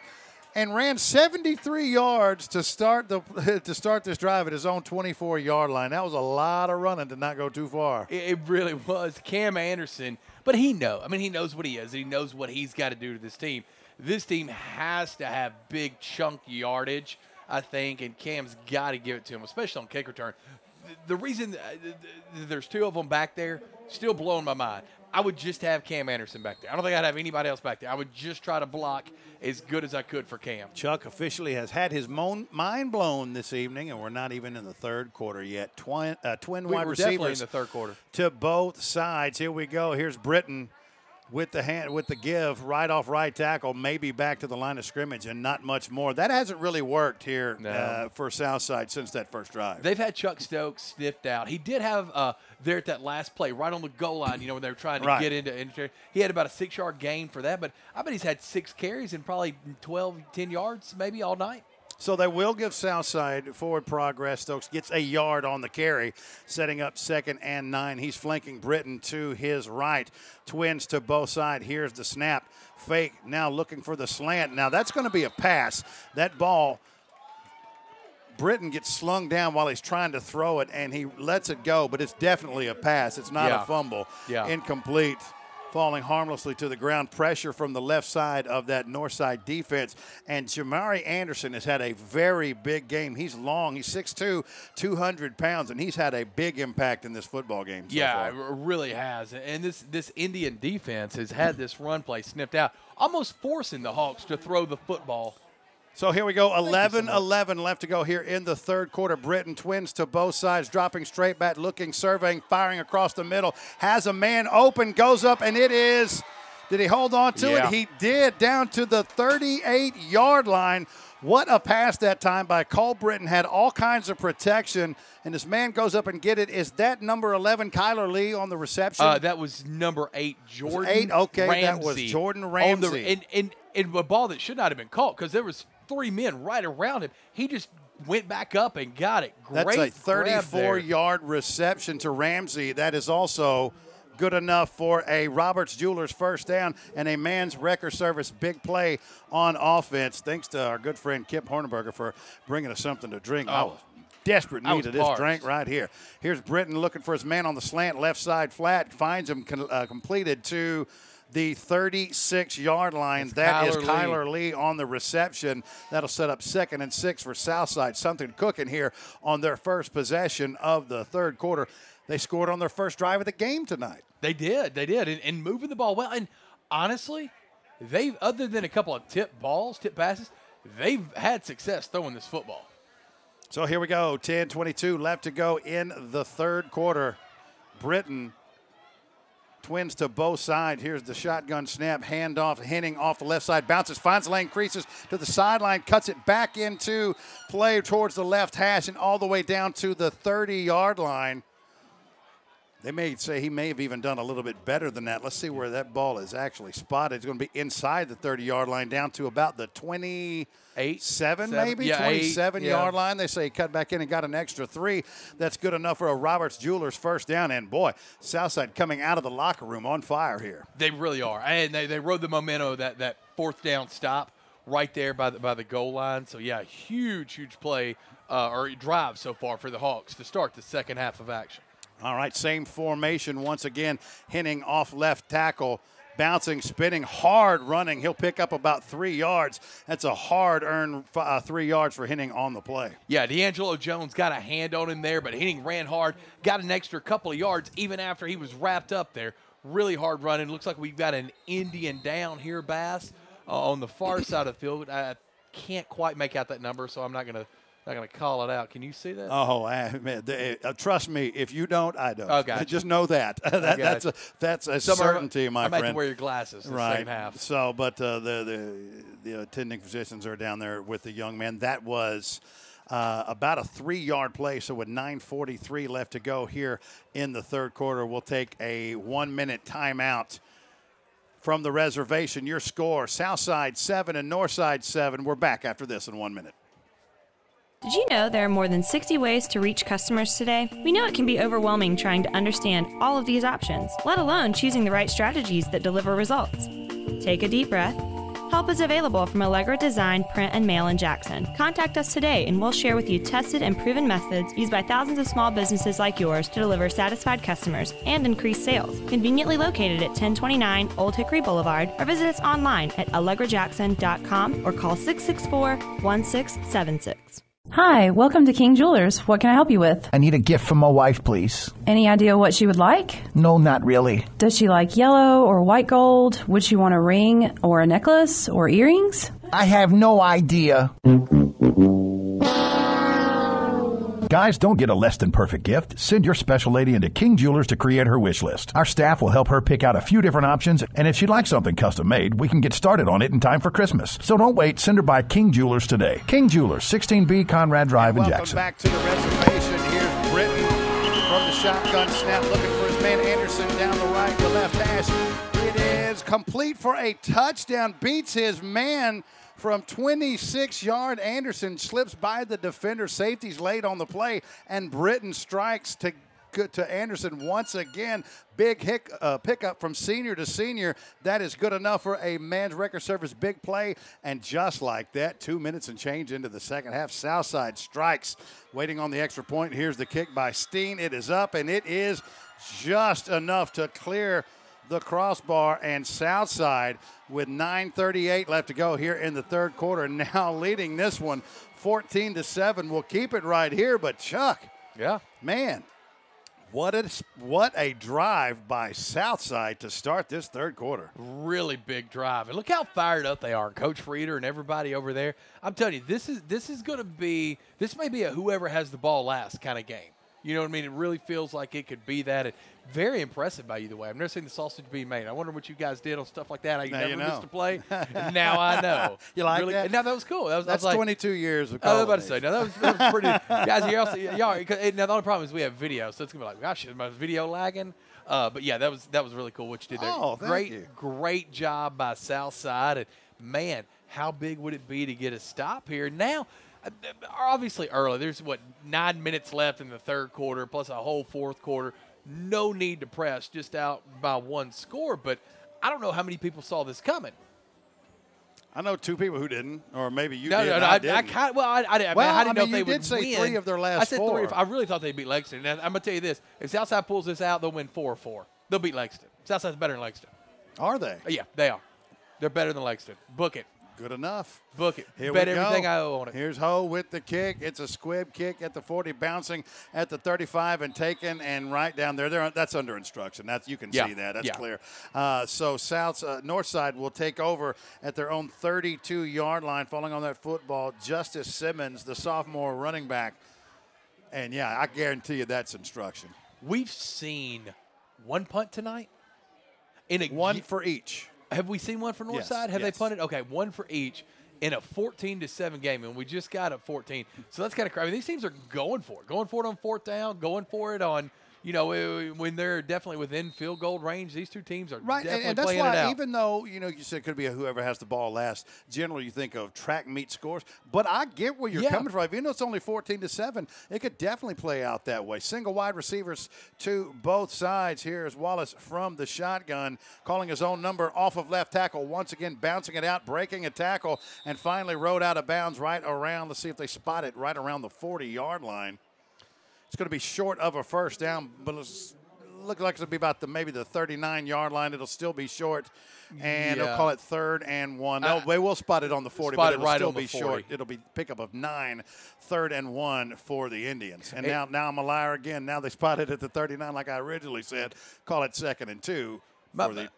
and ran 73 yards to start this drive at his own 24-yard line. That was a lot of running to not go too far. It really was. Cam Anderson, but he knows what he is. He knows what he's got to do to this team. This team has to have big chunk yardage, I think, and Cam's got to give it to him, especially on kick return. The reason there's two of them back there still blowing my mind. I would just have Cam Anderson back there. I don't think I'd have anybody else back there. I would just try to block as good as I could for Cam. Chuck officially has had his mind blown this evening, and we're not even in the third quarter yet. Twin wide receivers definitely in the third quarter to both sides. Here we go. Here's Britton with the give, right off right tackle, maybe back to the line of scrimmage, and not much more. That hasn't really worked here for Southside since that first drive. They've had Chuck Stokes sniffed out. He did have there at that last play, right on the goal line, when they were trying to get into. He had about a 6-yard gain for that, but I bet he's had 6 carries and probably 10 yards maybe all night. So they will give Southside forward progress. Stokes gets a yard on the carry, setting up 2nd and 9. He's flanking Britton to his right. Twins to both sides. Here's the snap. Fake, now looking for the slant. Now that's going to be a pass. That ball, Britton gets slung down while he's trying to throw it, and he lets it go, but it's definitely a pass. It's not a fumble. Incomplete. Falling harmlessly to the ground. Pressure from the left side of that north side defense. And Jamari Anderson has had a very big game. He's long. He's 6'2", 200 pounds, and he's had a big impact in this football game so far. It really has. And this Indian defense has had this run play sniffed out, almost forcing the Hawks to throw the football. So here we go, 11-11 left to go here in the third quarter. Britton, twins to both sides, dropping straight back, looking, surveying, firing across the middle. Has a man open, goes up, and it is – did he hold on to it? He did, down to the 38-yard line. What a pass that time by Cole Britton. Had all kinds of protection, and this man goes up and get it. Is that number 11, Kyler Lee, on the reception? That was number 8, Jordan 8? Okay, Ramsey. That was Jordan Ramsey. And a ball that should not have been caught because there was 3 men right around him. He just went back up and got it. Great. That's a 34-yard reception to Ramsey. That is also good enough for a Roberts Jewelers first down and a man's Wrecker Service big play on offense. Thanks to our good friend Kip Hornberger for bringing us something to drink. I was desperate need of this drink right here. Here's Britton looking for his man on the slant, left side flat, finds him completed to the 36-yard line. That is Kyler Lee on the reception. That'll set up 2nd and 6 for Southside. Something cooking here on their first possession of the third quarter. They scored on their first drive of the game tonight. They did, and moving the ball well. And honestly, they've, other than a couple of tip passes, they've had success throwing this football. So here we go, 10:22 left to go in the third quarter. Britton, twins to both sides. Here's the shotgun snap, handoff, Henning off the left side, bounces, finds the lane, creases to the sideline, cuts it back into play towards the left hash and all the way down to the 30-yard line. They may say he may have even done a little bit better than that. Let's see where that ball is actually spotted. It's going to be inside the 30-yard line down to about the 27 maybe, 27-yard line. They say he cut back in and got an extra 3. That's good enough for a Roberts Jewelers first down. And, boy, Southside coming out of the locker room on fire here. They really are. And they rode the momentum of that fourth down stop right there by the goal line. So, yeah, huge play or drive so far for the Hawks to start the second half of action. All right, same formation once again. Henning off left tackle, bouncing, spinning, hard running. He'll pick up about 3 yards. That's a hard-earned 3 yards for Henning on the play. Yeah, D'Angelo Jones got a hand on him there, but Henning ran hard, got an extra couple of yards even after he was wrapped up there. Really hard running. Looks like we've got an Indian down here, Bass, on the far side of the field. I can't quite make out that number, so I'm not going to call it out. Can you see that? Oh, man, trust me. If you don't, I don't. Okay. Just know that. That's a certainty, my friend. I might have to wear your glasses in the second half. So, but the attending physicians are down there with the young man. That was about a 3-yard play. So with 9:43 left to go here in the third quarter, we'll take a 1-minute timeout. From the reservation, your score, Southside 7 and Northside 7. We're back after this in 1 minute. Did you know there are more than 60 ways to reach customers today? We know it can be overwhelming trying to understand all of these options, let alone choosing the right strategies that deliver results. Take a deep breath. Help is available from Allegra Design, Print, and Mail in Jackson. Contact us today and we'll share with you tested and proven methods used by thousands of small businesses like yours to deliver satisfied customers and increase sales. Conveniently located at 1029 Old Hickory Boulevard, or visit us online at allegrajackson.com or call 664-1676. Hi, welcome to King Jewelers. What can I help you with? I need a gift for my wife, please. Any idea what she would like? No, not really. Does she like yellow or white gold? Would she want a ring or a necklace or earrings? I have no idea. Guys, don't get a less than perfect gift. Send your special lady into King Jewelers to create her wish list. Our staff will help her pick out a few different options, and if she'd like something custom made, we can get started on it in time for Christmas. So don't wait. Send her by King Jewelers today. King Jewelers, 16B Conrad Drive in Jackson. Welcome back to the reservation. Here's Britton from the shotgun snap, looking for his man Anderson down the right, the left hash. It is complete for a touchdown. Beats his man from 26-yard. Anderson slips by the defender. Safety's late on the play, and Britton strikes to Anderson once again. Big pickup from senior to senior. That is good enough for a man's record service big play. And just like that, 2 minutes and change into the second half, Southside strikes. Waiting on the extra point. Here's the kick by Steen. It is up, and it is just enough to clear the crossbar, and Southside with 9:38 left to go here in the third quarter, now leading this one 14-7. We'll keep it right here, but Chuck, man, what a drive by Southside to start this third quarter. Really big drive, and look how fired up they are, Coach Frieder and everybody over there. I'm telling you, this may be a whoever has the ball last kind of game. You know what I mean? It really feels like it could be that. Very impressive by you, the way. I've never seen the sausage being made. I wonder what you guys did on stuff like that. I never missed a play. Now I know. You like that? Now that was cool. That's like, 22 years of college. I was about to say. Now that was pretty. Guys, now the only problem is we have video, so it's gonna be like, gosh, is my video lagging? But yeah, that was really cool what you did there. Oh, thank you. Great job by Southside. And man, how big would it be to get a stop here now? Obviously early. There's 9 minutes left in the third quarter, plus a whole fourth quarter. No need to press, just out by one score. But I don't know how many people saw this coming. I know 2 people who didn't, or maybe you did. No, I didn't. I didn't know if they would win. You did say 3 of their last 4. I said 3. I really thought they'd beat Lexington. And I'm going to tell you this. If Southside pulls this out, they'll win 4-4. They'll beat Lexington. Southside's better than Lexington. Are they? Yeah, they are. They're better than Lexington. Book it. Good enough. Book it. Here Bet we everything go. I owe on it. Here's Ho with the kick. It's a squib kick at the 40, bouncing at the 35 and taken and right down there. That's under instruction. You can see that. That's clear. So Northside will take over at their own 32-yard line, falling on that football. Justice Simmons, the sophomore running back. And, yeah, I guarantee you that's instruction. We've seen one punt tonight. One for each. Have we seen one for Northside? Have they punted? Okay, one for each in a 14-7 game, and we just got up 14. So that's kind of crazy. These teams are going for it on fourth down, going for it on, when they're definitely within field goal range, these two teams are right, definitely and that's playing why, it out. even though you said it could be whoever has the ball last. Generally, you think of track meet scores, but I get where you're coming from. Even though it's only 14-7, it could definitely play out that way. Single wide receivers to both sides. Here's Wallace from the shotgun, calling his own number off of left tackle. Once again, bouncing it out, breaking a tackle, and finally rode out of bounds right around. Let's see if they spot it right around the 40-yard line. It's going to be short of a first down, but it's look like it'll be about maybe the 39-yard line. It'll still be short, and they'll call it 3rd and 1. They will spot it on the 40, but it'll still be short. It'll be pickup of 9, 3rd and 1 for the Indians. And now I'm a liar again. Now they spot it at the 39, like I originally said. Call it 2nd and 2.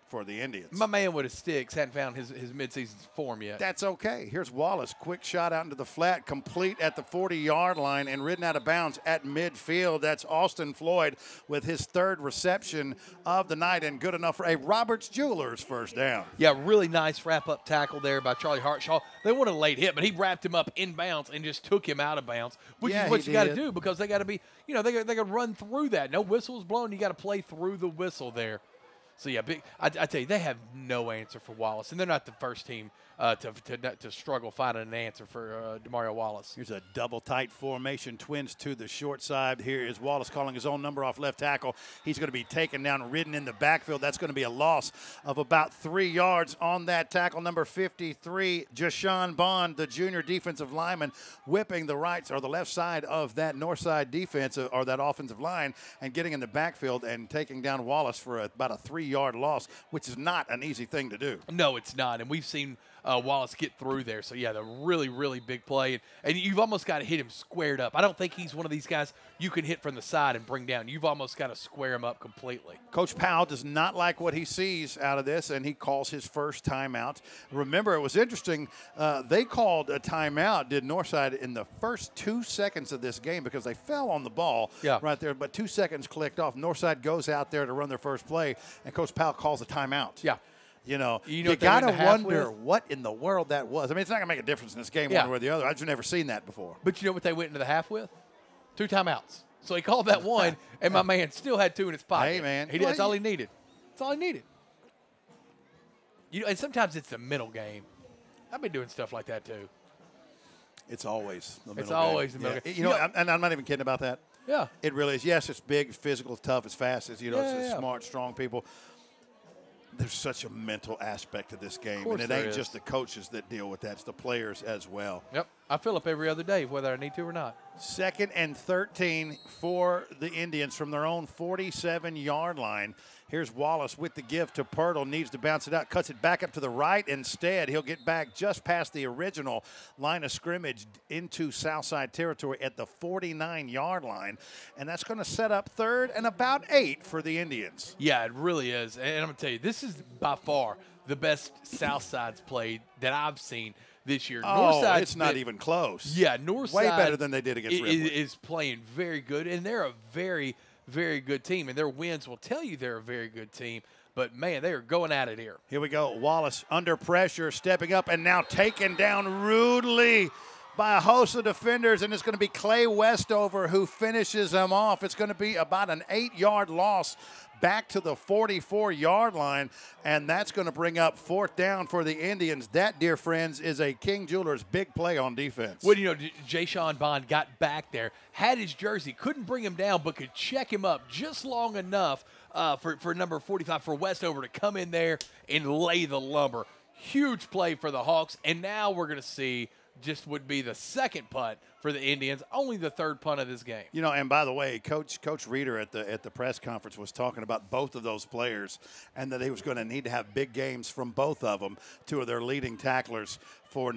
For the Indians. My man with his sticks hadn't found his midseason form yet. That's okay. Here's Wallace. Quick shot out into the flat, complete at the 40-yard line and ridden out of bounds at midfield. That's Austin Floyd with his 3rd reception of the night and good enough for a Roberts Jewelers first down. Yeah, really nice wrap-up tackle there by Charlie Hartshaw. They wanted a late hit, but he wrapped him up in bounds and just took him out of bounds, which is what you got to do because they got to be, they got to run through that. No whistles blown. You got to play through the whistle there. So, yeah, I tell you, they have no answer for Wallace, and they're not the first team to struggle finding an answer for Demario Wallace. Here's a double tight formation, twins to the short side. Here is Wallace calling his own number off left tackle. He's going to be taken down, ridden in the backfield. That's going to be a loss of about 3 yards on that tackle. Number 53, Jashawn Bond, the junior defensive lineman, whipping the right or the left side of that north side defense or that offensive line and getting in the backfield and taking down Wallace for about a 3-yard loss, which is not an easy thing to do. No, it's not, and we've seen Wallace get through there. So, yeah, the really, really big play. And you've almost got to hit him squared up. I don't think he's one of these guys you can hit from the side and bring down. You've almost got to square him up completely. Coach Powell does not like what he sees out of this, and he calls his first timeout. Remember, it was interesting. They called a timeout, did Northside, in the first 2 seconds of this game because they fell on the ball right there. But 2 seconds clicked off. Northside goes out there to run their first play, and Coach Powell calls a timeout. Yeah. You got to wonder what in the world that was. I mean, it's not going to make a difference in this game one way or the other. I've just never seen that before. But you know what they went into the half with? 2 timeouts. So he called that one, and my man still had 2 in his pocket. Hey, man. That's all he needed. That's all he needed. And sometimes it's the middle game. I've been doing stuff like that, too. It's always the middle game. It's always the middle game. And I'm not even kidding about that. Yeah. It really is. Yes, it's big, physical, it's tough, it's fast. It's, it's smart, strong people. There's such a mental aspect to this game, and it ain't just the coaches that deal with that. It's the players as well. Yep. I fill up every other day, whether I need to or not. 2nd and 13 for the Indians from their own 47-yard line. Here's Wallace with the give to Pirtle. Needs to bounce it out. Cuts it back up to the right. Instead, he'll get back just past the original line of scrimmage into Southside territory at the 49-yard line. And that's going to set up 3rd and about 8 for the Indians. Yeah, it really is. And I'm going to tell you, this is by far the best Southside's played that I've seen this year. Northside, it's not even close. Yeah, Northside way better than they did against Ripley. Is playing very good, and they're a very, very good team, and their wins will tell you they're a very good team. But, man, they are going at it here. Here we go. Wallace under pressure, stepping up, and now taken down rudely by a host of defenders, and it's going to be Clay Westover who finishes them off. It's going to be about an 8-yard loss back to the 44-yard line, and that's going to bring up 4th down for the Indians. That, dear friends, is a King Jewelers big play on defense. Well, Jashawn Bond got back there, had his jersey, couldn't bring him down, but could check him up just long enough for number 45 for Westover to come in there and lay the lumber. Huge play for the Hawks, and now we're going to see just would be the 2nd punt for the Indians, only the 3rd punt of this game. And by the way, Coach Reeder at the press conference was talking about both of those players and that he was going to need to have big games from both of them, 2 of their leading tacklers for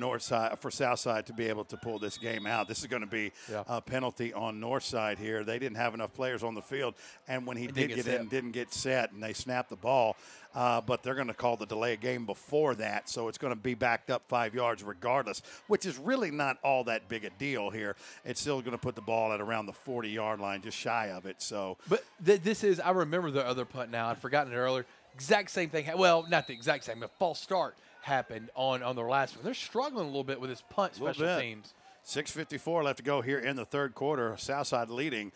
Southside to be able to pull this game out. This is going to be a penalty on Northside here. They didn't have enough players on the field, and when he did get in, didn't get set, and they snapped the ball. But they're going to call the delay of game before that, so it's going to be backed up 5 yards regardless, which is really not all that big a deal here. It's still going to put the ball at around the 40-yard line, just shy of it. So, but this is, I remember the other punt now. I'd forgotten it earlier. Exact same thing. Well, not the exact same. A false start happened on their last one. They're struggling a little bit with this punt special teams. 6:54 left to go here in the 3rd quarter. Southside leading.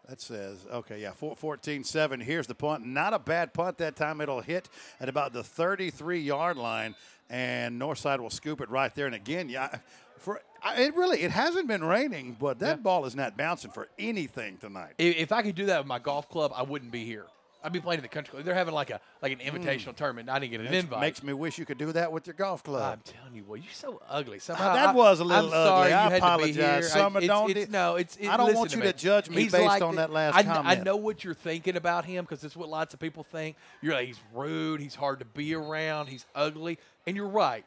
That says, okay, yeah, 14-7. Here's the punt. Not a bad punt that time. It'll hit at about the 33-yard line, and Northside will scoop it right there. And again, yeah, it hasn't been raining, but that ball is not bouncing for anything tonight. If I could do that with my golf club, I wouldn't be here. I'd be playing in the country club. They're having like an invitational tournament. And I didn't get an invite. Makes me wish you could do that with your golf club. I'm telling you, well, you're so ugly. Somehow that was a little I'm sorry ugly. I you had apologize. To be here. I don't want you to judge me based on that last comment. I know what you're thinking about him because it's what lots of people think. You're like, he's rude. He's hard to be around. He's ugly. And you're right.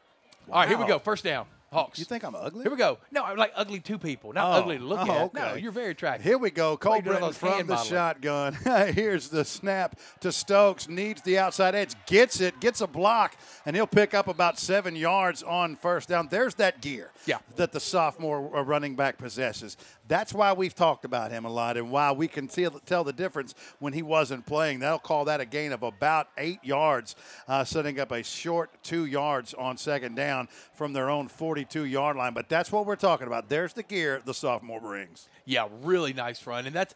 Wow. All right, here we go. First down. Hawks. You think I'm ugly? Here we go. No, I'm like ugly to people, not ugly to look at. Okay. No, you're very attractive. Here we go. Cole Britton from the shotgun. Here's the snap to Stokes. Needs the outside edge. Gets it. Gets a block. And he'll pick up about 7 yards on first down. There's that gear that the sophomore running back possesses. That's why we've talked about him a lot and why we can tell the difference when he wasn't playing. They'll call that a gain of about 8 yards, setting up a short 2 yards on second down from their own 42-yard line. But that's what we're talking about. There's the gear the sophomore brings. Yeah, really nice run. And that's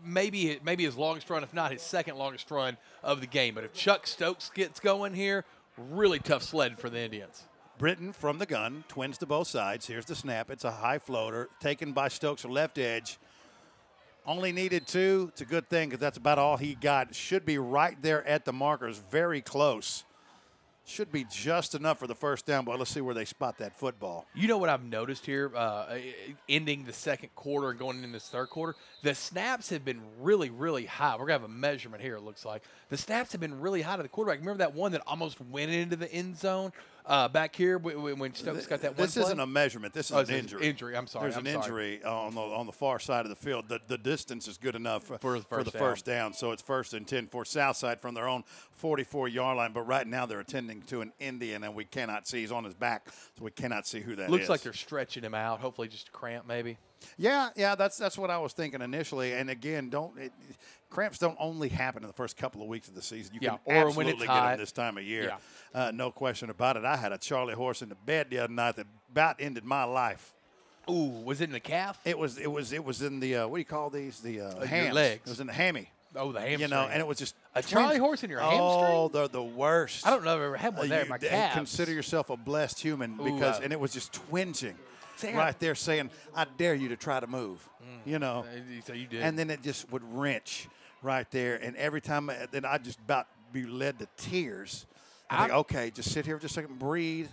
maybe his longest run, if not his second longest run of the game. But if Chuck Stokes gets going here, really tough sled for the Indians. Britton from the gun, twins to both sides. Here's the snap. It's a high floater taken by Stokes, left edge. Only needed 2. It's a good thing because that's about all he got. Should be right there at the markers, very close. Should be just enough for the first down, but let's see where they spot that football. You know what I've noticed here, ending the second quarter and going into this third quarter? The snaps have been really, really high. We're going to have a measurement here, it looks like. The snaps have been really high to the quarterback. Remember that one that almost went into the end zone back here when Stokes got that one This isn't a measurement. This is an injury. Injury, I'm sorry. There's an injury on the far side of the field. The distance is good enough for the first down. So it's 1st and 10 for Southside from their own 44-yard line. But right now they're attending to an Indian, and we cannot see. He's on his back, so we cannot see who that is. Looks like they're stretching him out. Hopefully just a cramp maybe. Yeah, that's what I was thinking initially. And again, cramps don't only happen in the first couple of weeks of the season. You can absolutely get them this time of year. Yeah. No question about it. I had a Charlie horse in the bed the other night that about ended my life. Ooh, was it in the calf? It was in the what do you call these? The hands. Legs. It was in the hammy. Oh, the hamstring. And it was just a Charlie horse in your hamstring. Oh, they're the worst. I don't know if I've ever had one there. My calves. Consider yourself a blessed human because and it was just twinging. Right there saying, I dare you to try to move, So you did. And then it just would wrench right there. And every time, then I'd just about be led to tears. I think, okay, just sit here for just a second, breathe.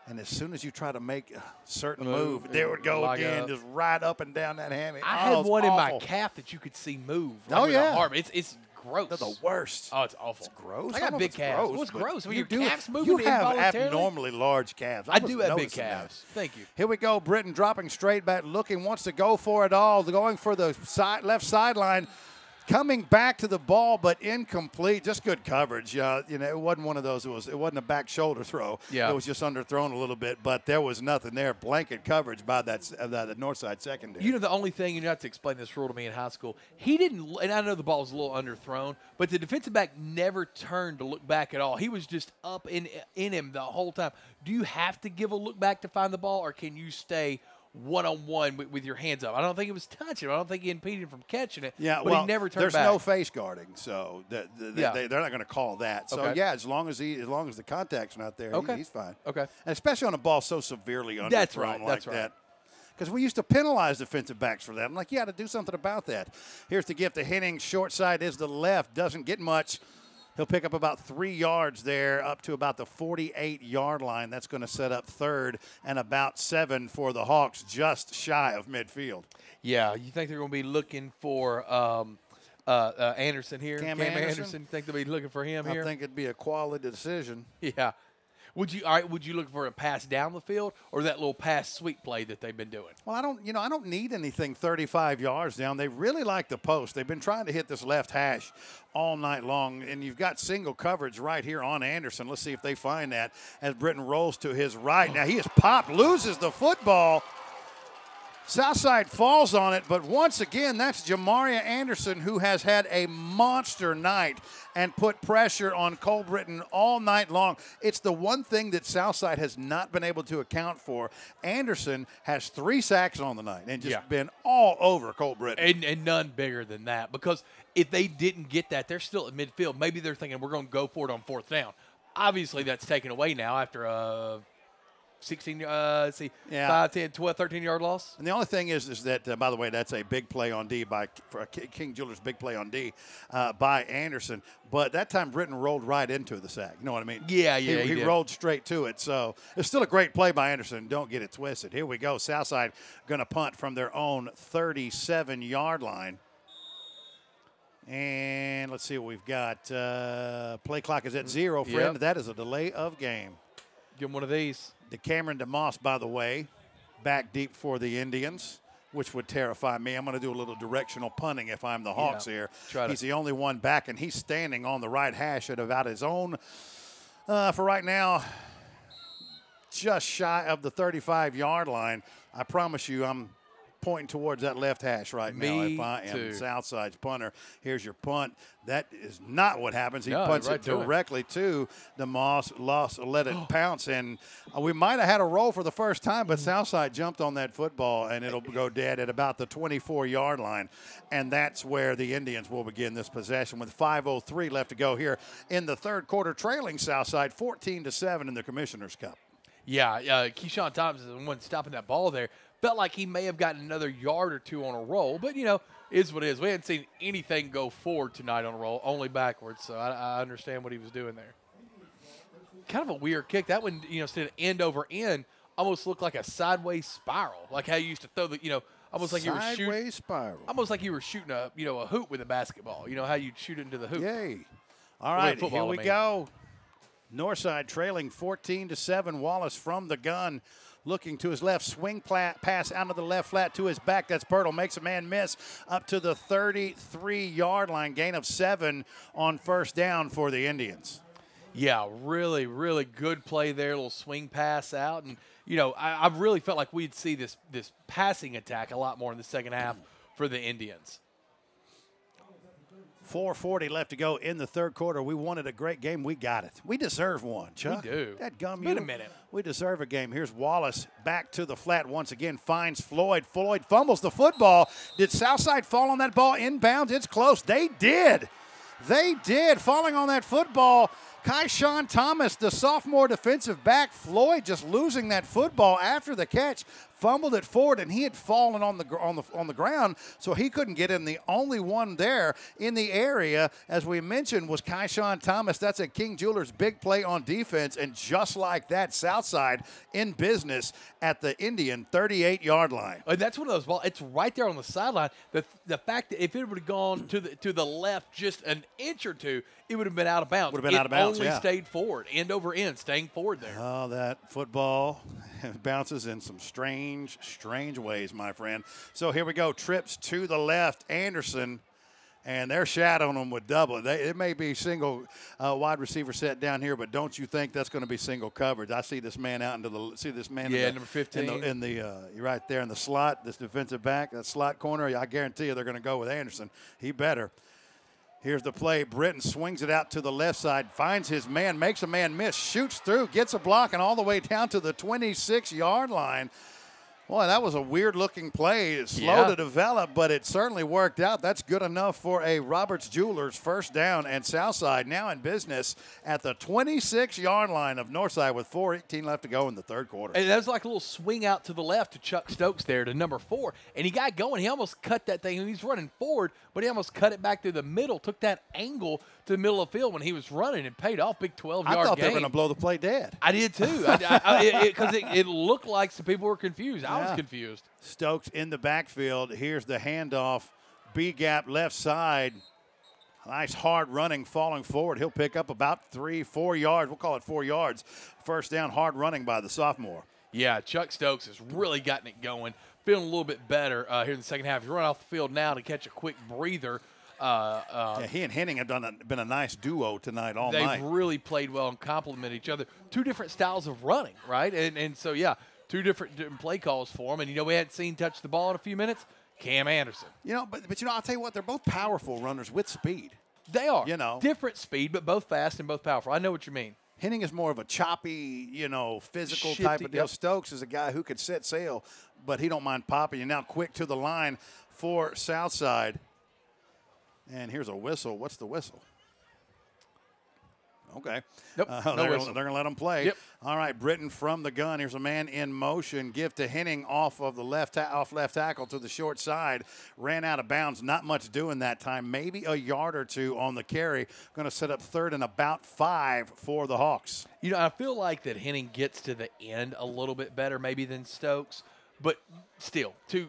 And as soon as you try to make a certain move, there it would go again, just right up and down that hammock. I had one in my calf that you could see move. It's gross. They're the worst. Oh, it's awful. It's gross. I got big calves. What's gross? When your calves moving You have involuntarily? abnormally large calves. I do have big calves. Thank you. Here we go. Britton dropping straight back, looking, wants to go for it all. Going for the left sideline. Coming back to the ball, but incomplete. Just good coverage. It wasn't one of those. It wasn't a back shoulder throw. Yeah. It was just underthrown a little bit, but there was nothing there. Blanket coverage by that Northside secondary. The only thing, you have to explain this rule to me in high school. He didn't, and I know the ball was a little underthrown, but the defensive back never turned to look back at all. He was just up in him the whole time. Do you have to give a look back to find the ball, or can you stay one-on-one with your hands up? I don't think it was touching him. I don't think he impeded him from catching it. Yeah, but he never turned back. There's no face guarding, so they're not going to call that. So as long as the contact's not there, he's fine. Okay, and especially on a ball so severely underthrown that's right. that. Because we used to penalize defensive backs for that. I'm like, you got to do something about that. Here's the gift to Henning. Short side is the left. Doesn't get much. He'll pick up about 3 yards there, up to about the 48-yard line. That's going to set up 3rd and about 7 for the Hawks, just shy of midfield. Yeah, you think they're going to be looking for Anderson here? Cam Anderson? Think they'll be looking for him here? I think it'd be a quality decision. Yeah. Would you look for a pass down the field or that little pass sweep play that they've been doing? Well, I don't need anything 35 yards down. They really like the post. They've been trying to hit this left hash all night long, and you've got single coverage right here on Anderson. Let's see if they find that as Britton rolls to his right. Now he is popped, loses the football. Southside falls on it, but once again, that's Jamaria Anderson, who has had a monster night and put pressure on Cole Britton all night long. It's the one thing that Southside has not been able to account for. Anderson has 3 sacks on the night and just been all over Cole Britton. And none bigger than that, because if they didn't get that, they're still at midfield. Maybe they're thinking we're going to go for it on 4th down. Obviously, that's taken away now after 16, 5, 10, 12, 13-yard loss. And the only thing is that, by the way, that's a big play on D for King Jewelers, big play on D by Anderson. But that time Britton rolled right into the sack. You know what I mean? Yeah, He rolled straight to it. So it's still a great play by Anderson. Don't get it twisted. Here we go. Southside going to punt from their own 37-yard line. And let's see what we've got. Play clock is at 0, friend. Yep. That is a delay of game. Give him one of these. Cameron DeMoss, by the way, back deep for the Indians, which would terrify me. I'm going to do a little directional punting if I'm the Hawks here. He's the only one back, and he's standing on the right hash at about his own, for right now, just shy of the 35-yard line. I promise you I'm pointing towards that left hash right now if I am Southside's punter. Here's your punt. That is not what happens. He punts it directly to DeMoss, let it pounce, and we might have had a roll for the first time, but Southside jumped on that football, and it'll go dead at about the 24-yard line, and that's where the Indians will begin this possession with 5:03 left to go here in the third quarter, trailing Southside 14-7 in the Commissioner's Cup. Yeah, Keyshawn Thomas is the one stopping that ball there. Felt like he may have gotten another yard or two on a roll, but, is what it is. We hadn't seen anything go forward tonight on a roll, only backwards, so I understand what he was doing there. Kind of a weird kick. That one, instead of end over end, almost looked like a sideways spiral, like how you used to throw the, almost like you were shooting. Sideways spiral. Almost like you were shooting a hoop with a basketball, how you'd shoot it into the hoop. Yay. All right, here we go. Northside trailing 14-7. Wallace from the gun. Looking to his left, swing pass out of the left flat to his back. That's Pirtle. Makes a man miss up to the 33-yard line. Gain of 7 on first down for the Indians. Yeah, really, really good play there. A little swing pass out. And, I really felt like we'd see this passing attack a lot more in the second half for the Indians. 4:40 left to go in the third quarter. We wanted a great game. We got it. We deserve one, Chuck. We do. That gum. Wait a minute. We deserve a game. Here's Wallace back to the flat once again. Finds Floyd. Floyd fumbles the football. Did Southside fall on that ball inbounds? It's close. They did. They did. Falling on that football. Keyshawn Thomas, the sophomore defensive back. Floyd just losing that football after the catch. Fumbled it forward, and he had fallen on the ground, so he couldn't get in. The only one there in the area, as we mentioned, was Keyshawn Thomas. That's a King Jewelers big play on defense, and just like that, Southside in business at the Indian 38-yard line. And that's one of those balls. It's right there on the sideline. The fact that if it would have gone to the left just an inch or two, it would have been out of bounds. Would have been out of bounds. It only stayed forward, end over end, staying forward there. Oh, that football bounces in some strange ways, my friend. So here we go. Trips to the left. Anderson, and they're shadowing them with double. It may be single wide receiver set down here, but don't you think that's going to be single coverage? I see this man out into the number 15 you're right there in the slot. This defensive back, that slot corner. I guarantee you they're going to go with Anderson. He better. Here's the play. Britton swings it out to the left side, finds his man, makes a man miss, shoots through, gets a block, and all the way down to the 26-yard line. Boy, that was a weird-looking play. It's slow to develop, but it certainly worked out. That's good enough for a Roberts Jewelers first down, and Southside now in business at the 26-yard line of Northside with 4:18 left to go in the third quarter. And that was like a little swing out to the left to Chuck Stokes there to number 4, and he got going. He almost cut that thing. He's running forward, but he almost cut it back to the middle, took that angle to the middle of the field when he was running and paid off. Big 12-yard game. I thought they were going to blow the play dead. I did too, because it looked like some people were confused. I was confused. Stokes in the backfield. Here's the handoff. B-gap left side. Nice hard running, falling forward. He'll pick up about 3-4 yards. We'll call it 4 yards. First down, hard running by the sophomore. Yeah, Chuck Stokes has really gotten it going. Feeling a little bit better here in the second half. He's running off the field now to catch a quick breather. He and Henning have been a nice duo tonight all night. They've really played well and complement each other. Two different styles of running, right? And so, yeah, two different play calls for him. And, we hadn't seen touch the ball in a few minutes. Cam Anderson. But I'll tell you what, they're both powerful runners with speed. They are. Different speed, but both fast and both powerful. I know what you mean. Henning is more of a choppy, physical Shifty, type of deal. yep. Stokes is a guy who could set sail, but he don't mind popping. And now quick to the line for Southside. And here's a whistle. What's the whistle? Okay. Nope, no they're whistle. going to let him play. Yep. All right, Britton from the gun. Here's a man in motion. Give to Henning off of the left tackle to the short side. Ran out of bounds. Not much doing that time. Maybe a yard or two on the carry. Going to set up third and about 5 for the Hawks. I feel like that Henning gets to the end a little bit better maybe than Stokes. But still, two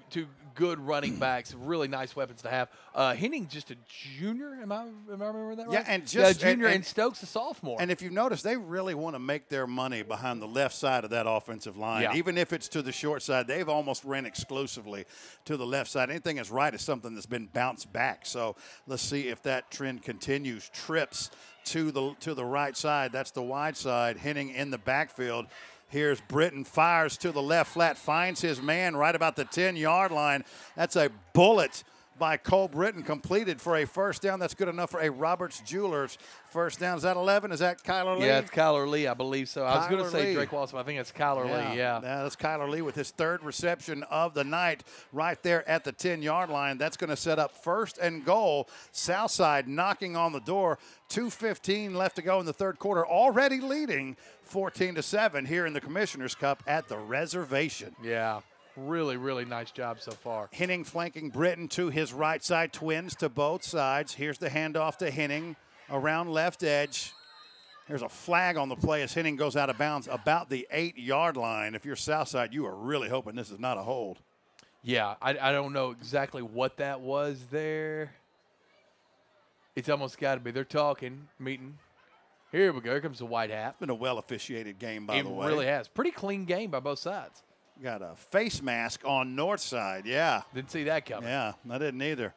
good running backs, really nice weapons to have. Henning just a junior, am I remembering that right? Yeah, and just junior, and Stokes a sophomore. And if you've noticed, they really want to make their money behind the left side of that offensive line. Yeah. Even if it's to the short side, they've almost ran exclusively to the left side. Anything that's right is something that's been bounced back. So let's see if that trend continues. Trips to the right side. That's the wide side. Henning in the backfield. Here's Britton, fires to the left flat, finds his man right about the 10-yard line. That's a bullet by Cole Britton, completed for a first down. That's good enough for a Roberts Jewelers first down. Is that 11? Is that Kyler Lee? Yeah, it's Kyler Lee, I believe so. I was going to say Lee. Drake Wallace, but I think it's Kyler Lee, yeah. That's Kyler Lee with his third reception of the night right there at the 10-yard line. That's going to set up first and goal. Southside knocking on the door. 2:15 left to go in the third quarter. Already leading 14-7 here in the Commissioner's Cup at the reservation. Yeah. Really, really nice job so far. Henning flanking Britton to his right side, twins to both sides. Here's the handoff to Henning around left edge. There's a flag on the play as Henning goes out of bounds about the 8-yard line. If you're Southside, you are really hoping this is not a hold. Yeah, I don't know exactly what that was there. It's almost got to be. They're talking, meeting. Here we go. Here comes the white hat. It's been a well-officiated game, by the way. It really has. Pretty clean game by both sides. Got a face mask on north side, yeah. Didn't see that coming. Yeah, I didn't either.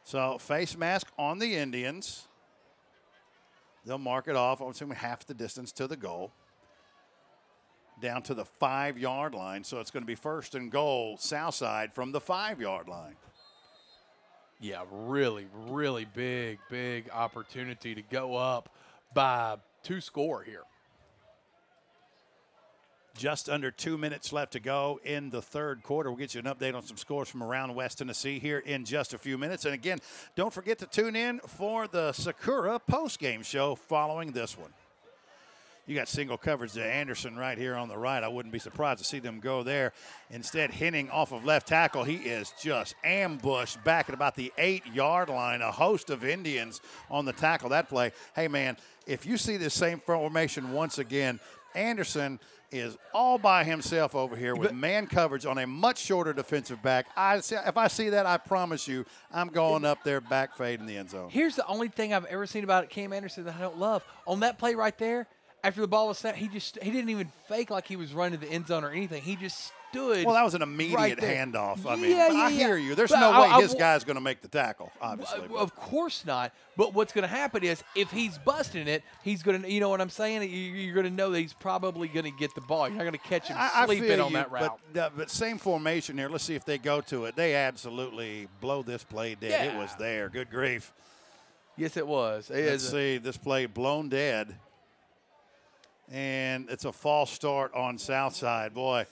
So face mask on the Indians. They'll mark it off, I'm assuming half the distance to the goal. Down to the 5-yard line, so it's going to be first and goal, Southside from the 5-yard line. Yeah, really, really big opportunity to go up by 2 score here. Just under 2 minutes left to go in the third quarter. We'll get you an update on some scores from around West Tennessee here in just a few minutes. And again, don't forget to tune in for the Sakura postgame show following this one. You got single coverage to Anderson right here on the right. I wouldn't be surprised to see them go there. Instead, Henning off of left tackle. He is just ambushed back at about the 8-yard line. A host of Indians on the tackle that play. Hey, man, if you see this same formation once again, Anderson is all by himself over here with man coverage on a much shorter defensive back. If I see that, I promise you, I'm going up there, back fade in the end zone. Here's the only thing I've ever seen about Cam Anderson that I don't love. On that play right there, after the ball was snapped, he didn't even fake like he was running to the end zone or anything. He just stood. Well, that was an immediate right handoff. I mean, yeah, I hear you. There's but no way his guy's going to make the tackle, obviously. Of course not. But what's going to happen is if he's busting it, he's going to, you know what I'm saying? You're going to know that he's probably going to get the ball. You're not going to catch him sleeping on that route. But same formation here. Let's see if they go to it. They absolutely blow this play dead. Yeah. It was there. Good grief. Yes, it was. Let's see. This play blown dead. And it's a false start on Southside. Boy,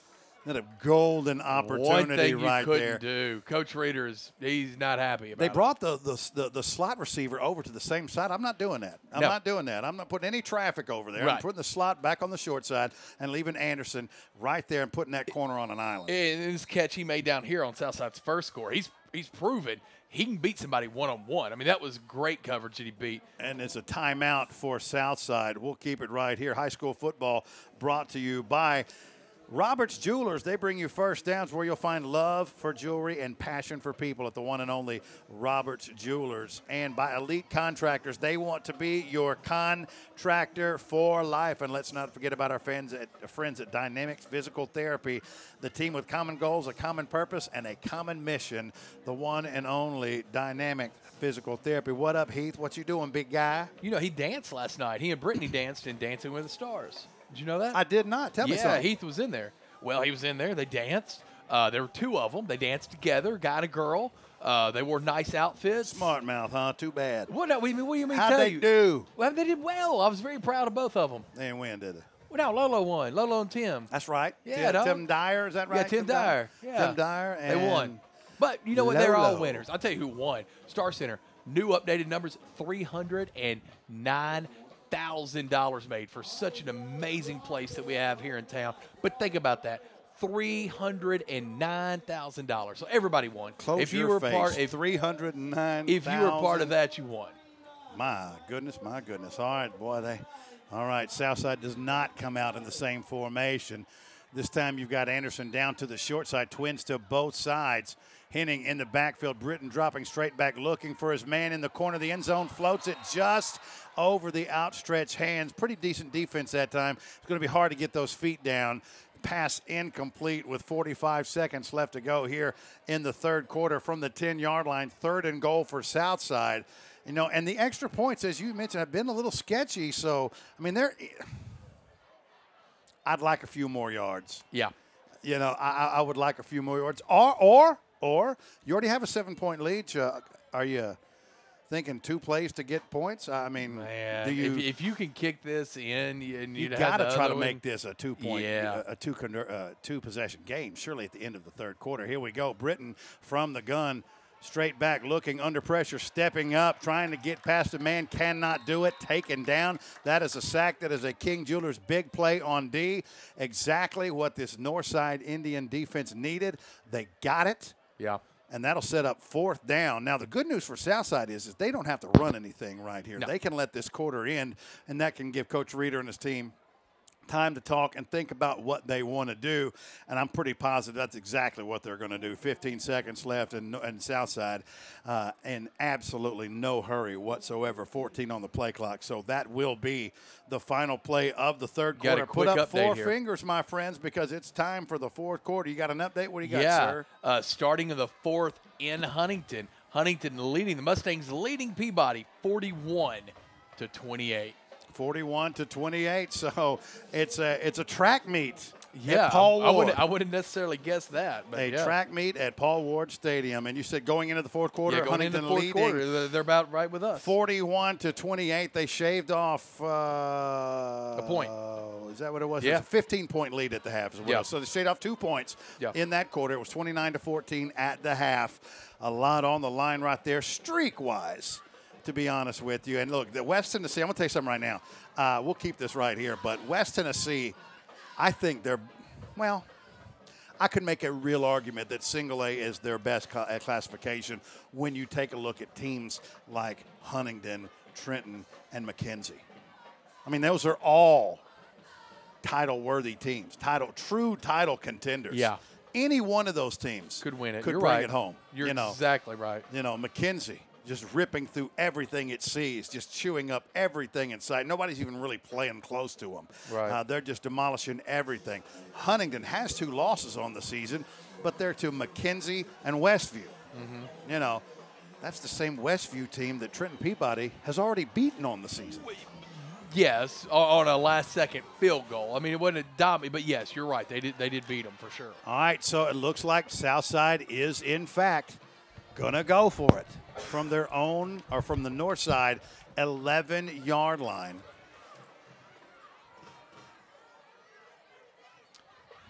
that a golden opportunity One thing you right couldn't there. do. Coach Reeder he's not happy about They it. brought the slot receiver over to the same side. I'm not doing that. I'm not doing that. I'm not putting any traffic over there. Right. I'm putting the slot back on the short side and leaving Anderson right there and putting that corner on an island. And this catch he made down here on Southside's first score, he's proven he can beat somebody one-on-one. I mean, that was great coverage that he beat. And it's a timeout for Southside. We'll keep it right here. High school football brought to you by Roberts Jewelers. They bring you first downs where you'll find love for jewelry and passion for people at the one and only Roberts Jewelers. And by Elite Contractors, they want to be your contractor for life. And let's not forget about our friends at Dynamics Physical Therapy, the team with common goals, a common purpose, and a common mission, the one and only Dynamic Physical Therapy. What up, Heath? What you doing, big guy? You know, he danced last night. He and Brittany danced in Dancing with the Stars. Did you know that? I did not. Tell me something. Yeah, Heath was in there. Well, he was in there. They danced. There were two of them. They danced together, guy and a girl. They wore nice outfits. Smart mouth, huh? Too bad. What do you mean? How'd they do? Well, they did well. I was very proud of both of them. They didn't win, did they? Well, no, Lolo won. Lolo and Tim. That's right. Yeah, Tim Dyer, is that right? Yeah, Tim Dyer. Yeah. Tim Dyer. And they won. But you know what? They're all Lolo. winners. I'll tell you who won. Star Center. New updated numbers, $309,000 made for such an amazing place that we have here in town. But think about that. $309,000. So everybody won. Close if you your were face. part, $309,000. if you were part of that, you won. My goodness, my goodness. All right, boy, all right, Southside does not come out in the same formation. This time you've got Anderson down to the short side, twins to both sides. Henning in the backfield, Britton dropping straight back, looking for his man in the corner of the end zone, floats it just over the outstretched hands. Pretty decent defense that time. It's going to be hard to get those feet down. Pass incomplete with 45 seconds left to go here in the third quarter from the 10-yard line. 3rd and goal for Southside. You know, and the extra points, as you mentioned, have been a little sketchy. So, I mean, I'd like a few more yards. Yeah. You know, I would like a few more yards. Or you already have a 7-point lead. Are you thinking 2 plays to get points? I mean, Man, do you? if you can kick this in, You got to try to make this a 2-point, Yeah. a two-possession game. Surely at the end of the third quarter. Here we go. Britton from the gun. Straight back, looking under pressure, stepping up, trying to get past a man, cannot do it, taken down. That is a sack. That is a King Jewelers big play on D. Exactly what this Northside Indian defense needed. They got it. Yeah. And that'll set up 4th down. Now, the good news for Southside is they don't have to run anything right here. No. They can let this quarter end, and that can give Coach Reeder and his team time to talk and think about what they want to do, and I'm pretty positive that's exactly what they're going to do. 15 seconds left, and Southside in absolutely no hurry whatsoever. 14 on the play clock, so that will be the final play of the third Got a quarter. Put quick up 4 update here. fingers, my friends, because it's time for the fourth quarter. You got an update? What do you got, Yeah. sir? Starting in the 4th in Huntington. Huntington leading, the Mustangs leading Peabody 41-28. 41-28, so it's a track meet. Yeah, at Paul Ward. I wouldn't necessarily guess that. But a track meet at Paul Ward Stadium, and you said going into the fourth quarter, Yeah, going into Huntington the fourth leading quarter, they're about right with us. 41-28. They shaved off a point. Is that what it was? Yeah. It was a 15-point lead at the half as well. Yeah. So they shaved off 2 points Yeah. in that quarter. It was 29-14 at the half. A lot on the line right there, streak-wise, to be honest with you. And look, the West Tennessee, I'm going to tell you something right now. We'll keep this right here, but West Tennessee, I think they're, well, I could make a real argument that single A is their best classification when you take a look at teams like Huntington, Trenton, and McKenzie. I mean, those are all title-worthy teams, true title contenders. Yeah. Any one of those teams Could win it. Could You're bring right. it home. You're you know, exactly right. You know, McKenzie just ripping through everything it sees, just chewing up everything in sight. Nobody's even really playing close to them. Right. They're just demolishing everything. Huntington has 2 losses on the season, but they're to McKenzie and Westview. Mm-hmm. You know, that's the same Westview team that Trenton Peabody has already beaten on the season. Yes, on a last-second field goal. I mean, it wasn't a dominant, but yes, you're right. They did beat them for sure. All right, so it looks like Southside is, in fact, going to go for it from their own, or from the north side, 11-yard line.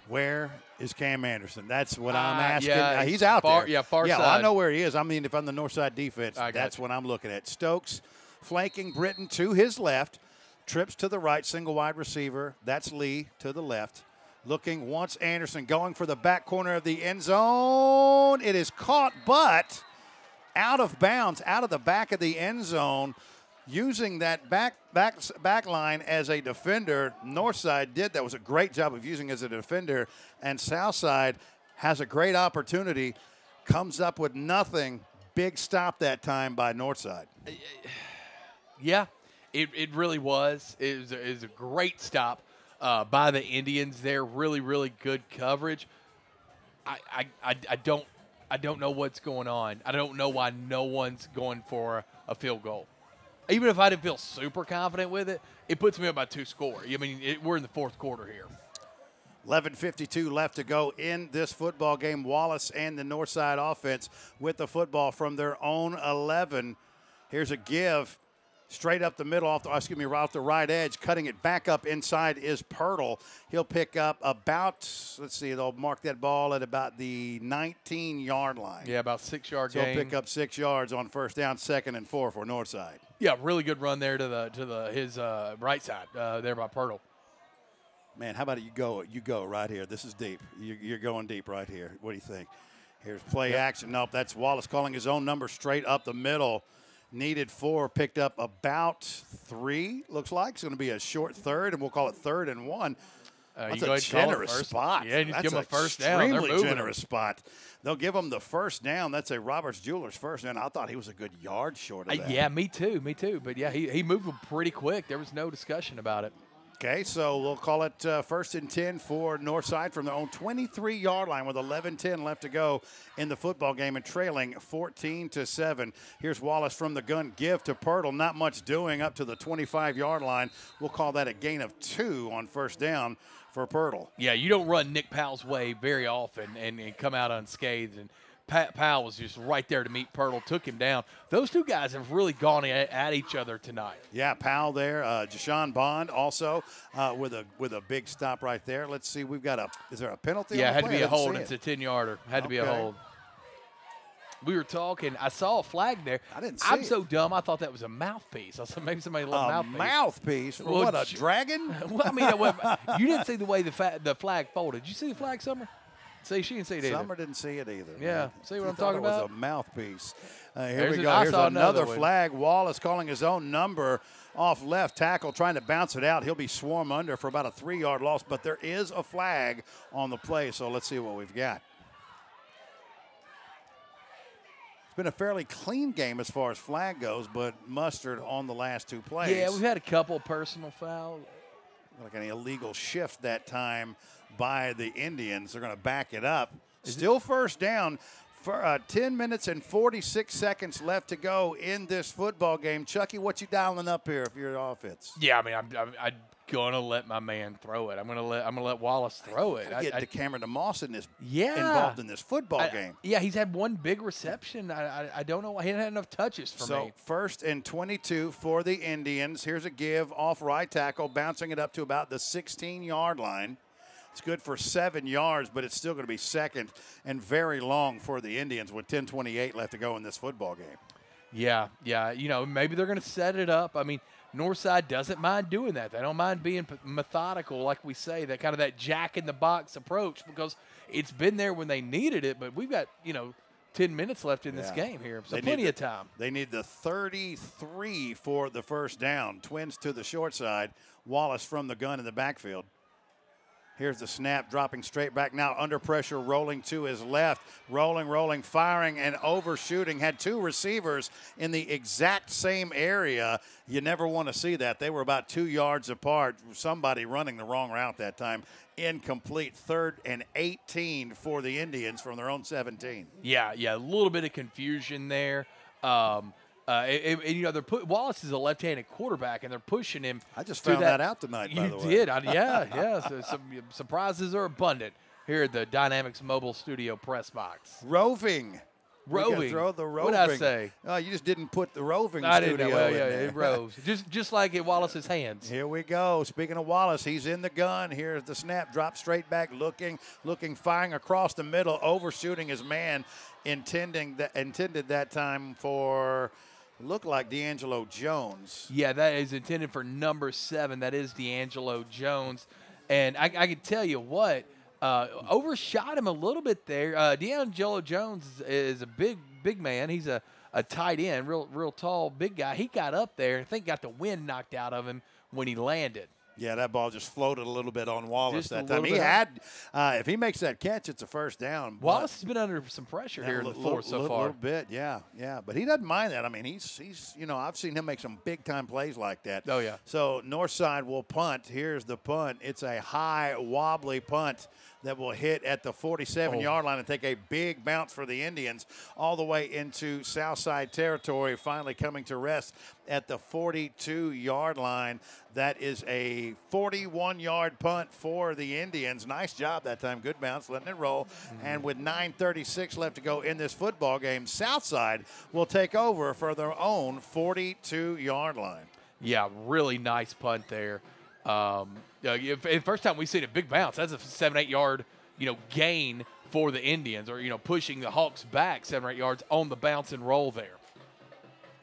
Where is Cam Anderson? That's what I'm asking. yeah, He's out there. Yeah, far yeah, side. well, I know where he is. I mean, if I'm the north side defense, I got that's you. what I'm looking at. Stokes flanking Britton to his left, trips to the right, single wide receiver. That's Lee to the left. Looking once Anderson going for the back corner of the end zone. It is caught, but out of bounds, out of the back of the end zone. Using that back line as a defender, Northside did. That was a great job of using as a defender. And Southside has a great opportunity, comes up with nothing. Big stop that time by Northside. Yeah, it really was. It was a great stop by the Indians there. Really, really good coverage. I don't know what's going on. I don't know why no one's going for a field goal. Even if I didn't feel super confident with it, it puts me up by 2 score. I mean, we're in the fourth quarter here. 11:52 left to go in this football game. Wallace and the Northside offense with the football from their own 11. Here's a give straight up the middle, right off the right edge. Cutting it back up inside is Pirtle. He'll pick up about, they'll mark that ball at about the 19-yard line. Yeah, about 6-yard so gain. He'll pick up 6 yards on first down, 2nd and 4 for Northside. Yeah, really good run there to his right side there by Pirtle. Man, how about you go right here. This is deep. You're going deep right here. What do you think? Here's play action. Nope, that's Wallace calling his own number straight up the middle. Needed 4, picked up about 3, looks like. It's going to be a short third, and we'll call it 3rd and 1. That's a generous spot. Yeah, just give them a first down. Extremely generous spot. They'll give them the first down. That's a Roberts Jewelers first down. I thought he was a good yard short of that. Yeah, me too. But, yeah, he moved pretty quick. There was no discussion about it. Okay, so we'll call it 1st and 10 for Northside from their own 23-yard line with 11:10 left to go in the football game and trailing 14-7. Here's Wallace from the gun. Give to Pirtle. Not much doing up to the 25-yard line. We'll call that a gain of 2 on first down for Pirtle. Yeah, you don't run Nick Powell's way very often and come out unscathed. And Powell was just right there to meet Pirtle, took him down. Those two guys have really gone at each other tonight. Yeah, Powell there. Jashawn Bond also with a big stop right there. Let's see, is there a penalty? Yeah, on the had to play? be a hold. It's a 10-yarder. Had to be a hold. We were talking. I saw a flag there. I didn't see I'm it. so dumb. I thought that was a mouthpiece. I thought maybe somebody left A mouthpiece. mouthpiece? For what, a dragon? Well, I mean, you didn't see the way the flag folded. Did you see the flag, Summer? See, she didn't see it either. Summer didn't see it either. Yeah, Man. see what He I'm thought talking about? It was a mouthpiece. Here There's we go. Here's saw another one. flag. Wallace calling his own number off left tackle, trying to bounce it out. He'll be swarmed under for about a 3-yard loss, but there is a flag on the play, so let's see what we've got. It's been a fairly clean game as far as flag goes, but mustard on the last 2 plays. Yeah, we've had a couple personal fouls. Like an illegal shift that time by the Indians. They're going to back it up. Still first down. For 10 minutes and 46 seconds left to go in this football game. Chucky, what you dialing up here if you're offense? Yeah, I mean, I'm gonna let my man throw it. I'm gonna let Wallace throw it. Get Cameron DeMoss involved in this football game. Yeah, he's had one big reception. I don't know why he hadn't had enough touches for me. So 1st and 22 for the Indians. Here's a give off right tackle, bouncing it up to about the 16-yard line. It's good for 7 yards, but it's still going to be 2nd and very long for the Indians with 10:28 left to go in this football game. Yeah. You know, maybe they're going to set it up. I mean, Northside doesn't mind doing that. They don't mind being methodical, like we say, that kind of that jack-in-the-box approach, because it's been there when they needed it, but we've got, 10 minutes left in this game here, so plenty of time. They need the 33 for the first down. Twins to the short side. Wallace from the gun in the backfield. Here's the snap, dropping straight back now, under pressure, rolling to his left, rolling, firing, and overshooting. Had 2 receivers in the exact same area. You never want to see that. They were about 2 yards apart. Somebody running the wrong route that time. Incomplete. 3rd and 18 for the Indians from their own 17. Yeah, a little bit of confusion there. Wallace is a left-handed quarterback, and they're pushing him. I just found that out tonight, by the way. You did? Yeah. So some surprises are abundant here at the Dynamics Mobile Studio press box. Roving. Throw the roving. What did I say? Oh, you just didn't put the roving I studio didn't know. Well, in yeah, there. it rose. just like in Wallace's hands. Here we go. Speaking of Wallace, he's in the gun. Here's the snap. Drop straight back, looking, firing across the middle, overshooting his man, intended that time for – looked like D'Angelo Jones. Yeah, that is intended for number 7. That is D'Angelo Jones. And I can tell you what, overshot him a little bit there. D'Angelo Jones is a big man. He's a tight end, real tall, big guy. He got up there and I think got the wind knocked out of him when he landed. Yeah, that ball just floated a little bit on Wallace that time. He had, if he makes that catch, it's a first down. Wallace has been under some pressure here in the fourth so far. A little bit, yeah. But he doesn't mind that. I mean, he's I've seen him make some big-time plays like that. Oh, yeah. So Northside will punt. Here's the punt. It's a high, wobbly punt that will hit at the 47-yard line and take a big bounce for the Indians all the way into Southside territory, finally coming to rest at the 42-yard line. That is a 41-yard punt for the Indians. Nice job that time. Good bounce, letting it roll. And with 9:36 left to go in this football game, Southside will take over for their own 42-yard line. Yeah, really nice punt there. First time we've seen a big bounce. That's a 7-8 yard, gain for the Indians, or pushing the Hawks back 7 or 8 yards on the bounce and roll there.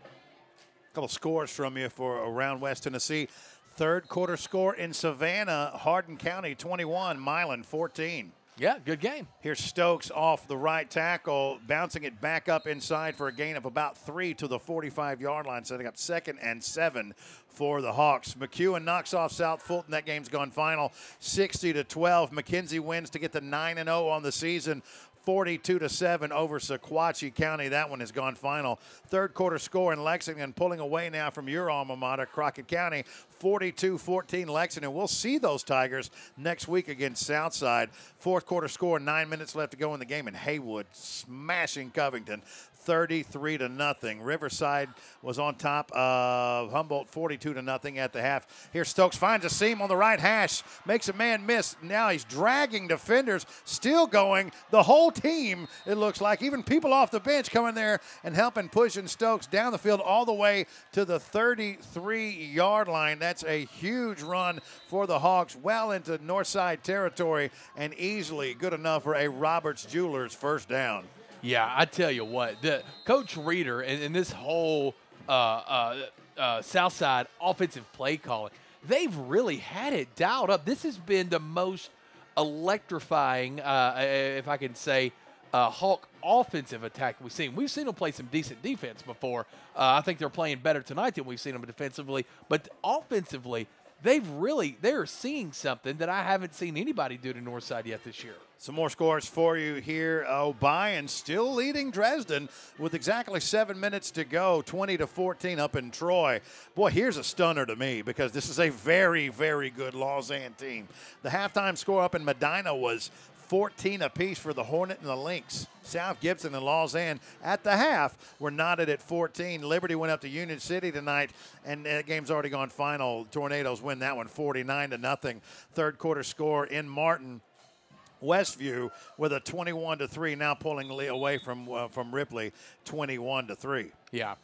A couple scores from you for around West Tennessee. Third quarter score in Savannah, Hardin County 21, Milan 14. Yeah, good game. Here's Stokes off the right tackle, bouncing it back up inside for a gain of about 3 to the 45-yard line, setting up 2nd and 7 for the Hawks. McEwen knocks off South Fulton. That game's gone final 60-12. McKenzie wins to get to 9-0 on the season. 42-7 over Sequatchie County. That one has gone final. Third quarter score in Lexington, pulling away now from your alma mater, Crockett County. 42-14 Lexington. We'll see those Tigers next week against Southside. Fourth quarter score, 9 minutes left to go in the game, and Haywood smashing Covington 33-0. Riverside was on top of Humboldt 42-0 at the half. Here Stokes finds a seam on the right hash, makes a man miss. Now he's dragging defenders, still going. The whole team, it looks like, even people off the bench coming there and helping pushing Stokes down the field all the way to the 33-yard line. That's a huge run for the Hawks, well into Northside territory, and easily good enough for a Roberts Jewelers first down. Yeah, I tell you what, Coach Reeder and this whole Southside offensive play calling, they've really had it dialed up. This has been the most electrifying, if I can say, Hawk offensive attack we've seen. We've seen them play some decent defense before. I think they're playing better tonight than we've seen them defensively. But offensively, they're seeing something that I haven't seen anybody do to Northside yet this year. Some more scores for you here. O'Brien still leading Dresden with exactly 7 minutes to go, 20-14 up in Troy. Boy, here's a stunner to me because this is a very, very good Lausanne team. The halftime score up in Medina was 14 apiece for the Hornet and the Lynx. South Gibson and Lausanne at the half were knotted at 14. Liberty went up to Union City tonight, and that game's already gone final. Tornadoes win that one 49-0. Third quarter score in Martin. Westview with a 21-3, now pulling away from Ripley, 21-3. Yeah,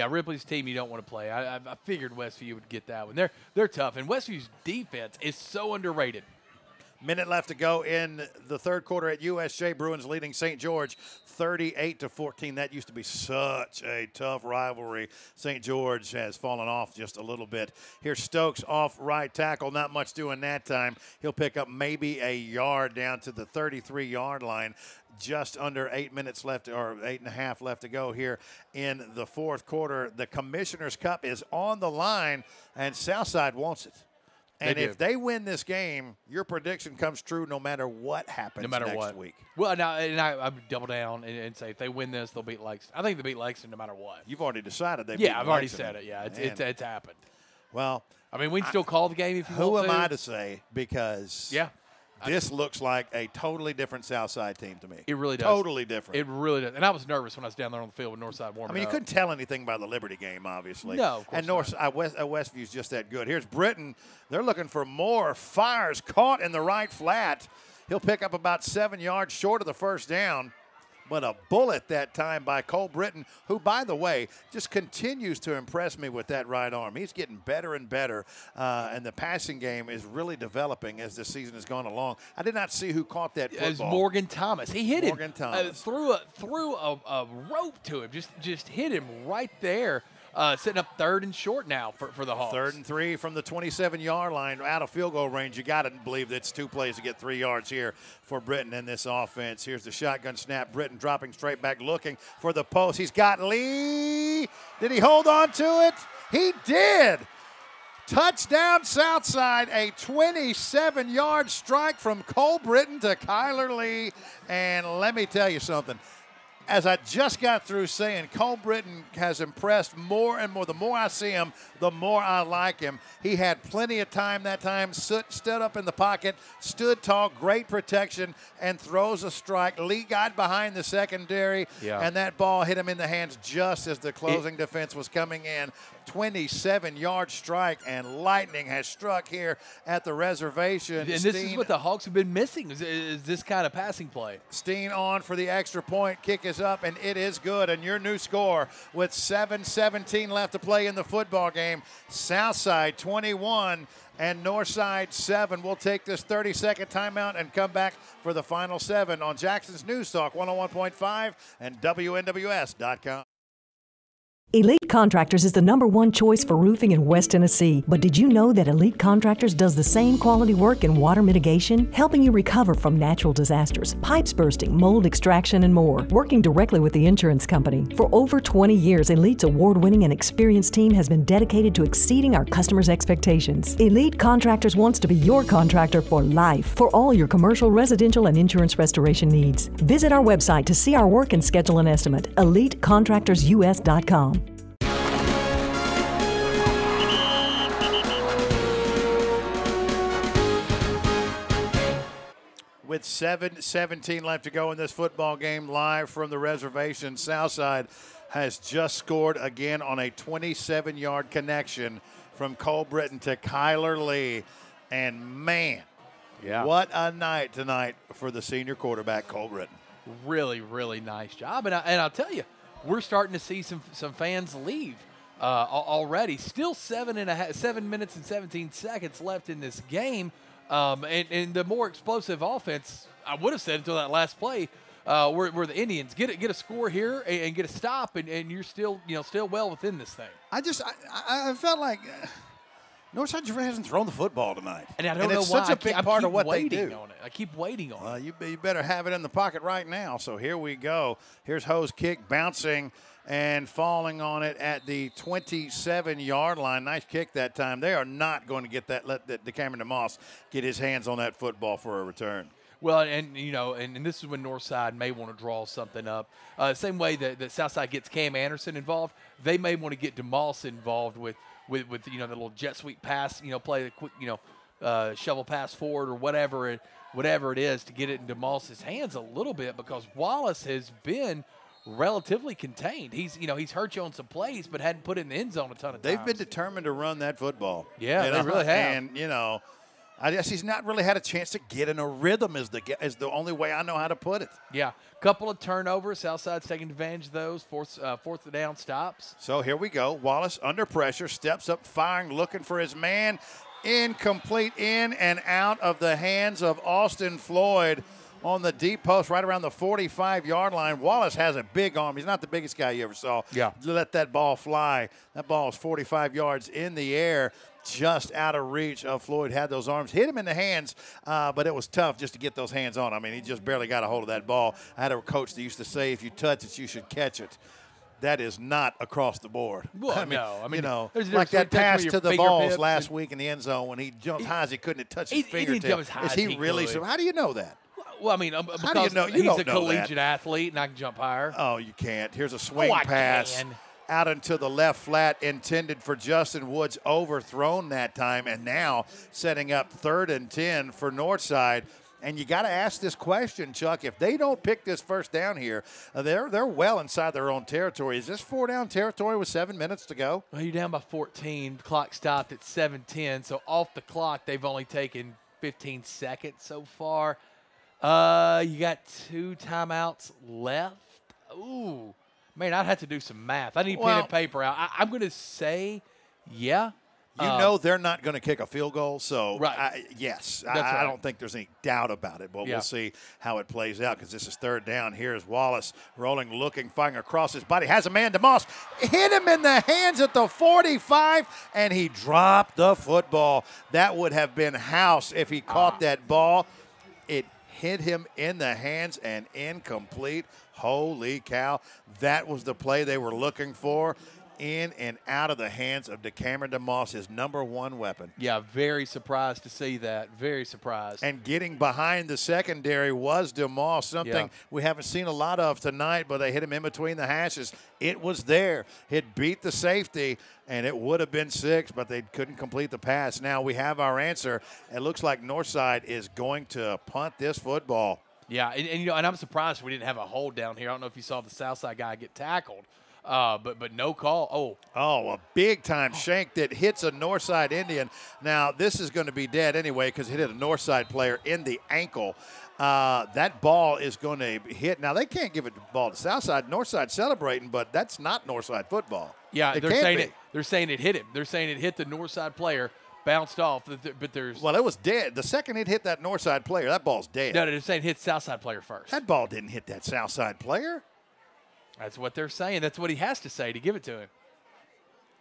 Ripley's team you don't want to play. I figured Westview would get that one. They're tough, and Westview's defense is so underrated. Minute left to go in the third quarter at USJ. Bruins leading St. George 38-14. That used to be such a tough rivalry. St. George has fallen off just a little bit. Here's Stokes off right tackle. Not much doing that time. He'll pick up maybe a yard down to the 33-yard line. Just under 8 minutes left, or 8.5 left to go here in the fourth quarter. The Commissioner's Cup is on the line, and Southside wants it. And if they win this game, your prediction comes true no matter what happens next week. Well, now, and I double down and say if they win this, they'll beat Lexington. I think they'll beat Lexington no matter what. You've already decided they beat Yeah, I've already Lexington. said it. Yeah, it's happened. Well, I mean, we can still call the game if you want to. Who am I to say? Because this looks like a totally different Southside team to me. It really does. Totally different. It really does. And I was nervous when I was down there on the field with Northside warming up. I mean, you couldn't tell anything by the Liberty game, obviously. No, of course and Westview's just that good. Here's Britton. They're looking for more. Fires caught in the right flat. He'll pick up about 7 yards short of the first down. But a bullet that time by Cole Britton, who, by the way, just continues to impress me with that right arm. He's getting better and better, and the passing game is really developing as the season has gone along. I did not see who caught that football. It was Morgan Thomas. He hit Morgan Thomas. Threw a rope to him, just hit him right there. Setting up 3rd and short now for the Hawks. 3rd and 3 from the 27-yard line, out of field goal range. You got to believe that's 2 plays to get 3 yards here for Britton in this offense. Here's the shotgun snap. Britton dropping straight back, looking for the post. He's got Lee. Did he hold on to it? He did. Touchdown Southside, a 27-yard strike from Cole Britton to Kyler Lee. And let me tell you something. as I just got through saying, Cole Britton has impressed more and more. The more I see him, the more I like him. He had plenty of time that time, stood up in the pocket, stood tall, great protection, and throws a strike. Lee got behind the secondary, and that ball hit him in the hands just as the closing defense was coming in. 27-yard strike, and lightning has struck here at the reservation. And this is what the Hawks have been missing, is this kind of passing play. Steen on for the extra point. Kick is up, and it is good. And your new score with 7:17 left to play in the football game. Southside 21 and Northside 7. We'll take this 30-second timeout and come back for the final 7 on Jackson's News Talk 101.5 and WNWS.com. Elite Contractors is the #1 choice for roofing in West Tennessee. But did you know that Elite Contractors does the same quality work in water mitigation, helping you recover from natural disasters, pipes bursting, mold extraction, and more, working directly with the insurance company? For over 20 years, Elite's award-winning and experienced team has been dedicated to exceeding our customers' expectations. Elite Contractors wants to be your contractor for life for all your commercial, residential, and insurance restoration needs. Visit our website to see our work and schedule an estimate. EliteContractorsUS.com. With 7:17 left to go in this football game, live from the reservation, Southside has just scored again on a 27-yard connection from Cole Britton to Kyler Lee. And, man, what a night tonight for the senior quarterback, Cole Britton. Really, really nice job. And I'll tell you, we're starting to see some fans leave already. Still 7 minutes and 17 seconds left in this game. And the more explosive offense, I would have said until that last play, were the Indians get a score here and get a stop, and you're still well within this thing. I felt like Northside hasn't thrown the football tonight, and I don't know it's why. such a big part of what they do. I keep waiting on it. You better have it in the pocket right now. So here we go. Here's Ho's kick bouncing and falling on it at the 27-yard line. Nice kick that time. They are not going to let the Cameron DeMoss get his hands on that football for a return. Well, and this is when Northside may want to draw something up. Same way that Southside gets Cam Anderson involved, they may want to get DeMoss involved with the little jet sweep pass, play the quick, shovel pass forward or whatever it is to get it in DeMoss's hands a little bit, because Wallace has been relatively contained. He's hurt you on some plays, but hadn't put it in the end zone a ton of times. They've been determined to run that football. Yeah, they really have. And I guess he's not really had a chance to get in a rhythm is the only way I know how to put it. Yeah, couple of turnovers. Southside's taking advantage of those. Fourth down stops. So here we go. Wallace under pressure, steps up, firing, looking for his man. Incomplete, in and out of the hands of Austin Floyd on the deep post right around the 45-yard line. Wallace has a big arm. He's not the biggest guy you ever saw. Yeah. Let that ball fly. That ball is 45 yards in the air, just out of reach of Floyd. Had those arms, hit him in the hands, but it was tough just to get those hands on. I mean, he just barely got a hold of that ball. I had a coach that used to say, if you touch it, you should catch it. That is not across the board. Well, like that pass to the balls last week in the end zone when he jumped high as he couldn't touch his fingertip. He didn't jump as high is as he really? could. So how do you know that? Well, I mean, because he's a collegiate athlete and I can jump higher. Oh, you can't. Here's a swing pass out into the left flat intended for Justin Woods, overthrown that time, and now setting up 3rd and 10 for Northside. And you got to ask this question, Chuck. If they don't pick this first down here, they're well inside their own territory. Is this 4-down territory with 7 minutes to go? Well, you're down by 14. The clock stopped at 7:10. So off the clock, they've only taken 15 seconds so far. You got 2 timeouts left. Ooh, man, I'd have to do some math. I need pen and paper out. I'm going to say, yeah. They're not going to kick a field goal, so right. Yes. Right. I don't think there's any doubt about it, but we'll see how it plays out because this is 3rd down. Here's Wallace rolling, looking, firing across his body. Has a man, DeMoss. Hit him in the hands at the 45, and he dropped the football. That would have been house if he caught that ball. It hit him in the hands and incomplete. Holy cow. That was the play they were looking for. in and out of the hands of Cameron DeMoss, his number one weapon. Yeah, very surprised to see that. Very surprised. And getting behind the secondary was DeMoss, something we haven't seen a lot of tonight, but they hit him in between the hashes. It was there. It beat the safety, and it would have been 6, but they couldn't complete the pass. Now we have our answer. It looks like Northside is going to punt this football. Yeah, and I'm surprised we didn't have a hold down here. I don't know if you saw the Southside guy get tackled, but no call. A big-time shank that hits a Northside Indian. Now, this is going to be dead anyway because it hit a Northside player in the ankle. That ball is going to hit. Now, they can't give it the ball to Southside. Northside celebrating, but that's not Northside football. Yeah, they're saying it hit him. They're saying it hit the Northside player. Bounced off, but there's... Well, it was dead. The second it hit that Northside player, that ball's dead. No, they're saying hit Southside player first. That ball didn't hit that Southside player. That's what they're saying. That's what he has to say to give it to him.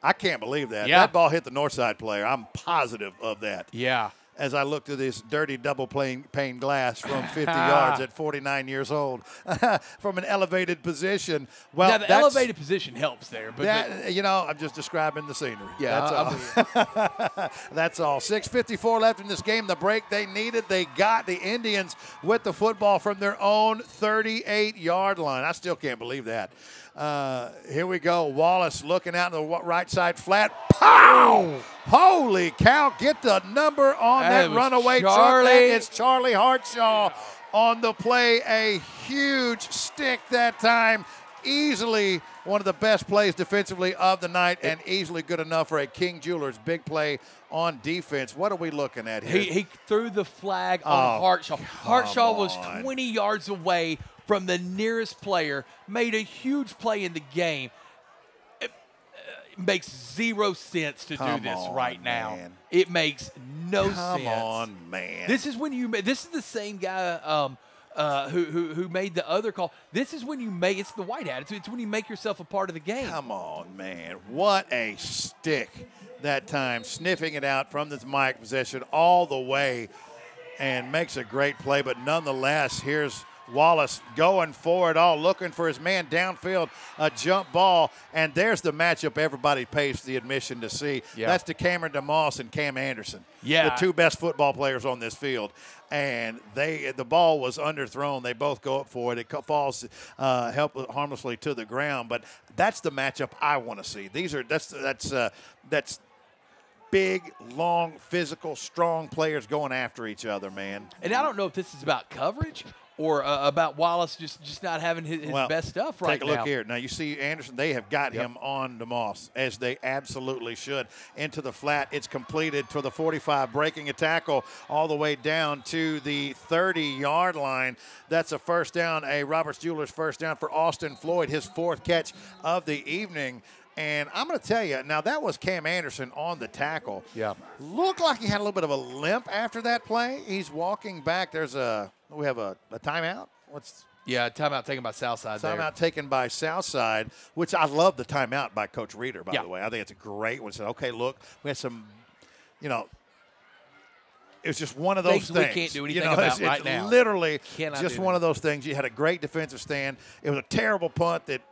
I can't believe that. Yeah. That ball hit the Northside player. I'm positive of that. Yeah. As I look through this dirty double-pane glass from 50 yards at 49 years old from an elevated position. Well, now, the elevated position helps there. But I'm just describing the scenery. Yeah, that's all. That's all. 6:54 left in this game. The break they needed, they got. The Indians with the football from their own 38-yard line. I still can't believe that. Here we go. Wallace looking out in the right side flat. Pow! Holy cow. Get the number on that runaway truck. It's Charlie Hartshaw on the play. A huge stick that time. Easily one of the best plays defensively of the night and easily good enough for a King Jewelers big play on defense. What are we looking at here? He threw the flag on Hartshaw. Hartshaw was 20 yards away from the nearest player, made a huge play in the game. It makes zero sense to do this right now. It makes no sense. Come on, man. This is when this is the same guy who made the other call. This is when it's the white hat. It's when you make yourself a part of the game. Come on, man. What a stick that time. Sniffing it out from this mic possession all the way and makes a great play. But nonetheless, here's Wallace going for it all, looking for his man downfield, a jump ball, and there's the matchup everybody pays the admission to see. Yeah. That's Cameron DeMoss and Cam Anderson, the two best football players on this field. And the ball was underthrown. They both go up for it. It falls harmlessly to the ground. But that's the matchup I want to see. That's big, long, physical, strong players going after each other, man. And I don't know if this is about coverage or about Wallace just not having his best stuff right now. Take a look here. Now, you see Anderson, they have got him on DeMoss, as they absolutely should. Into the flat, it's completed to the 45, breaking a tackle all the way down to the 30-yard line. That's a first down, a Roberts Jewelers first down for Austin Floyd, his 4th catch of the evening. And I'm going to tell you, now that was Cam Anderson on the tackle. Yeah. Looked like he had a little bit of a limp after that play. He's walking back. We have a timeout? Timeout taken by Southside there. Timeout taken by Southside, which I love the timeout by Coach Reeder, by the way. I think it's a great one. Said, okay, look, we had some, it was just one of those things. We can't do anything about right now. Literally just one of those things. You had a great defensive stand. It was a terrible punt that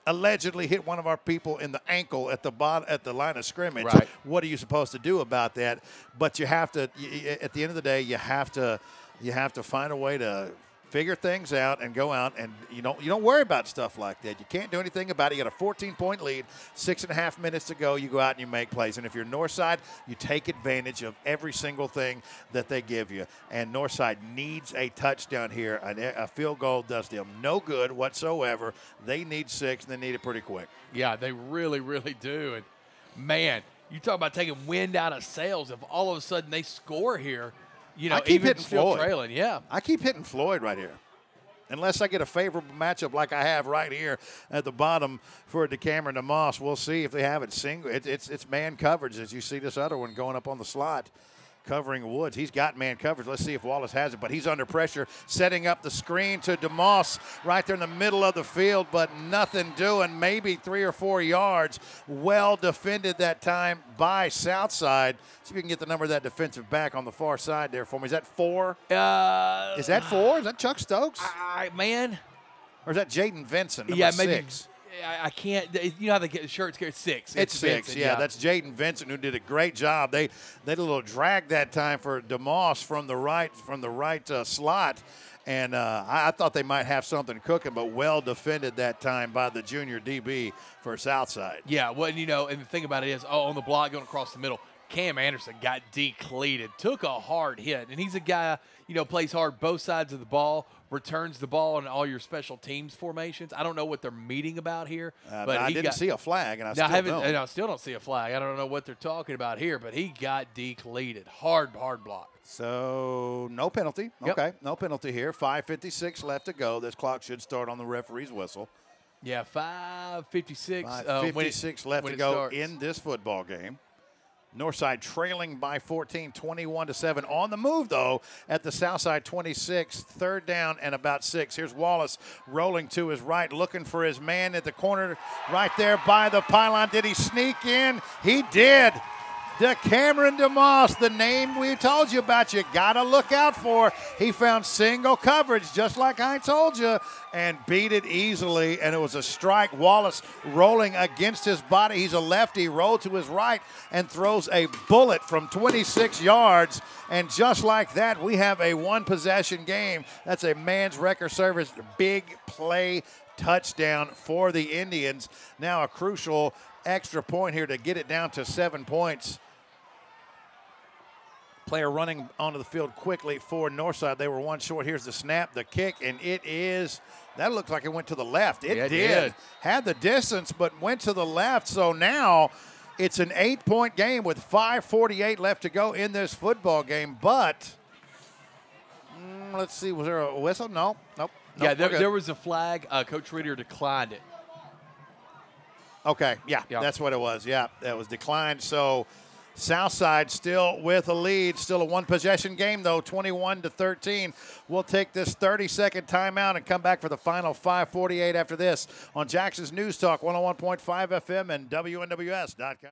allegedly hit one of our people in the ankle at the line of scrimmage. Right. What are you supposed to do about that? But you have to, at the end of the day, you have to find a way to figure things out and go out, and you don't worry about stuff like that. You can't do anything about it. You got a 14-point lead, 6.5 minutes to go. You go out and you make plays. And if you're Northside, you take advantage of every single thing that they give you. And Northside needs a touchdown here. A field goal does them no good whatsoever. They need 6, and they need it pretty quick. Yeah, they really, really do. And, man, you talk about taking wind out of sails. If all of a sudden they score here, I keep even hitting still Floyd. trailing, yeah. I keep hitting Floyd right here. Unless I get a favorable matchup like I have right here at the bottom for Cameron DeMoss, we'll see if they have it single. It's man coverage, as you see this other one going up on the slot, covering Woods. He's got man coverage. Let's see if Wallace has it, but he's under pressure, setting up the screen to DeMoss right there in the middle of the field, but nothing doing. Maybe 3 or 4 yards. Well defended that time by Southside. See if you can get the number of that defensive back on the far side there for me. Is that 4? Is that 4? Is that Chuck Stokes? Man. Or is that Jaden Vinson, number maybe 6? I can't. You know how the shirts carry 6. It's 6. Vincent, Yeah, that's Jaden Vincent, who did a great job. They did a little drag that time for DeMoss from the right slot. And I thought they might have something cooking, but well defended that time by the junior DB for Southside. Yeah, well, and the thing about it is, on the block going across the middle, Cam Anderson got decleated, took a hard hit, and he's a guy, plays hard both sides of the ball, returns the ball in all your special teams formations. I don't know what they're meeting about here, but I didn't see a flag, and I still don't see a flag. I don't know what they're talking about here, but he got decleated, hard block. So no penalty. Yep. Okay, no penalty here. 5:56 left to go. This clock should start on the referee's whistle. Yeah, 5:56. 5:56 left to go in this football game. Northside trailing by 14, 21-7. On the move, though, at the Southside 26, 3rd down and about 6. Here's Wallace rolling to his right, looking for his man at the corner right there by the pylon. Did he sneak in? He did. Cameron DeMoss, the name we told you about, you got to look out for. He found single coverage, just like I told you, and beat it easily, and it was a strike. Wallace rolling against his body. He's a lefty, rolled to his right, and throws a bullet from 26 yards. And just like that, we have a one-possession game. That's a man's record service, big play touchdown for the Indians. Now a crucial extra point here to get it down to 7 points. Player running onto the field quickly for Northside. They were one short. Here's the snap, the kick, and that looks like it went to the left. It did. Had the distance, but went to the left. So now it's an 8-point game with 5:48 left to go in this football game. But let's see, was there a whistle? Nope. Yeah, there was a flag. Coach Reeder declined it. Okay, yeah, that's what it was. Yeah, that was declined. So Southside still with a lead. Still a one-possession game, though, 21-13. We'll take this 30-second timeout and come back for the final 5:48 after this on Jackson's News Talk 101.5 FM and WNWS.com.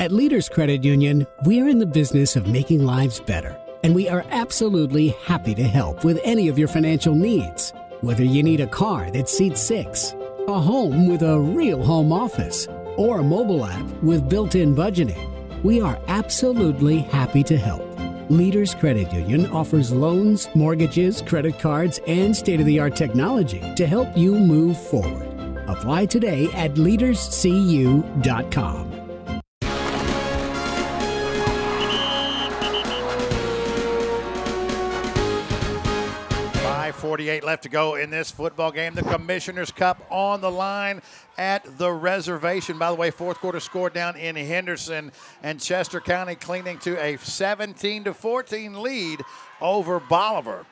At Leaders Credit Union, we're in the business of making lives better, and we are absolutely happy to help with any of your financial needs. Whether you need a car that seats 6, a home with a real home office, or a mobile app with built-in budgeting, we are absolutely happy to help. Leaders Credit Union offers loans, mortgages, credit cards, and state-of-the-art technology to help you move forward. Apply today at leaderscu.com. 5:48 left to go in this football game. The Commissioner's Cup on the line at the reservation. By the way, fourth quarter score down in Henderson, and Chester County clinging to a 17-14 lead over Bolivar.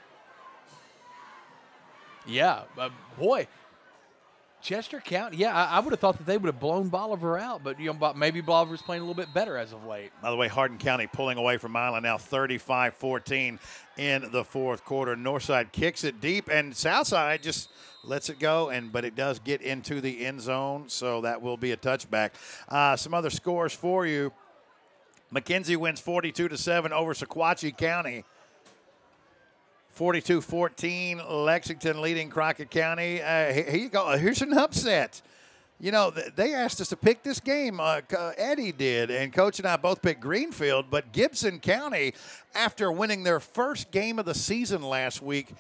Yeah, boy, Chester County. Yeah, I would have thought that they would have blown Bolivar out, but maybe Bolivar's playing a little bit better as of late. By the way, Hardin County pulling away from Milan now 35-14 in the fourth quarter. Northside kicks it deep, and Southside just lets it go, but it does get into the end zone, so that will be a touchback. Some other scores for you. McKenzie wins 42-7 over Sequatchie County. 42-14, Lexington leading Crockett County. Here you go. Here's an upset. They asked us to pick this game. Eddie did, and Coach and I both picked Greenfield. But Gibson County, after winning their first game of the season last week,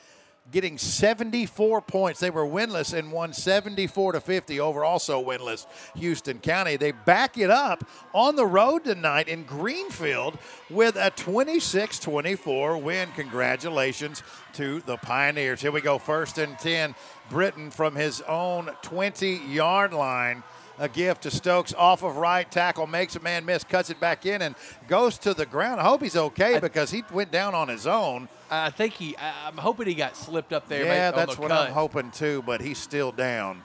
getting 74 points. They were winless and won 74-50 over also winless Houston County. They back it up on the road tonight in Greenfield with a 26-24 win. Congratulations to the Pioneers. Here we go, 1st and 10. Britton from his own 20-yard line. A gift to Stokes off of right tackle, makes a man miss, cuts it back in, and goes to the ground. I hope he's okay because he went down on his own. I'm hoping he got slipped up there. Yeah, that's what I'm hoping too, but he's still down.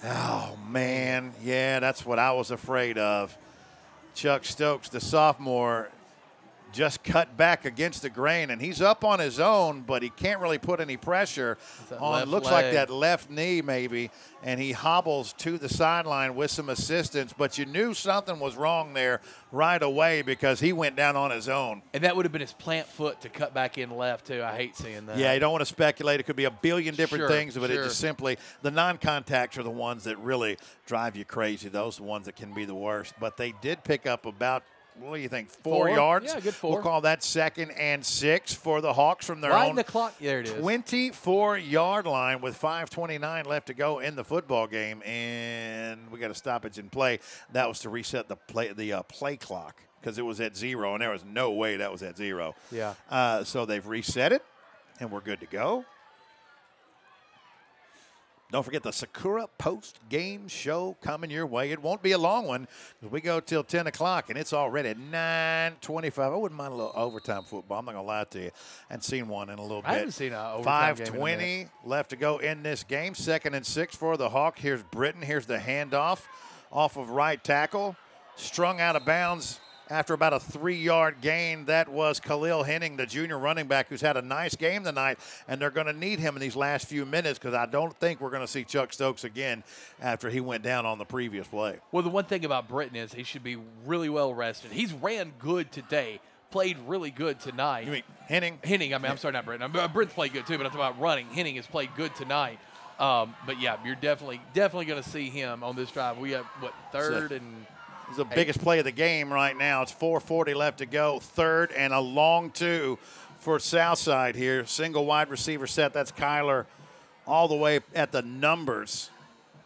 Oh, man. Yeah, that's what I was afraid of. Chuck Stokes, the sophomore, just cut back against the grain, and he's up on his own, but he can't really put any pressure on, looks like that left knee maybe, and he hobbles to the sideline with some assistance, but you knew something was wrong there right away because he went down on his own. And that would have been his plant foot to cut back in left, too. I hate seeing that. Yeah, you don't want to speculate. It could be a billion different things, but it just simply, the non-contacts are the ones that really drive you crazy. Those are the ones that can be the worst. But they did pick up about, what do you think, 4 yards? Yeah, good 4. We'll call that 2nd and 6 for the Hawks from their right own the clock. There it is. 24-yard line with 5:29 left to go in the football game. And we got a stoppage in play. That was to reset the play clock because it was at 0, and there was no way that was at 0. Yeah. So they've reset it, and we're good to go. Don't forget the Sakura post-game show coming your way. It won't be a long one because we go till 10 o'clock, and it's already at 9:25. I wouldn't mind a little overtime football. I'm not going to lie to you. I haven't seen one in a little bit. I haven't seen an overtime game in a 5:20 minute. left to go in this game. 2nd and 6 for the Hawk. Here's Britton. Here's the handoff off of right tackle. Strung out of bounds after about a 3-yard gain. That was Khalil Henning, the junior running back, who's had a nice game tonight, and they're going to need him in these last few minutes because I don't think we're going to see Chuck Stokes again after he went down on the previous play. Well, the one thing about Britton is he should be really well rested. He's ran good today, played really good tonight. You mean Henning? Henning, I'm sorry, not Britton. Britton's played good too, but I'm talking about running. Henning has played good tonight. But, yeah, you're definitely going to see him on this drive. We have, third and – This is the biggest play of the game right now. It's 4:40 left to go. 3rd and a long 2 for Southside here. Single wide receiver set. That's Kyler all the way at the numbers.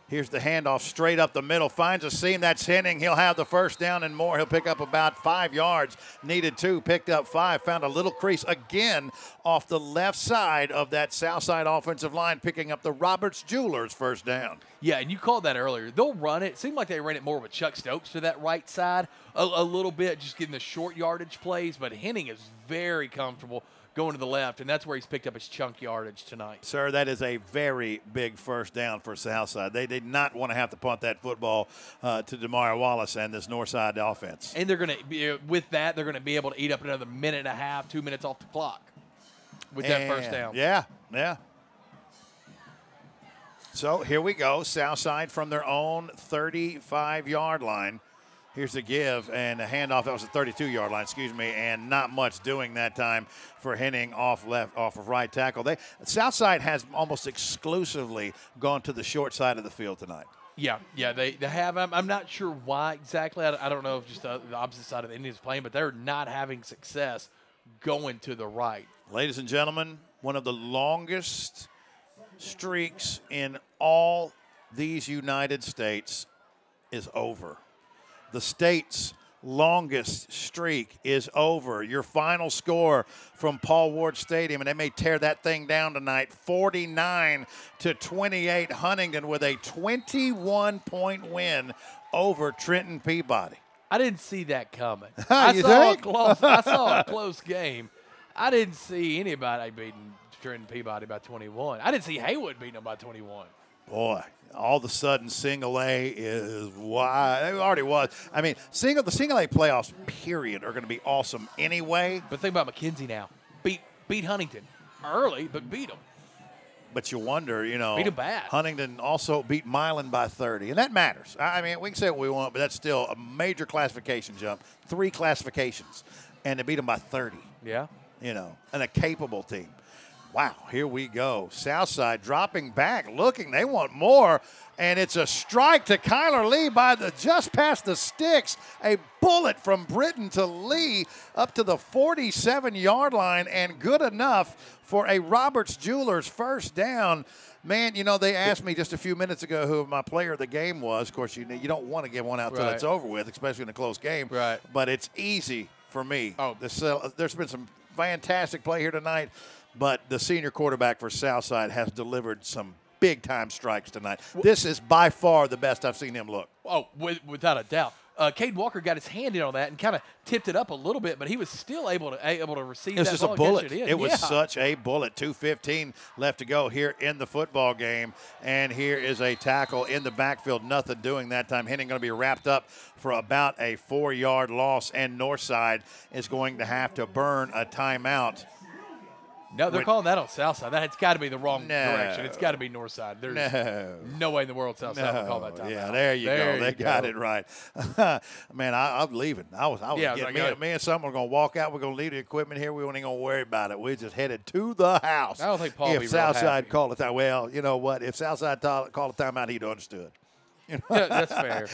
Here's the handoff straight up the middle. Finds a seam. That's Henning. He'll have the first down and more. He'll pick up about 5 yards. Needed 2. Picked up 5. Found a little crease again off the left side of that Southside offensive line, picking up the Roberts Jewelers first down. Yeah, and you called that earlier. They'll run it. It seemed like they ran it more with Chuck Stokes to that right side a little bit, just getting the short yardage plays. But Henning is very comfortable going to the left, and that's where he's picked up his chunk yardage tonight. Sir, that is a very big first down for Southside. They did not want to have to punt that football to Demario Wallace and this Northside offense. And they're going to be, with that, they're going to be able to eat up another minute and a half, 2 minutes off the clock with that first down. Yeah. So here we go. Southside from their own 35-yard line. Here's the give and a handoff. That was the 32-yard line, and not much doing that time for Henning off of right tackle. Southside has almost exclusively gone to the short side of the field tonight. Yeah, they have. I'm not sure why exactly. I don't know if just the opposite side of the Indians playing, but they're not having success going to the right. Ladies and gentlemen, one of the longest streaks in all these United States is over. The state's longest streak is over. Your final score from Paul Ward Stadium, and they may tear that thing down tonight, 49-28. Huntington with a 21-point win over Trenton Peabody. I didn't see that coming. You think? I saw a close game. I didn't see anybody beating Trenton Peabody by 21. I didn't see Haywood beating them by 21. Boy, all of a sudden, single A is wide. It already was. I mean, the single A playoffs, period, are going to be awesome anyway. But think about McKenzie now. Beat Huntington early, but beat them. But you wonder, beat them bad. Huntington also beat Milan by 30, and that matters. I mean, we can say what we want, but that's still a major classification jump. 3 classifications, and they beat them by 30. Yeah. And a capable team. Wow, here we go. Southside dropping back, looking. They want more, and it's a strike to Kyler Lee just past the sticks. A bullet from Britton to Lee up to the 47-yard line, and good enough for a Roberts Jewelers first down. Man, they asked me just a few minutes ago who my player of the game was. Of course, you don't want to give one out till it's over with, especially in a close game. Right. But it's easy for me. Oh, there's been some fantastic play here tonight. But the senior quarterback for Southside has delivered some big-time strikes tonight. This is by far the best I've seen him look. Oh, without a doubt. Caden Walker got his hand in on that and kind of tipped it up a little bit, but he was still able to receive that ball. It was just a bullet. It was such a bullet. 2:15 left to go here in the football game, and here is a tackle in the backfield. Nothing doing that time. Henning going to be wrapped up for about a 4-yard loss, and Northside is going to have to burn a timeout. No, they're calling that on Southside. That's got to be the wrong direction. It's got to be Northside. There's no way in the world Southside would call that timeout. Yeah, there you go. They got it right. Man, I'm leaving. I was me and someone are going to walk out. We're going to leave the equipment here. We weren't even going to worry about it. We just headed to the house. I don't think Paul would be real happy. If Southside called it, well, you know what? If Southside called a timeout, he'd understood. That's fair.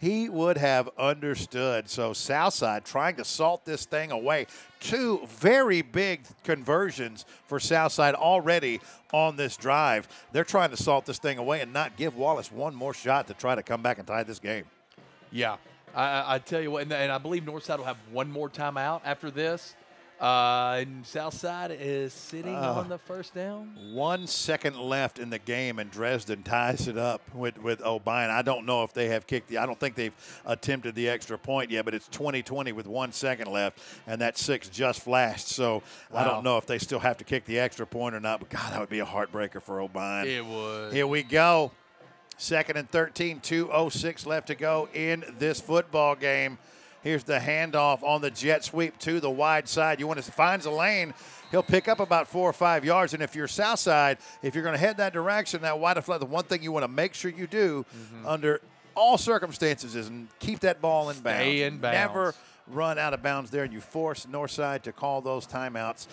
He would have understood. So Southside trying to salt this thing away. 2 very big conversions for Southside already on this drive. They're trying to salt this thing away and not give Wallace one more shot to try to come back and tie this game. Yeah. I tell you what, and I believe Northside will have one more timeout after this. And Southside is sitting on the first down. 1 second left in the game, and Dresden ties it up with O'Brien. I don't know if they have kicked I don't think they've attempted the extra point yet, but it's 20-20 with 1 second left, and that 6 just flashed. So I don't know if they still have to kick the extra point or not, but God, that would be a heartbreaker for O'Brien. It would. Here we go. 2nd and 13, 2:06 left to go in this football game. Here's the handoff on the jet sweep to the wide side. You want to finds a lane. He'll pick up about 4 or 5 yards. And if you're Southside, if you're going to head that direction, that wide flat, the one thing you want to make sure you do under all circumstances is keep that ball in bounds. Stay in bounds. Never run out of bounds there, and you force Northside to call those timeouts.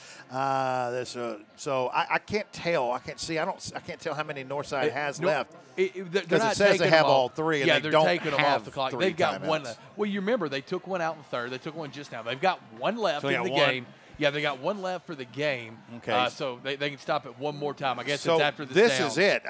So I can't tell. I can't see. I can't tell how many Northside has left. Because it says they have all 3, and they don't taking them have off the clock. 3 They've got timeouts. one left. Well, you remember they took one out in third. They took one just now. They've got one left in the game. Yeah, they got one left for the game. Okay. So they can stop it one more time. I guess So it's after this this down. is it.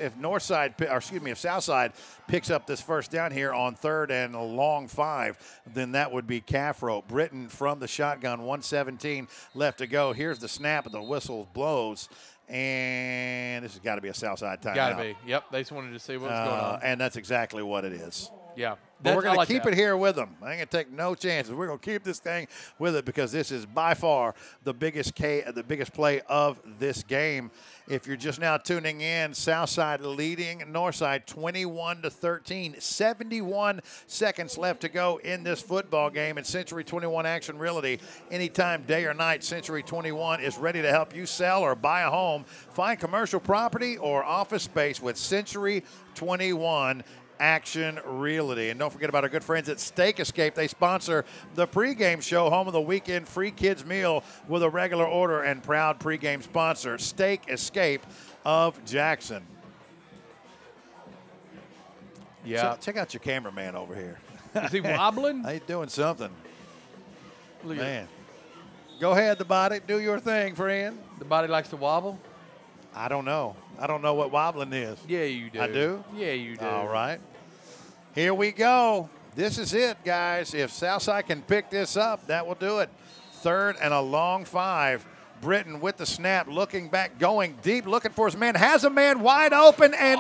If Southside picks up this first down here on 3rd and a long 5, then that would be calf rope. Britton from the shotgun, 1:17 left to go. Here's the snap, and the whistle blows. And this has got to be a Southside timeout. Got to be. Yep. They just wanted to see what was going on. And that's exactly what it is. Yeah. But we're going to keep it here with them. I ain't going to take no chances. We're going to keep this thing with it because this is by far the biggest play of this game. If you're just now tuning in, Southside leading Northside 21-13. 71 seconds left to go in this football game. And Century 21 Action Realty, anytime, day or night, Century 21 is ready to help you sell or buy a home. Find commercial property or office space with Century 21 Action Realty. And don't forget about our good friends at Steak Escape. They sponsor the pregame show, home of the weekend free kids meal with a regular order, and proud pregame sponsor, Steak Escape of Jackson. Yeah. Check out your cameraman over here. Is he wobbling? He's doing something. Look Man. Go ahead, the body. Do your thing, friend. The body likes to wobble? I don't know. I don't know what wobbling is. Yeah, you do. I do? Yeah, you do. All right. Here we go. This is it, guys. If Southside can pick this up, that will do it. 3rd and a long 5. Britton with the snap, looking back, going deep, looking for his man. Has a man wide open, and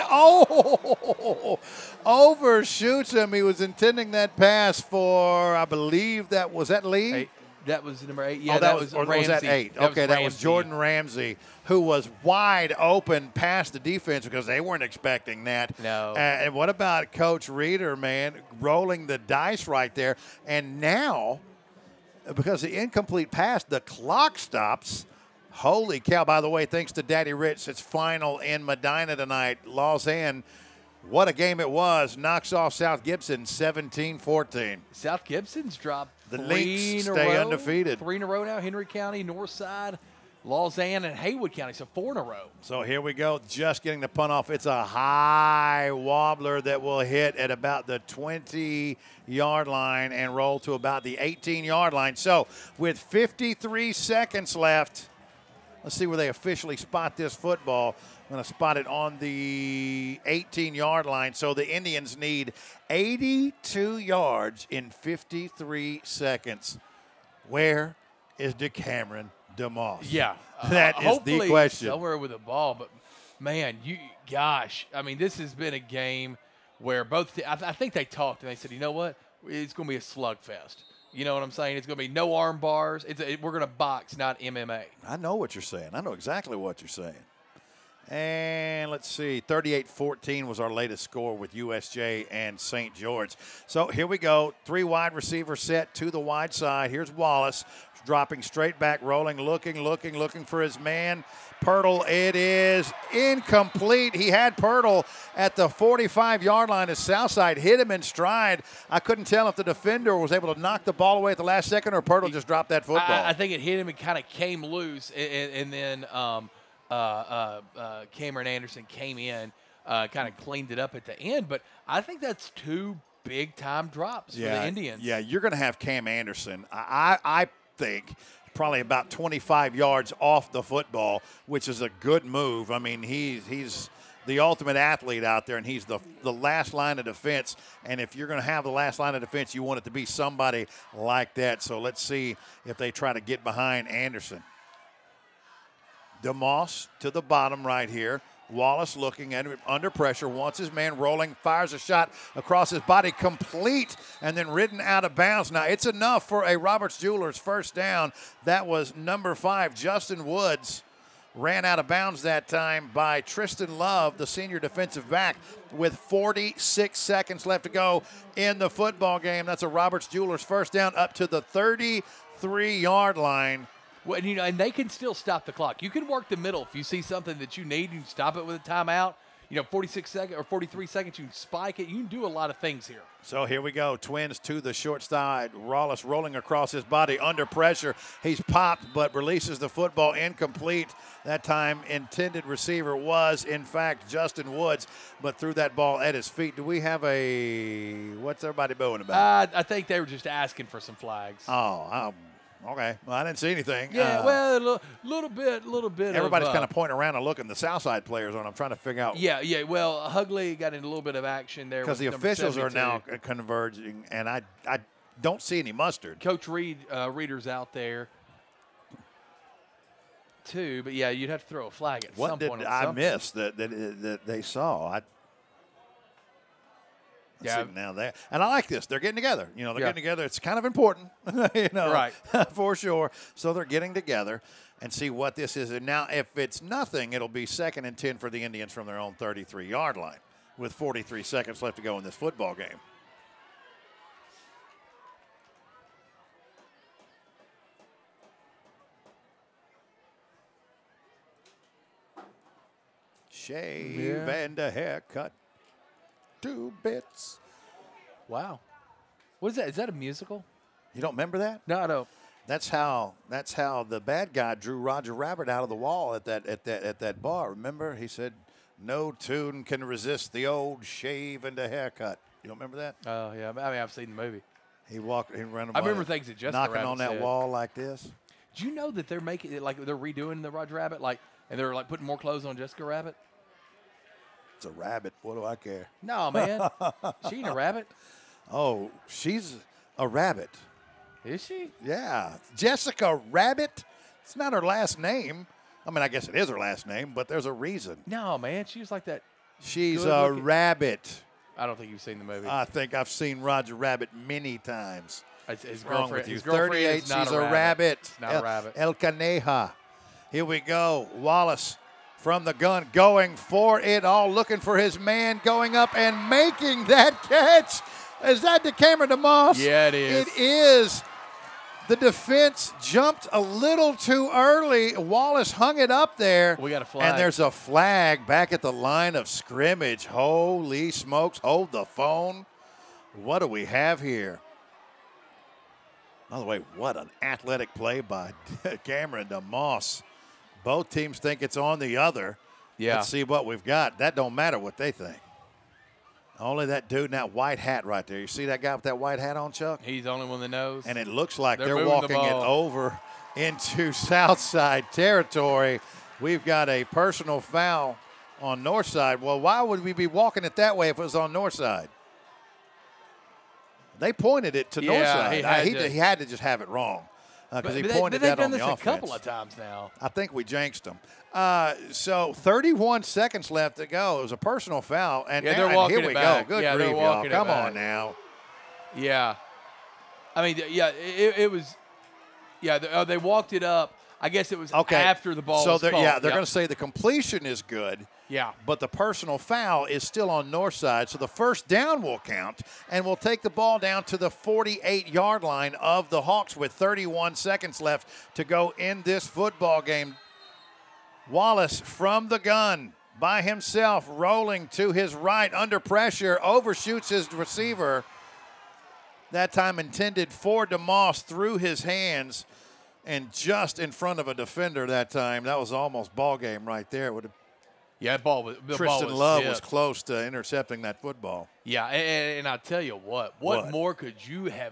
overshoots him. He was intending that pass for, I believe was that Lee? 8. That was number 8. Yeah, that was Ramsey. Was that 8? Okay, that was Jordan Ramsey, who was wide open past the defense because they weren't expecting that. No. And what about Coach Reeder, man, rolling the dice right there? And now, because the incomplete pass, the clock stops. Holy cow. By the way, thanks to Daddy Rich, it's final in Medina tonight. Lausanne, what a game it was. Knocks off South Gibson 17-14. South Gibson's dropped The 3 Lynx in a stay row. undefeated. 3 in a row now. Henry County, Northside, Lausanne, and Haywood County. So 4 in a row. So here we go. Just getting the punt off. It's a high wobbler that will hit at about the 20-yard line and roll to about the 18-yard line. So with 53 seconds left, let's see where they officially spot this football. I'm going to spot it on the 18-yard line. So the Indians need 82 yards in 53 seconds. Where is DeCameron DeMoss? Yeah. That is the question. Somewhere with the ball. But, man, gosh. I mean, this has been a game where I think they talked and they said, you know what, it's going to be a slugfest. You know what I'm saying? It's going to be no arm bars. We're going to box, not MMA. I know what you're saying. I know exactly what you're saying. And let's see, 38-14 was our latest score with USJ and St. George. So here we go. 3 wide receiver set to the wide side. Here's Wallace dropping straight back, rolling, looking for his man. Pirtle, it is incomplete. He had Pirtle at the 45-yard line as Southside hit him in stride. I couldn't tell if the defender was able to knock the ball away at the last second or Pirtle just dropped that football. I think it hit him and kind of came loose, and then Cameron Anderson came in, kind of cleaned it up at the end. But I think that's 2 big-time drops for the Indians. Yeah, you're going to have Cam Anderson. I think probably about 25 yards off the football, which is a good move. I mean, he's the ultimate athlete out there, and he's the last line of defense. And if you're going to have the last line of defense, you want it to be somebody like that. So let's see if they try to get behind Anderson. DeMoss to the bottom right here. Wallace looking at it under pressure, wants his man rolling, fires a shot across his body, complete, and then ridden out of bounds. Now, it's enough for a Roberts Jewelers first down. That was number 5, Justin Woods. Ran out of bounds that time by Tristan Love, the senior defensive back, with 46 seconds left to go in the football game. That's a Roberts Jewelers first down up to the 33-yard line. Well, and they can still stop the clock. You can work the middle if you see something that you need. You can stop it with a timeout. 46 seconds or 43 seconds, you can spike it. You can do a lot of things here. So here we go. Twins to the short side. Wallace rolling across his body under pressure. He's popped but releases the football incomplete. That time intended receiver was, in fact, Justin Woods, but threw that ball at his feet. Do we have what's everybody booing about? I think they were just asking for some flags. Oh, okay. Well, I didn't see anything. Yeah, well, a little bit. Everybody's kind of pointing around and looking. The Southside players on. I'm trying to figure out. Yeah. Well, Hugley got in a little bit of action there. Because the officials 72. Are now converging, and I don't see any mustard. Coach Reeder's out there, too. But, yeah, you'd have to throw a flag at some point. What did I miss that they saw? Yeah. Now there, and I like this. They're getting together. They're getting together. It's kind of important, right? For sure. So they're getting together and see what this is. And now, if it's nothing, it'll be 2nd and 10 for the Indians from their own 33-yard line, with 43 seconds left to go in this football game. Shave and a haircut. 2 bits. Wow. What is that? Is that a musical? You don't remember that? No, I don't. That's how the bad guy drew Roger Rabbit out of the wall at that bar. Remember? He said, "No tune can resist the old shave and a haircut." You don't remember that? Oh, yeah. I mean, I've seen the movie. He ran. I remember things that Jessica knocking Rabbit on that said. wall like this. Do you know that they're making it like they're redoing the Roger Rabbit, and they're putting more clothes on Jessica Rabbit? It's a rabbit. What do I care? No, man. She ain't a rabbit. Oh, she's a rabbit. Is she? Yeah. Jessica Rabbit. It's not her last name. I mean, I guess it is her last name, but there's a reason. No, man. She was like that. She's a rabbit. I don't think you've seen the movie. I think I've seen Roger Rabbit many times. His wrong with you? His girlfriend 38, is not she's a rabbit. It's not a rabbit. El Caneja. Here we go. Wallace from the gun, going for it all, looking for his man, going up and making that catch. Is that the Cameron DeMoss? Yeah, it is. It is. The defense jumped a little too early. Wallace hung it up there. We got a flag. And there's a flag back at the line of scrimmage. Holy smokes. Hold the phone. What do we have here? By the way, what an athletic play by Cameron DeMoss. Both teams think it's on the other. Yeah. Let's see what we've got. That don't matter what they think. Only that dude in that white hat right there. You see that guy with that white hat on, Chuck? He's the only one that knows. And it looks like they're moving walking the it ball over into Southside territory. We've got a personal foul on Northside. Well, why would we be walking it that way if it was on Northside? They pointed it to Northside. He had to just have it wrong. because he But pointed they've that done on the this offense. a couple of times now. I think we jinxed them. So 31 seconds left to go. It was a personal foul, and Yeah, now, they're walking here we it back. go. Good Yeah, they're grief, y'all. walking it Come back. on now. Yeah. I mean, yeah, it was. Yeah, they walked it up. I guess it was after the ball was called. Yeah, they're going to say the completion is good. Yeah. But the personal foul is still on north side, so the first down will count, and we'll take the ball down to the 48-yard line of the Hawks with 31 seconds left to go in this football game. Wallace from the gun by himself, rolling to his right under pressure, overshoots his receiver. That time intended for DeMoss through his hands and just in front of a defender that time. That was almost ball game right there. It would have. Yeah, Tristan Love was close to intercepting that football. Yeah, and I tell you what more could you have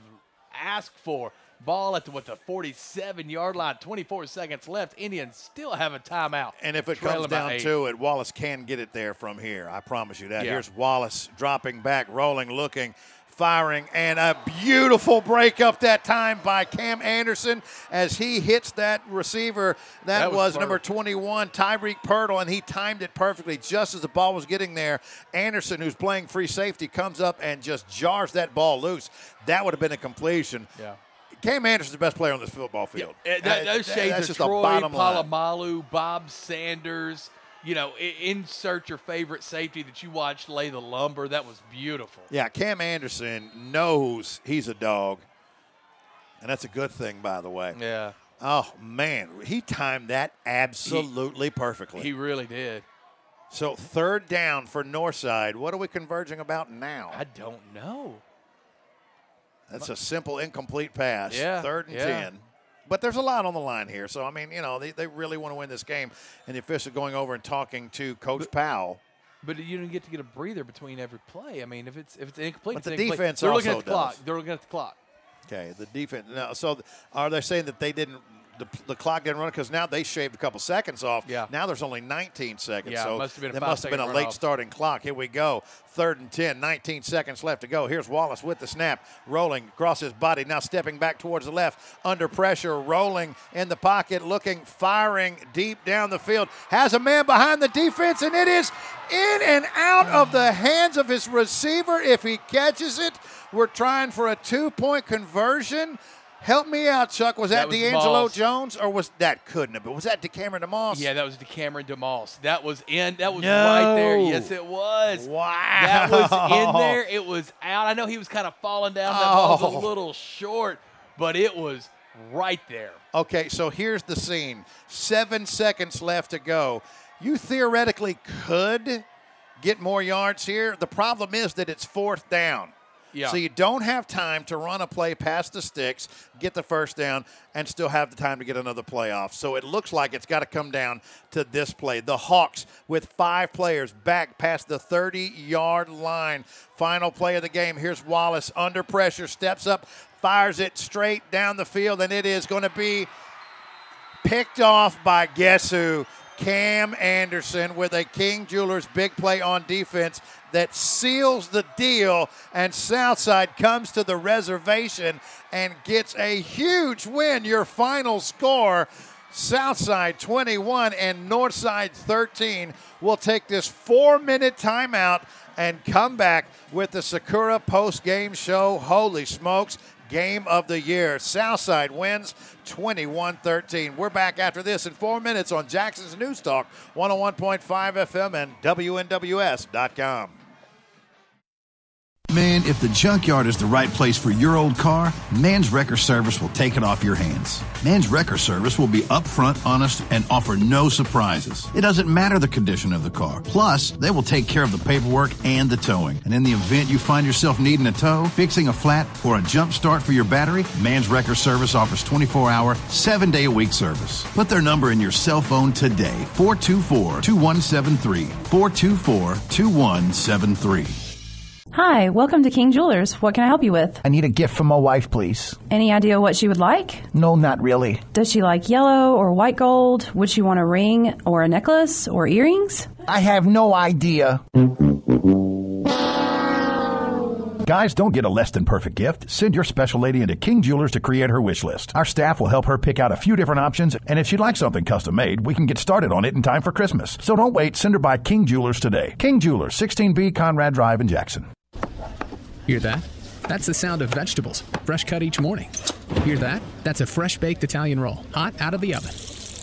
asked for? Ball at the 47-yard line, 24 seconds left. Indians still have a timeout. And if it comes down to it, Wallace can get it there from here. I promise you that. Yeah. Here's Wallace dropping back, rolling, looking, firing, and a beautiful break up that time by Cam Anderson as he hits that receiver. That was number 21, Tyreek Pirtle, and he timed it perfectly just as the ball was getting there. Anderson, who's playing free safety, comes up and just jars that ball loose. That would have been a completion. Yeah. Cam Anderson's the best player on this football field. Yeah, those shades that's of just Troy the bottom line. Polamalu, Bob Sanders. You know, insert your favorite safety that you watched lay the lumber. That was beautiful. Yeah, Cam Anderson knows he's a dog, and that's a good thing, by the way. Yeah. Oh, man, he timed that absolutely perfectly. He really did. So third down for Northside. What are we converging about now? I don't know. That's a simple incomplete pass. Yeah. Third and 10. But there's a lot on the line here. So, I mean, you know, they really want to win this game. And the official going over and talking to Coach Powell. But you don't get to get a breather between every play. I mean, if it's incomplete, But the it's incomplete. defense They're also looking at the clock. does. They're looking at the clock. Okay, the defense. Now, so are they saying that they didn't – the clock didn't run because now they shaved a couple seconds off. Yeah. Now there's only 19 seconds. Yeah, so it must have been a there must have been a 5-second late runoff. starting clock. Here we go. Third and 10, 19 seconds left to go. Here's Wallace with the snap, rolling across his body, now stepping back towards the left, under pressure, rolling in the pocket, looking, firing deep down the field. Has a man behind the defense, and it is in and out of the hands of his receiver if he catches it. We're trying for a 2-point conversion. Help me out, Chuck. Was that D'Angelo DeMoss. Jones, or was that couldn't have been? Was that DeCameron DeMoss? Yeah, that was DeCameron DeMoss. That was No. right there. Yes, it was. Wow. That was in there. It was out. I know he was kind of falling down. That ball was a little short, but it was right there. Okay, so here's the scene. 7 seconds left to go. You theoretically could get more yards here. The problem is that it's fourth down. Yeah. So you don't have time to run a play past the sticks, get the first down, and still have the time to get another play off. So it looks like it's got to come down to this play. The Hawks with 5 players back past the 30-yard line. Final play of the game. Here's Wallace under pressure, steps up, fires it straight down the field, and it is going to be picked off by guess who? Cam Anderson with a King Jewelers big play on defense that seals the deal, and Southside comes to the reservation and gets a huge win. Your final score, Southside 21 and Northside 13. We'll take this 4-minute timeout and come back with the Sakura post-game show. Holy smokes. Game of the year. Southside wins 21-13. We're back after this in 4 minutes on Jackson's News Talk, 101.5 FM and WNWS.com. Man, if the junkyard is the right place for your old car, Man's Wrecker Service will take it off your hands. Man's Wrecker Service will be upfront, honest, and offer no surprises. It doesn't matter the condition of the car. Plus, they will take care of the paperwork and the towing. And in the event you find yourself needing a tow, fixing a flat, or a jump start for your battery, Man's Wrecker Service offers 24-hour, 7-day-a-week service. Put their number in your cell phone today, 424-2173, 424-2173. Hi, welcome to King Jewelers. What can I help you with? I need a gift for my wife, please. Any idea what she would like? No, not really. Does she like yellow or white gold? Would she want a ring or a necklace or earrings? I have no idea. Guys, don't get a less than perfect gift. Send your special lady into King Jewelers to create her wish list. Our staff will help her pick out a few different options, and if she'd like something custom made, we can get started on it in time for Christmas. So don't wait. Send her by King Jewelers today. King Jewelers, 16B Conrad Drive in Jackson. Hear that? That's the sound of vegetables, fresh cut each morning. Hear that? That's a fresh baked Italian roll, hot out of the oven.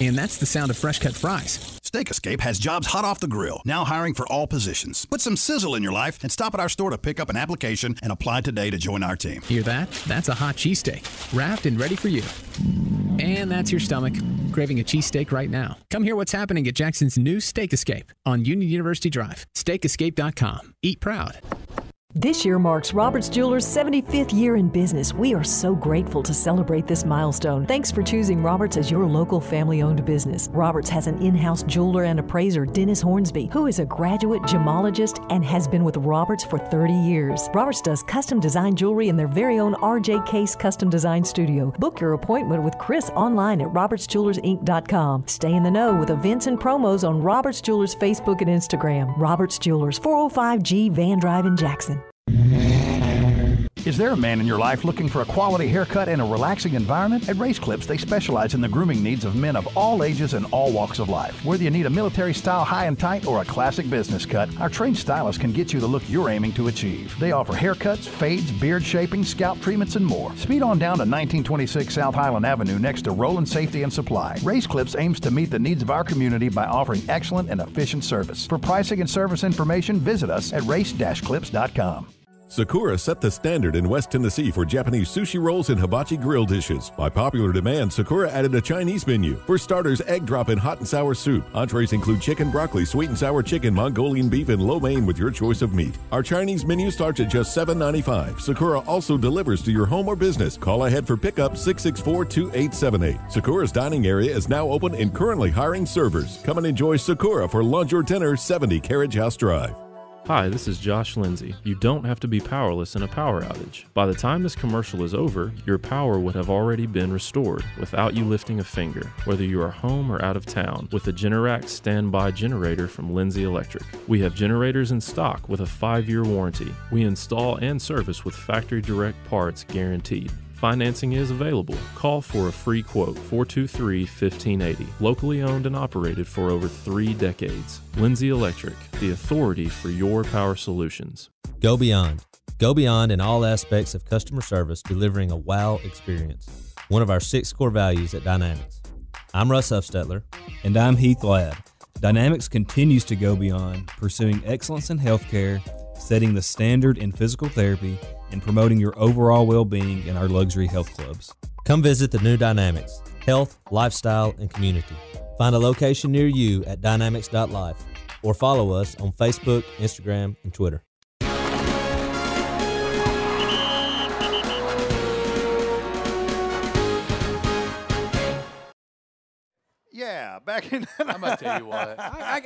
And that's the sound of fresh cut fries. Steak Escape has jobs hot off the grill, now hiring for all positions. Put some sizzle in your life and stop at our store to pick up an application and apply today to join our team. Hear that? That's a hot cheesesteak, wrapped and ready for you. And that's your stomach, craving a cheesesteak right now. Come hear what's happening at Jackson's new Steak Escape on Union University Drive. SteakEscape.com. Eat proud. This year marks Roberts Jewelers' 75th year in business. We are so grateful to celebrate this milestone. Thanks for choosing Roberts as your local family-owned business. Roberts has an in-house jeweler and appraiser, Dennis Hornsby, who is a graduate gemologist and has been with Roberts for 30 years. Roberts does custom design jewelry in their very own RJ Case Custom Design Studio. Book your appointment with Chris online at robertsjewellersinc.com. Stay in the know with events and promos on Roberts Jewelers Facebook and Instagram. Roberts Jewelers, 405G Van Drive in Jackson. Is there a man in your life looking for a quality haircut and a relaxing environment? At Race Clips, they specialize in the grooming needs of men of all ages and all walks of life. Whether you need a military-style high and tight or a classic business cut, our trained stylists can get you the look you're aiming to achieve. They offer haircuts, fades, beard shaping, scalp treatments, and more. Speed on down to 1926 South Highland Avenue next to Roland Safety and Supply. Race Clips aims to meet the needs of our community by offering excellent and efficient service. For pricing and service information, visit us at race-clips.com. Sakura set the standard in West Tennessee for Japanese sushi rolls and hibachi grill dishes. By popular demand, Sakura added a Chinese menu. For starters, egg drop in hot and sour soup. Entrees include chicken, broccoli, sweet and sour chicken, Mongolian beef, and lo mein with your choice of meat. Our Chinese menu starts at just $7.95. Sakura also delivers to your home or business. Call ahead for pickup 664-2878. Sakura's dining area is now open and currently hiring servers. Come and enjoy Sakura for lunch or dinner, 70 Carriage House Drive. Hi, this is Josh Lindsay. You don't have to be powerless in a power outage. By the time this commercial is over, your power would have already been restored without you lifting a finger, whether you are home or out of town, with a Generac standby generator from Lindsay Electric. We have generators in stock with a 5-year warranty. We install and service with factory direct parts guaranteed. Financing is available. Call for a free quote, 423-1580. Locally owned and operated for over 3 decades. Lindsay Electric, the authority for your power solutions. Go beyond. Go beyond in all aspects of customer service, delivering a wow experience. One of our 6 core values at Dynamics. I'm Russ Huffstetler. And I'm Heath Ladd. Dynamics continues to go beyond, pursuing excellence in healthcare, setting the standard in physical therapy, and promoting your overall well-being in our luxury health clubs. Come visit the new Dynamics, health, lifestyle, and community. Find a location near you at dynamics.life or follow us on Facebook, Instagram, and Twitter. Yeah, back in. I'm gonna tell you what. I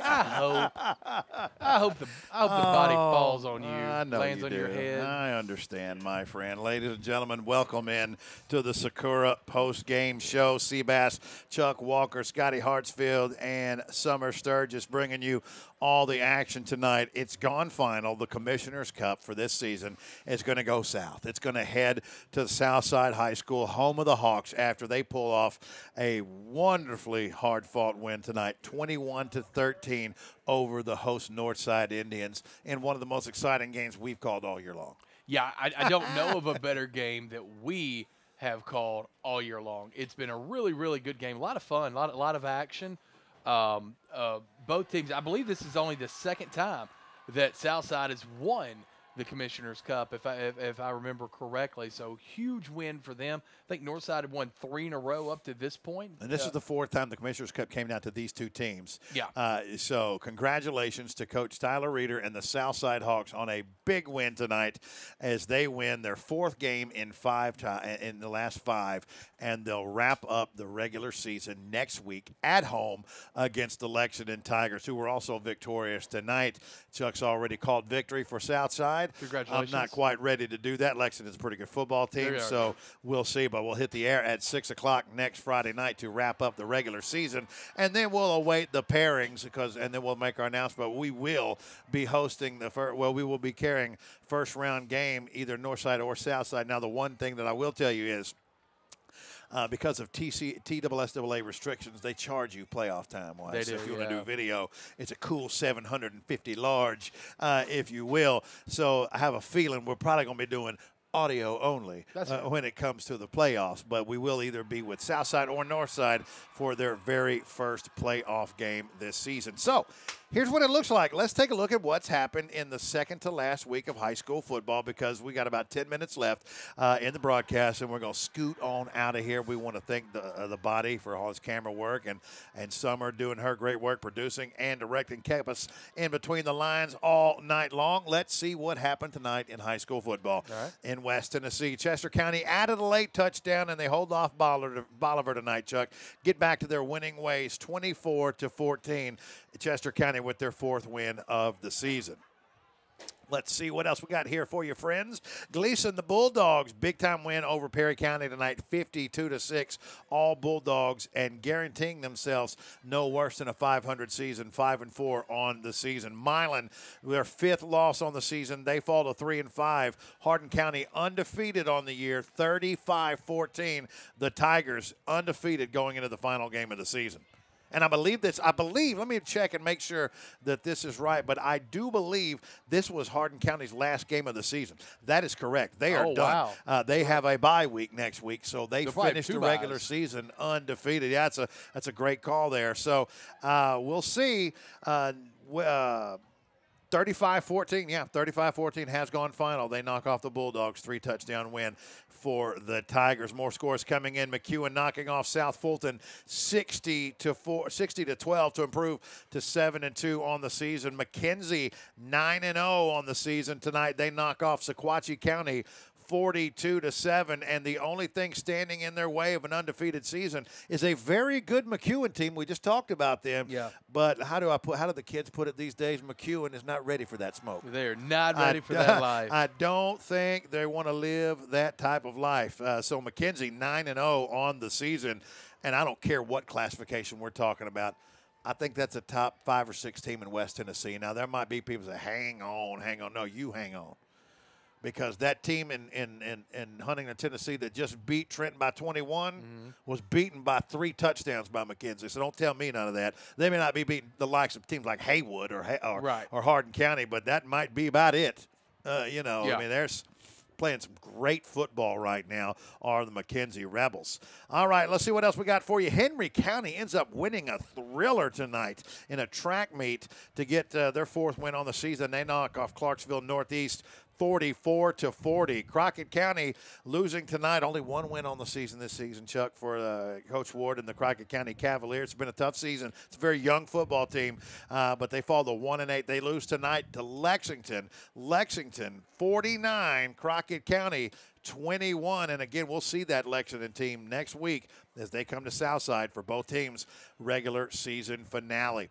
hope the body falls on you, lands on your head. I understand, my friend. Ladies and gentlemen, welcome in to the Sakura post-game show. Seabass, Chuck Walker, Scotty Hartsfield, and Summer Sturgis bringing you all the action tonight. It's gone final. The Commissioner's Cup for this season is going to go south. It's going to head to Southside High School, home of the Hawks, after they pull off a wonderfully hard-fought win tonight, 21-13 over the host Northside Indians in one of the most exciting games we've called all year long. Yeah, I don't know of a better game that we have called all year long. It's been a really, really good game. A lot of fun, a lot of action. Both teams, I believe this is only the second time that Southside has won the Commissioner's Cup, if I remember correctly. So huge win for them. I think Northside had won 3 in a row up to this point. And this is the 4th time the Commissioner's Cup came down to these 2 teams. Yeah. So congratulations to Coach Tyler Reeder and the Southside Hawks on a big win tonight as they win their 4th game in the last 5, and they'll wrap up the regular season next week at home against the Lexington Tigers, who were also victorious tonight. Chuck's already called victory for Southside. tonight. Congratulations. I'm not quite ready to do that. Lexington's a pretty good football team, so we'll see. But we'll hit the air at 6 o'clock next Friday night to wrap up the regular season. And then we'll await the pairings and then we'll make our announcement. We will be hosting we will be carrying first-round game, either Northside or Southside. Now, the one thing that I will tell you is, because of TSSAA restrictions, they charge you playoff time-wise. They do, so if you want to do video, it's a cool 750 large, if you will. So I have a feeling we're probably going to be doing audio only when it comes to the playoffs. But we will either be with Southside or Northside for their very first playoff game this season. So here's what it looks like. Let's take a look at what's happened in the second to last week of high school football, because we got about 10 minutes left in the broadcast, and we're going to scoot on out of here. We want to thank the body for all his camera work, and Summer doing her great work producing and directing, kept us in between the lines all night long. Let's see what happened tonight in high school football in West Tennessee. Chester County added a late touchdown, and they hold off Bolivar tonight, Chuck. Get back to their winning ways, 24-14. Chester County with their fourth win of the season. Let's see what else we got here for you, friends. Gleason, the Bulldogs, big-time win over Perry County tonight, 52-6. All Bulldogs, and guaranteeing themselves no worse than a 500 season, 5-4 on the season. Milan, their fifth loss on the season, they fall to 3-5. Hardin County undefeated on the year, 35-14. The Tigers undefeated going into the final game of the season. And I believe, let me check and make sure that this is right, but I do believe this was Hardin County's last game of the season. That is correct. They are done. Wow. They have a bye week next week, so they finished the regular buys. Season undefeated. Yeah, that's a great call there. So we'll see. 35-14, yeah, 35-14 has gone final. They knock off the Bulldogs, 3-touchdown win for the Tigers. More scores coming in. McEwen knocking off South Fulton 60-12 to improve to 7-2 on the season. McKenzie 9-0 on the season tonight. They knock off Sequatchie County 42-7, and the only thing standing in their way of an undefeated season is a very good McEwen team. We just talked about them. Yeah. But how do the kids put it these days? McEwen is not ready for that smoke. They're not ready for that life. I don't think they want to live that type of life. So McKenzie 9-0 on the season, and I don't care what classification we're talking about. I think that's a top 5 or 6 team in West Tennessee. Now, there might be people that say, hang on. No, you hang on. Because that team in Huntington, Tennessee that just beat Trenton by 21 was beaten by 3 touchdowns by McKenzie. So don't tell me none of that. They may not be beating the likes of teams like Haywood or Hardin County, but that might be about it. I mean, there's playing some great football right now are the McKenzie Rebels. All right, let's see what else we got for you. Henry County ends up winning a thriller tonight in a track meet to get their 4th win on the season. They knock off Clarksville Northeast 44-40. Crockett County losing tonight. Only 1 win on the season this season, Chuck, for Coach Ward and the Crockett County Cavaliers. It's been a tough season. It's a very young football team, but they fall to 1-8. They lose tonight to Lexington. Lexington 49, Crockett County 21. And again, we'll see that Lexington team next week as they come to Southside for both teams' regular season finale.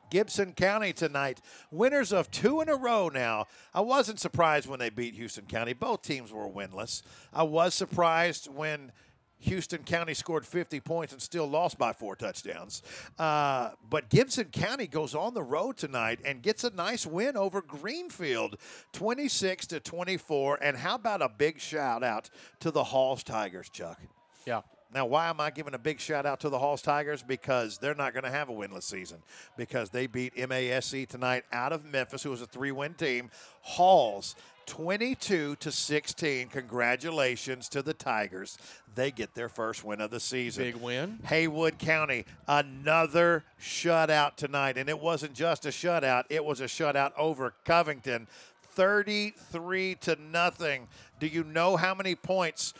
Gibson County tonight, winners of 2 in a row now. I wasn't surprised when they beat Houston County. Both teams were winless. I was surprised when Houston County scored 50 points and still lost by 4 touchdowns. But Gibson County goes on the road tonight and gets a nice win over Greenfield, 26-24. And how about a big shout out to the Halls Tigers, Chuck? Yeah. Now, why am I giving a big shout-out to the Halls Tigers? Because they're not going to have a winless season because they beat MASC tonight out of Memphis, who was a 3-win team. Halls, 22-16. Congratulations to the Tigers. They get their first win of the season. Big win. Haywood County, another shutout tonight. And it wasn't just a shutout. It was a shutout over Covington, 33-0. Do you know how many points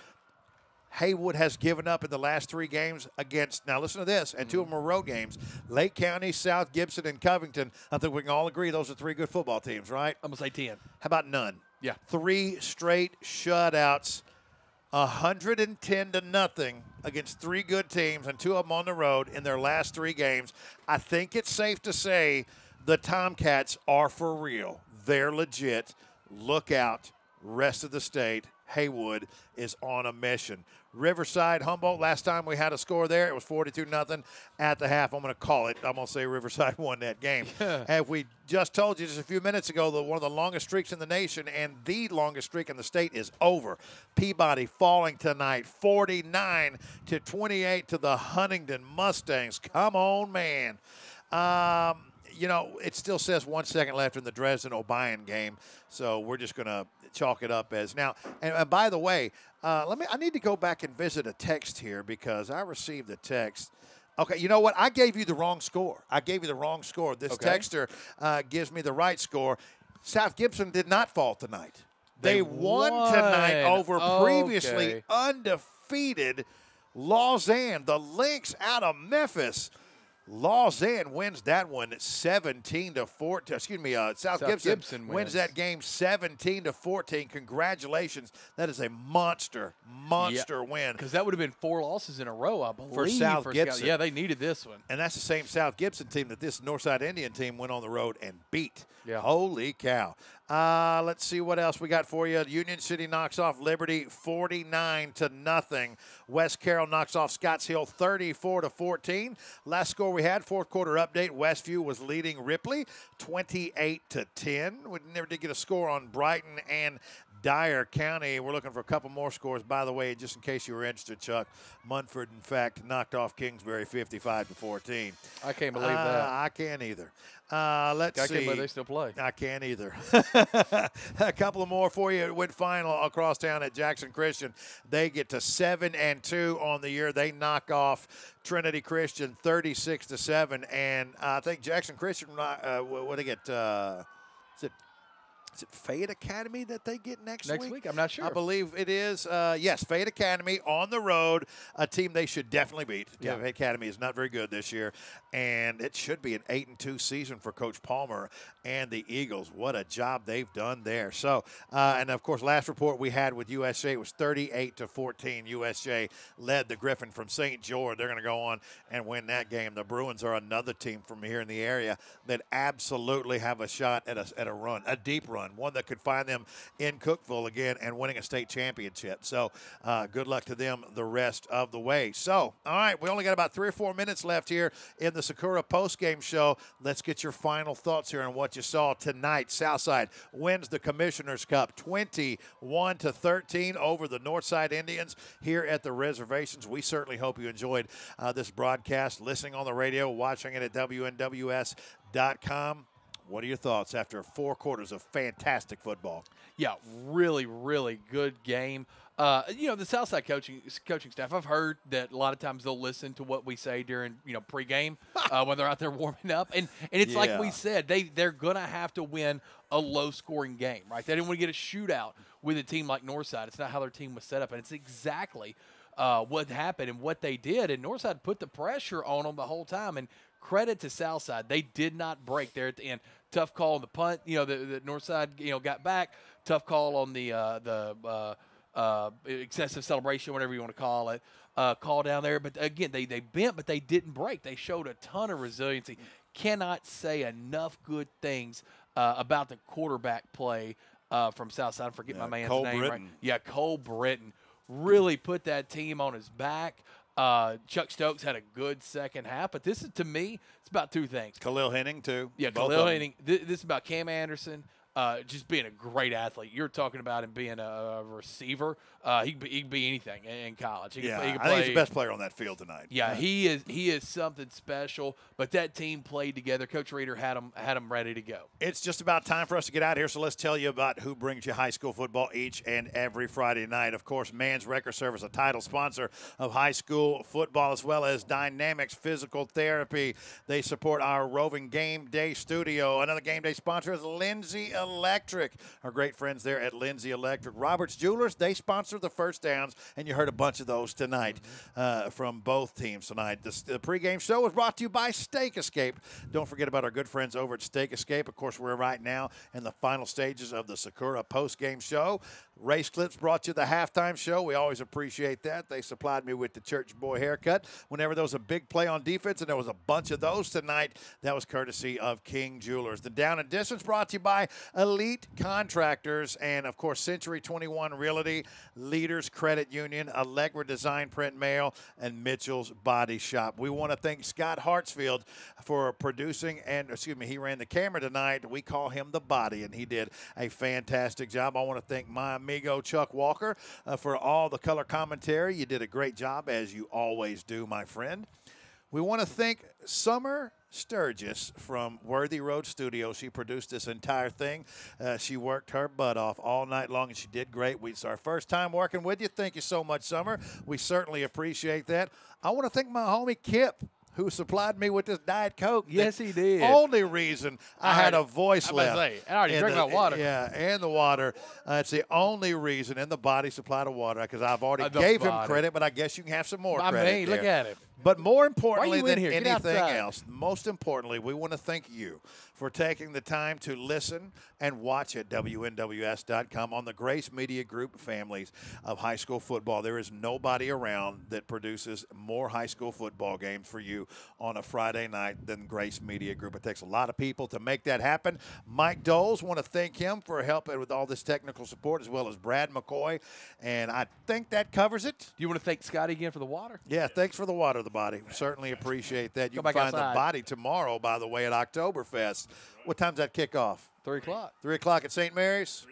Haywood has given up in the last 3 games against, now listen to this, and 2 of them are road games, Lake County, South Gibson, and Covington? I think we can all agree those are 3 good football teams, right? I'm going to say 10. How about none? Yeah. 3 straight shutouts, 110-0 against 3 good teams, and 2 of them on the road in their last 3 games. I think it's safe to say the Tomcats are for real. They're legit. look out. Rest of the state, Haywood is on a mission. Riverside, Humboldt, last time we had a score there, it was 42-0 at the half. I'm going to call it. I'm going to say Riverside won that game. As we just told you just a few minutes ago, one of the longest streaks in the nation and the longest streak in the state is over. Peabody falling tonight, 49-28 to the Huntington Mustangs. Come on, man. It still says 1 second left in the Dresden-Obion game, so we're just going to chalk it up as now. And by the way, I need to go back and visit a text here because I received a text. Okay, you know what? I gave you the wrong score. This texter gives me the right score. South Gibson did not fall tonight. They won tonight over previously undefeated Lausanne, the Lynx out of Memphis. Lausanne wins that one 17-14. Excuse me, South Gibson wins that game 17-14. Congratulations. That is a monster win. Because that would have been 4 losses in a row, I believe. For South Gibson. Yeah, they needed this one. And that's the same South Gibson team that this Northside Indian team went on the road and beat. Yeah. Holy cow. Let's see what else we got for you. Union City knocks off Liberty 49-0. West Carroll knocks off Scotts Hill 34-14. Last score we had, fourth quarter update, Westview was leading Ripley 28-10. We never did get a score on Brighton and Dyer County. We're looking for a couple more scores. By the way, just in case you were interested, Chuck, Munford, in fact, knocked off Kingsbury 55-14. I can't believe that. I can't either. Let's see. I can't believe they still play. I can't either. A couple of more for you. It went final across town at Jackson Christian. They get to 7-2 on the year. They knock off Trinity Christian 36-7. And I think Jackson Christian, what do they get? Is it Fayette Academy that they get next week? Next week? I'm not sure. I believe it is. Yes, Fayette Academy on the road, a team they should definitely beat. Yeah. Fayette Academy is not very good this year, and it should be an 8-2 season for Coach Palmer and the Eagles. What a job they've done there. So, and of course, last report we had with USJ it was 38-14. USJ led the Griffin from St. George. They're going to go on and win that game. The Bruins are another team from here in the area that absolutely have a shot at a run, a deep run. One that could find them in Cookeville again and winning a state championship. So good luck to them the rest of the way. So, all right, we only got about 3 or 4 minutes left here in the Sakura postgame show. Let's get your final thoughts here on what you saw tonight. Southside wins the Commissioner's Cup 21-13 over the Northside Indians here at the reservations. We certainly hope you enjoyed this broadcast, listening on the radio, watching it at WNWS.com. What are your thoughts after 4 quarters of fantastic football? Yeah, really, really good game. The Southside coaching staff, I've heard that a lot of times they'll listen to what we say during, pregame when they're out there warming up. And it's like we said, they're going to have to win a low-scoring game, right? They didn't want to get a shootout with a team like Northside. It's not how their team was set up, and it's exactly what happened and what they did. And Northside put the pressure on them the whole time. And credit to Southside. They did not break there at the end. Tough call on the punt. The Northside, got back. Tough call on the excessive celebration, whatever you want to call it, call down there. But, again, they bent, but they didn't break. They showed a ton of resiliency. Cannot say enough good things about the quarterback play from Southside. I forget my man's name. Right? Yeah, Cole Britton. Really put that team on his back. Chuck Stokes had a good second half, but this is, to me, it's about 2 things. Khalil Henning, too. Yeah, Khalil Henning. This is about Cam Anderson. Just being a great athlete. You're talking about him being a receiver. He could be anything in college. He could play. I think he's the best player on that field tonight. Yeah, he is something special. But that team played together. Coach Reeder had them ready to go. It's just about time for us to get out of here, so let's tell you about who brings you high school football each and every Friday night. Of course, Man's Record Service, a title sponsor of high school football, as well as Dynamics Physical Therapy. They support our roving game day studio. Another game day sponsor is Lindsay Electric. Our great friends there at Lindsay Electric. Roberts Jewelers, they sponsor the first downs, and you heard a bunch of those tonight from both teams tonight. The pregame show was brought to you by Steak Escape. Don't forget about our good friends over at Steak Escape. Of course, we're right now in the final stages of the Sakura postgame show. Race Clips brought you the halftime show. We always appreciate that. They supplied me with the church boy haircut whenever there was a big play on defense, and there was a bunch of those tonight. That was courtesy of King Jewelers. The Down and Distance brought to you by Elite Contractors, and, of course, Century 21 Realty, Leaders Credit Union, Allegra Design Print Mail, and Mitchell's Body Shop. We want to thank Scott Hartsfield for producing and, he ran the camera tonight. We call him the body, and he did a fantastic job. I want to thank my amigo Chuck Walker for all the color commentary. You did a great job, as you always do, my friend. We want to thank Summer Sturgis from Worthy Road Studios. She produced this entire thing. She worked her butt off all night long, and she did great. It's our first time working with you. Thank you so much, Summer. We certainly appreciate that. I want to thank my homie Kip, who supplied me with this Diet Coke. Yes, he did. Only reason I had a voice left. I already drank my water. Yeah, and the water. It's the only reason, and the body supplied of water, because I've already gave him credit, but I guess you can have some more credit. Look at him. But more importantly than here? anything else, most importantly, we want to thank you for taking the time to listen and watch at WNWS.com on the Grace Media Group families of high school football. There is nobody around that produces more high school football games for you on a Friday night than Grace Media Group. It takes a lot of people to make that happen. Mike Doles, want to thank him for helping with all this technical support, as well as Brad McCoy. And I think that covers it. Do you want to thank Scotty again for the water? Yeah, thanks for the water, the body. Certainly appreciate that. You can find outside. the body tomorrow, by the way, at Oktoberfest. What time's that kick off? 3 o'clock. 3 o'clock at St. Mary's?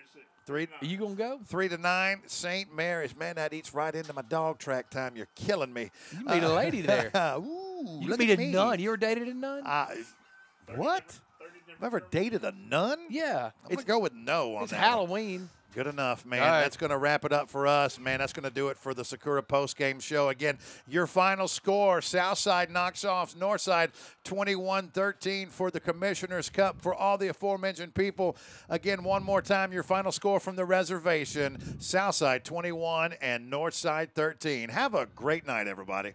3. Are you going to go? 3 to 9, St. Mary's. Man, that eats right into my dog track time. You're killing me. You meet a lady there. Ooh, you look meet at a me. nun. You ever dated a nun? What? I've ever dated a nun? Yeah. I'm going to go with no on It's that Halloween. one. Good enough, man. All right. That's going to wrap it up for us, man. That's going to do it for the Sakura postgame show. Again, your final score, Southside knocks off Northside 21-13 for the Commissioner's Cup. For all the aforementioned people, again, one more time, your final score from the reservation, Southside 21 and Northside 13. Have a great night, everybody.